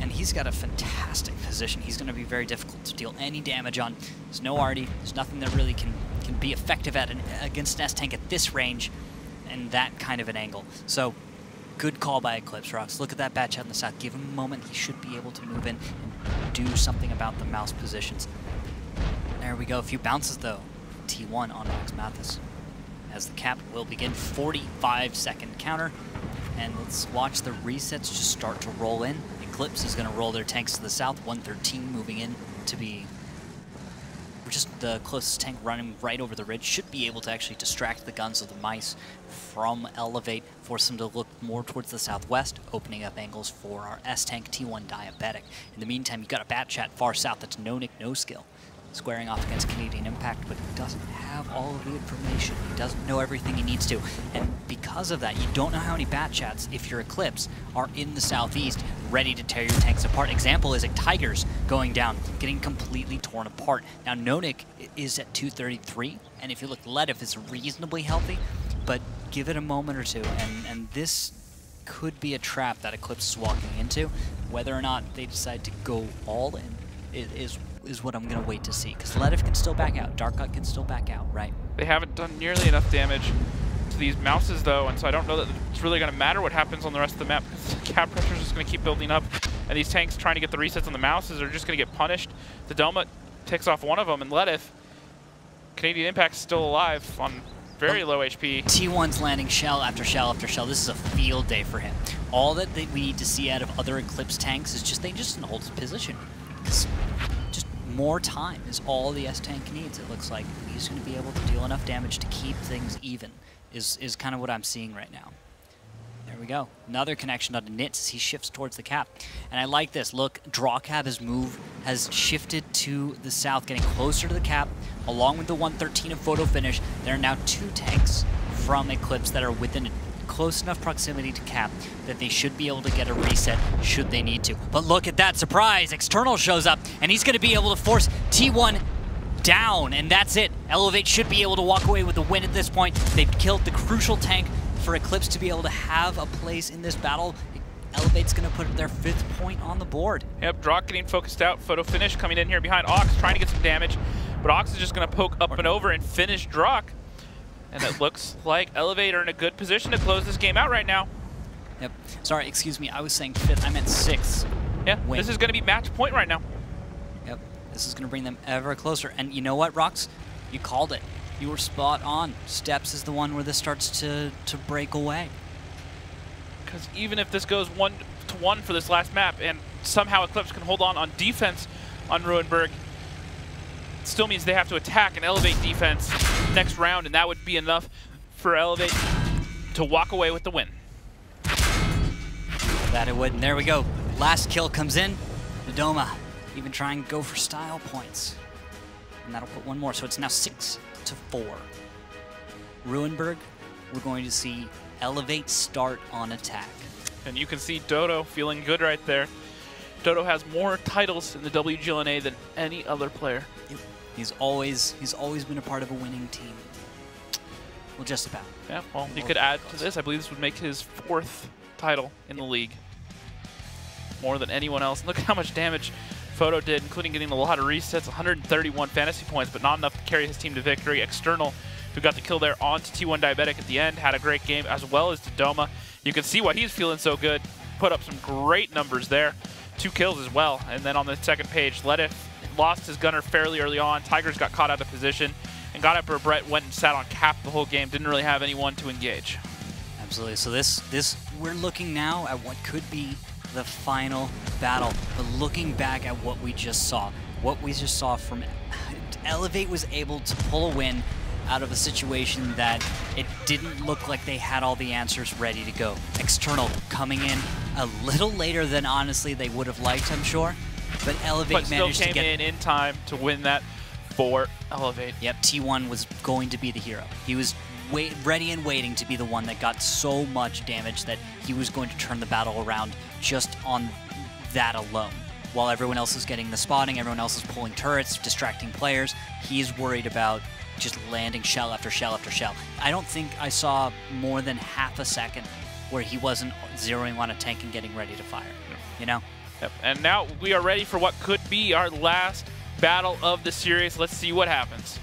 And he's got a fantastic position. He's going to be very difficult to deal any damage on. There's no Artie. There's nothing that really can be effective against an S-Tank at this range and that kind of an angle. So, good call by eClipse, Rox. Look at that Batchet in the south. Give him a moment. He should be able to move in and do something about the mouse positions. There we go. A few bounces, though. T1 on Ox Mathis. As the cap will begin, 45-second counter. And let's watch the resets just start to roll in. eClipse is going to roll their tanks to the south. 113 moving in to be just the closest tank running right over the ridge. Should be able to actually distract the guns of the mice from Elevate, force them to look more towards the southwest, opening up angles for our S-Tank T1 Diabetic. In the meantime, you've got a Batchet far south that's no nick, no skill, squaring off against Canadian Impact, but he doesn't have all of the information. He doesn't know everything he needs to. And because of that, you don't know how many Batchets, if you're eClipse, are in the southeast, ready to tear your tanks apart. Example is a Tigers going down, getting completely torn apart. Now, Nonik is at 233, and if you look, Ledif is reasonably healthy, but give it a moment or two, and this could be a trap that eClipse is walking into. Whether or not they decide to go all in is what I'm going to wait to see, because Ledif can still back out, Darkgut can still back out, right? They haven't done nearly enough damage to these Mouses, though, and so I don't know that it's really going to matter what happens on the rest of the map, because the cap pressure is just going to keep building up, and these tanks trying to get the resets on the Mouses are just going to get punished. The Doma takes off one of them, and Ledif, Canadian Impact's still alive on very low HP. T1's landing shell after shell after shell. This is a field day for him. All that we need to see out of other eClipse tanks is just they just hold his position. Just more time is all the S-Tank needs, it looks like. He's going to be able to deal enough damage to keep things even, is kind of what I'm seeing right now. There we go. Another connection onto Nitz as he shifts towards the cap. And I like this. Look, Drawcab has shifted to the south, getting closer to the cap. Along with the 113 of Photo Finish, there are now 2 tanks from eClipse that are within close enough proximity to cap that they should be able to get a reset should they need to. But look at that surprise. External shows up, and he's going to be able to force T1 down, and that's it. Elevate should be able to walk away with the win at this point. They've killed the crucial tank for eClipse to be able to have a place in this battle. Elevate's going to put their 5th point on the board. Yep, Drock getting focused out. Photo Finish coming in here behind Ox, trying to get some damage. But Ox is just going to poke up and over and finish Drock. And it looks like Elevate are in a good position to close this game out right now. Yep. Sorry, excuse me. I was saying 5th. I meant 6th. Yeah, win. This is going to be match point right now. Yep. This is going to bring them ever closer. And you know what, Rox? You called it. You were spot on. Steps is the one where this starts to break away. Because even if this goes 1-1 for this last map, and somehow eClipse can hold on defense on Ruinberg, it still means they have to attack and Elevate defense next round, and that would be enough for Elevate to walk away with the win. That it would, and there we go. Last kill comes in. Nadoma even trying to go for style points. And that'll put one more, so it's now 6-4. Ruinberg, we're going to see Elevate start on attack. And you can see Dodo feeling good right there. Dodo has more titles in the WGLNA than any other player. Yep. He's always been a part of a winning team. Well, just about. Yeah, well, you could add to this. I believe this would make his 4th title in the league. More than anyone else. Look how much damage Photo did, including getting a lot of resets, 131 fantasy points, but not enough to carry his team to victory. External, who got the kill there onto T1 Diabetic at the end, had a great game, as well as Doma. You can see why he's feeling so good. Put up some great numbers there. 2 kills as well. And then on the second page, Ledif lost his gunner fairly early on. Tigers got caught out of position, and got up where Brett went and sat on cap the whole game. Didn't really have anyone to engage. Absolutely. So this we're looking now at what could be the final battle, but looking back at what we just saw from Elevate was able to pull a win out of a situation that it didn't look like they had all the answers ready to go. External coming in a little later than honestly they would have liked, I'm sure, but Elevate managed to get in time to win that for Elevate. Yep, T1 was going to be the hero. He was ready and waiting to be the one that got so much damage that he was going to turn the battle around just on that alone. While everyone else is getting the spotting, everyone else is pulling turrets, distracting players, he's worried about just landing shell after shell after shell. I don't think I saw more than half a second where he wasn't zeroing on a tank and getting ready to fire, you know? Yep. And now we are ready for what could be our last battle of the series. Let's see what happens.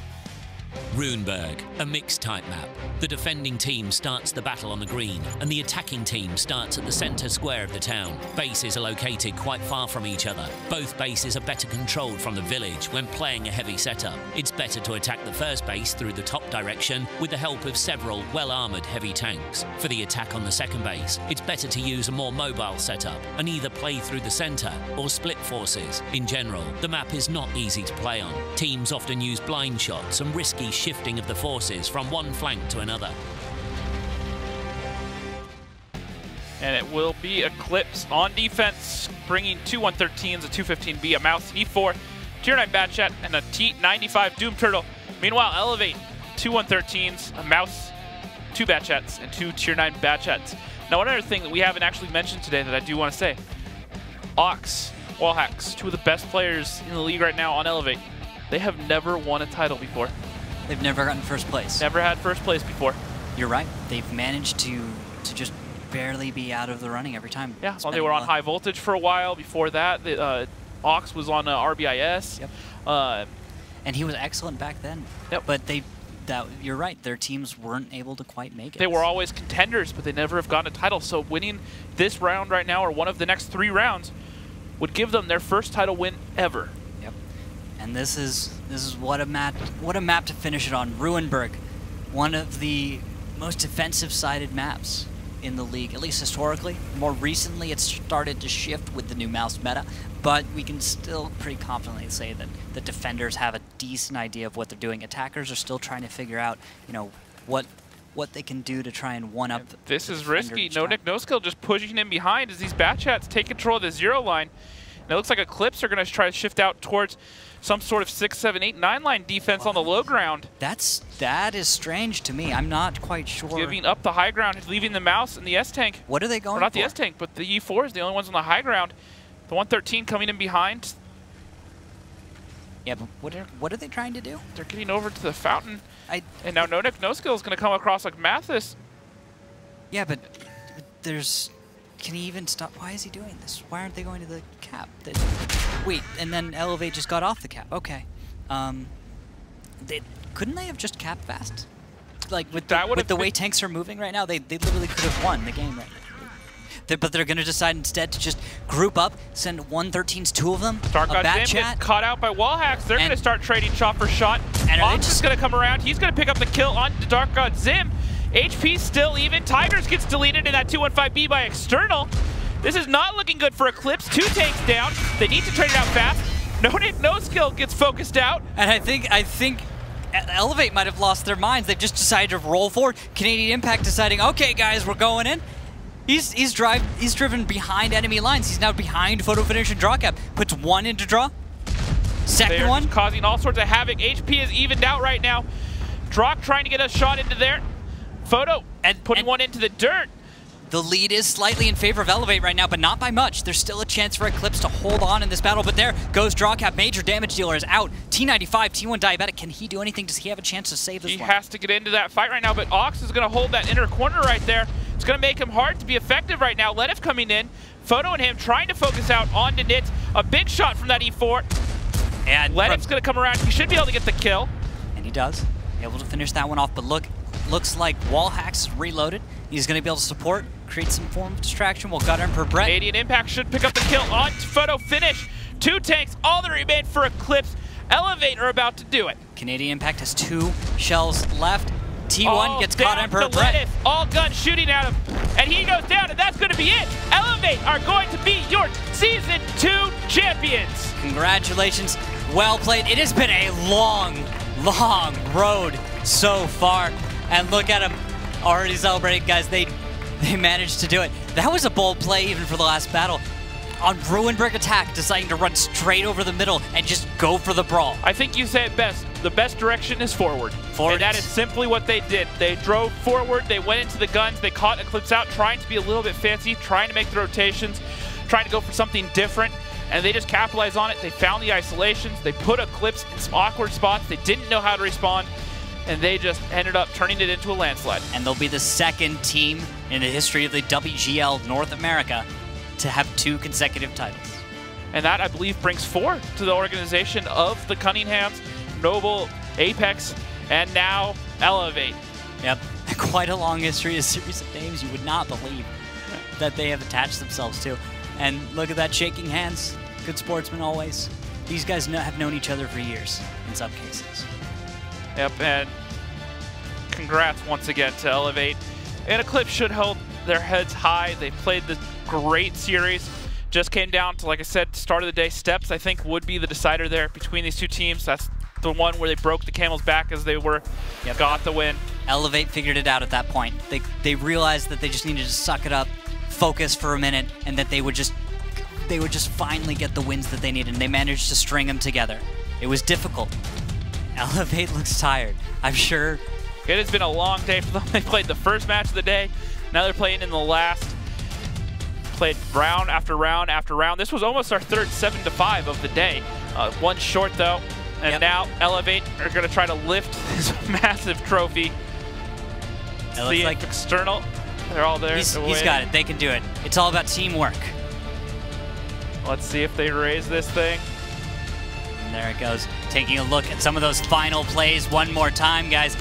Ruinberg, a mixed type map. The defending team starts the battle on the green, and the attacking team starts at the centre square of the town. Bases are located quite far from each other. Both bases are better controlled from the village when playing a heavy setup. It's better to attack the first base through the top direction with the help of several well-armoured heavy tanks. For the attack on the second base, it's better to use a more mobile setup and either play through the centre or split forces. In general, the map is not easy to play on. Teams often use blind shots and risky shifting of the forces from one flank to another. And it will be eClipse on defense, bringing 2 113s, a 215B, a Mouse, an E4, Tier 9 Batchat, and a T95 Doom Turtle. Meanwhile, Elevate, 2 113s, a Mouse, 2 Batchats, and 2 Tier 9 Batchats. Now, one other thing that we haven't actually mentioned today that I do want to say, Ox, Wallhacks, 2 of the best players in the league right now on Elevate. They have never won a title before. They've never gotten first place. Never had first place before. you're right. They've managed to just barely be out of the running every time. Yeah, well, they were on high voltage for a while. Before that, Ox was on RBIS. Yep. And he was excellent back then. Yep. But you're right. Their teams weren't able to quite make it. They were always contenders, but they never have gotten a title. So winning this round right now, or one of the next 3 rounds, would give them their first title win ever. Yep. And this is what a map to finish it on. Ruinberg, one of the most defensive-sided maps in the league, at least historically. More recently, it's started to shift with the new mouse meta, but we can still pretty confidently say that the defenders have a decent idea of what they're doing. Attackers are still trying to figure out, what they can do to try and one-up. This is risky. No Nick, no skill, just pushing in behind as these Batchats take control of the 0 line. And it looks like eClipse are going to try to shift out towards some sort of 6, 7, 8, 9 line defense on the low ground. That is strange to me. I'm not quite sure. Giving up the high ground, leaving the mouse and the S-Tank. What are they going for? Not the S-Tank, but the E4 is the only ones on the high ground. The 113 coming in behind. Yeah, but what are they trying to do? They're getting over to the fountain. And now No Nick, no skill is going to come across like Mathis. Yeah, but can he even stop? Why is he doing this? Why aren't they going to the cap? Wait, and then Elevate just got off the cap. Okay. Couldn't they have just capped fast? Like, with the way tanks are moving right now, they literally could have won the game right now. But they're going to decide instead to just group up, send 113s, 2 of them, Dark a God bat Zim chat. gets caught out by wall hacks. They're going to start trading shot for shot. And Ox is going to come around. He's going to pick up the kill on Dark God Zim. HP still even. Tigers gets deleted in that 215B by External. This is not looking good for eClipse. 2 tanks down. They need to trade it out fast. No Nick, no skill gets focused out. And I think Elevate might have lost their minds. They've just decided to roll forward. Canadian Impact deciding, okay, guys, we're going in. He's driven behind enemy lines. He's now behind photo finish and draw cap. Puts 1 into draw. Second one. Causing all sorts of havoc. HP is evened out right now. Drock trying to get a shot into there. Photo and putting 1 into the dirt. The lead is slightly in favor of Elevate right now, but not by much. There's still a chance for eClipse to hold on in this battle, but there goes Drawcap. Major damage dealer is out. T95, T1 Diabetic. Can he do anything? Does he have a chance to save this one? He has to get into that fight right now, but Ox is going to hold that inner corner right there. It's going to make him hard to be effective right now. Ledif coming in. Photo and him trying to focus out onto Nitz. A big shot from that E4. And Ledif's going to come around. He should be able to get the kill. And he does. Able to finish that one off, but looks like wall hacks reloaded. He's going to be able to support, create some form of distraction. We'll gut him per Brett. Canadian Impact should pick up the kill on Photo finish. 2 tanks, all that remain for eClipse. Elevate are about to do it. Canadian Impact has 2 shells left. T1 gets caught in per Brett. Ledif, all guns shooting at him. And he goes down, and that's going to be it. Elevate are going to be your Season 2 champions. Congratulations. Well played. It has been a long road so far. And look at them already celebrating, guys. They managed to do it. That was a bold play even for the last battle. On Ruinberg attack, deciding to run straight over the middle and just go for the brawl. I think you say it best. The best direction is forward. And that is simply what they did. They drove forward. They went into the guns. They caught eClipse out, trying to be a little bit fancy, trying to make the rotations, trying to go for something different. And they just capitalized on it. They found the isolations. They put eClipse in some awkward spots. They didn't know how to respond. And they just ended up turning it into a landslide. And they'll be the 2nd team in the history of the WGL North America to have 2 consecutive titles. And that, I believe, brings 4 to the organization of the Cunninghams, Noble, Apex, and now Elevate. Yep, quite a long history, a series of names you would not believe that they have attached themselves to. And look at that, shaking hands. Good sportsmen always. These guys have known each other for years, in some cases. Yep, and congrats once again to Elevate. And eClipse should hold their heads high. They played the great series. Just came down to, like I said, start of the day. Steps, I think, would be the decider there between these 2 teams. That's the one where they broke the camel's back as they were, got the win. Elevate figured it out at that point. They realized that they just needed to suck it up, focus for a minute, and that they would just finally get the wins that they needed, and they managed to string them together. It was difficult. Elevate looks tired. I'm sure. It has been a long day for them. They played the first match of the day. Now they're playing in the last. Played round after round after round. This was almost our 3rd 7-5 of the day. 1 short though. And now Elevate are going to try to lift this massive trophy. It looks like external. They're all there. He's got it. They can do it. It's all about teamwork. Let's see if they raise this thing. And there it goes. Taking a look at some of those final plays one more time, guys.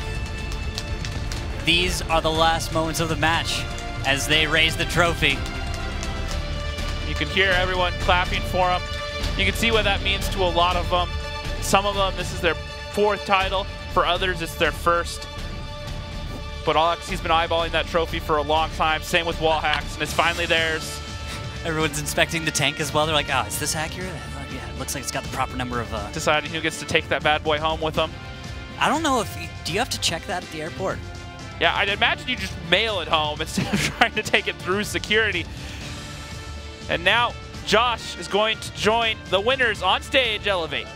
These are the last moments of the match as they raise the trophy. You can hear everyone clapping for them. You can see what that means to a lot of them. Some of them, this is their 4th title. For others, it's their 1st. But Oxy's been eyeballing that trophy for a long time. Same with Wallhacks, and it's finally theirs. Everyone's inspecting the tank as well. They're like, oh, is this accurate? Yeah, it looks like it's got the proper number of... Deciding who gets to take that bad boy home with them. I don't know if... Do you have to check that at the airport? Yeah, I'd imagine you just mail it home instead of trying to take it through security. And now, Josh is going to join the winners on stage, Elevate.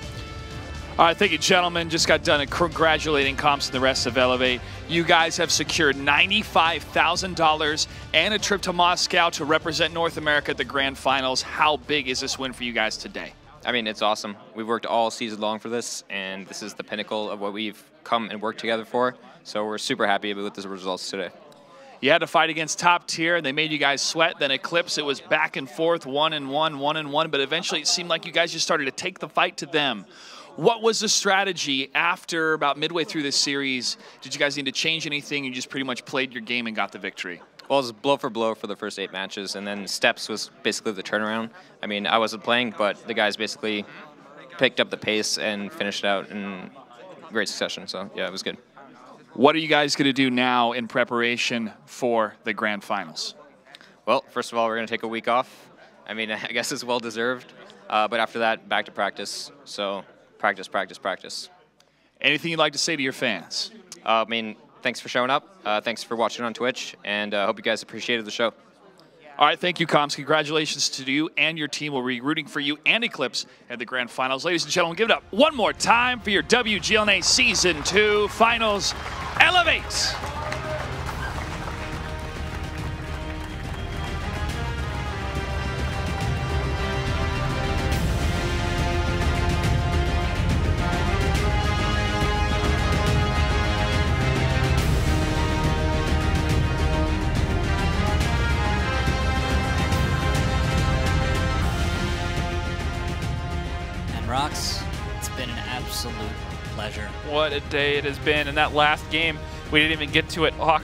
All right, thank you, gentlemen. Just got done congratulating Comps and the rest of Elevate. You guys have secured $95,000 and a trip to Moscow to represent North America at the Grand Finals. How big is this win for you guys today? I mean, it's awesome. We've worked all season long for this, and this is the pinnacle of what we've come and worked together for. So we're super happy with the results today. You had to fight against top tier. They made you guys sweat. Then eClipse, it was back and forth, 1-1, 1-1, but eventually it seemed like you guys just started to take the fight to them. What was the strategy after about midway through this series? Did you guys need to change anything? You just pretty much played your game and got the victory? Well, it was blow for blow for the first 8 matches, and then steps was basically the turnaround. I mean, I wasn't playing, but the guys basically picked up the pace and finished out in great succession. So, yeah, it was good. What are you guys going to do now in preparation for the Grand Finals? Well, first of all, we're going to take a week off. I mean, I guess it's well-deserved. But after that, back to practice. So practice, practice, practice. Anything you'd like to say to your fans? I mean, thanks for showing up. Thanks for watching on Twitch. And I hope you guys appreciated the show. All right, thank you, Comps. Congratulations to you and your team. We'll be rooting for you and eClipse at the Grand Finals. Ladies and gentlemen, give it up one more time for your WGLNA Season 2 Finals. Elevate! Rocks, it's been an absolute pleasure. What a day it has been. In that last game, we didn't even get to it.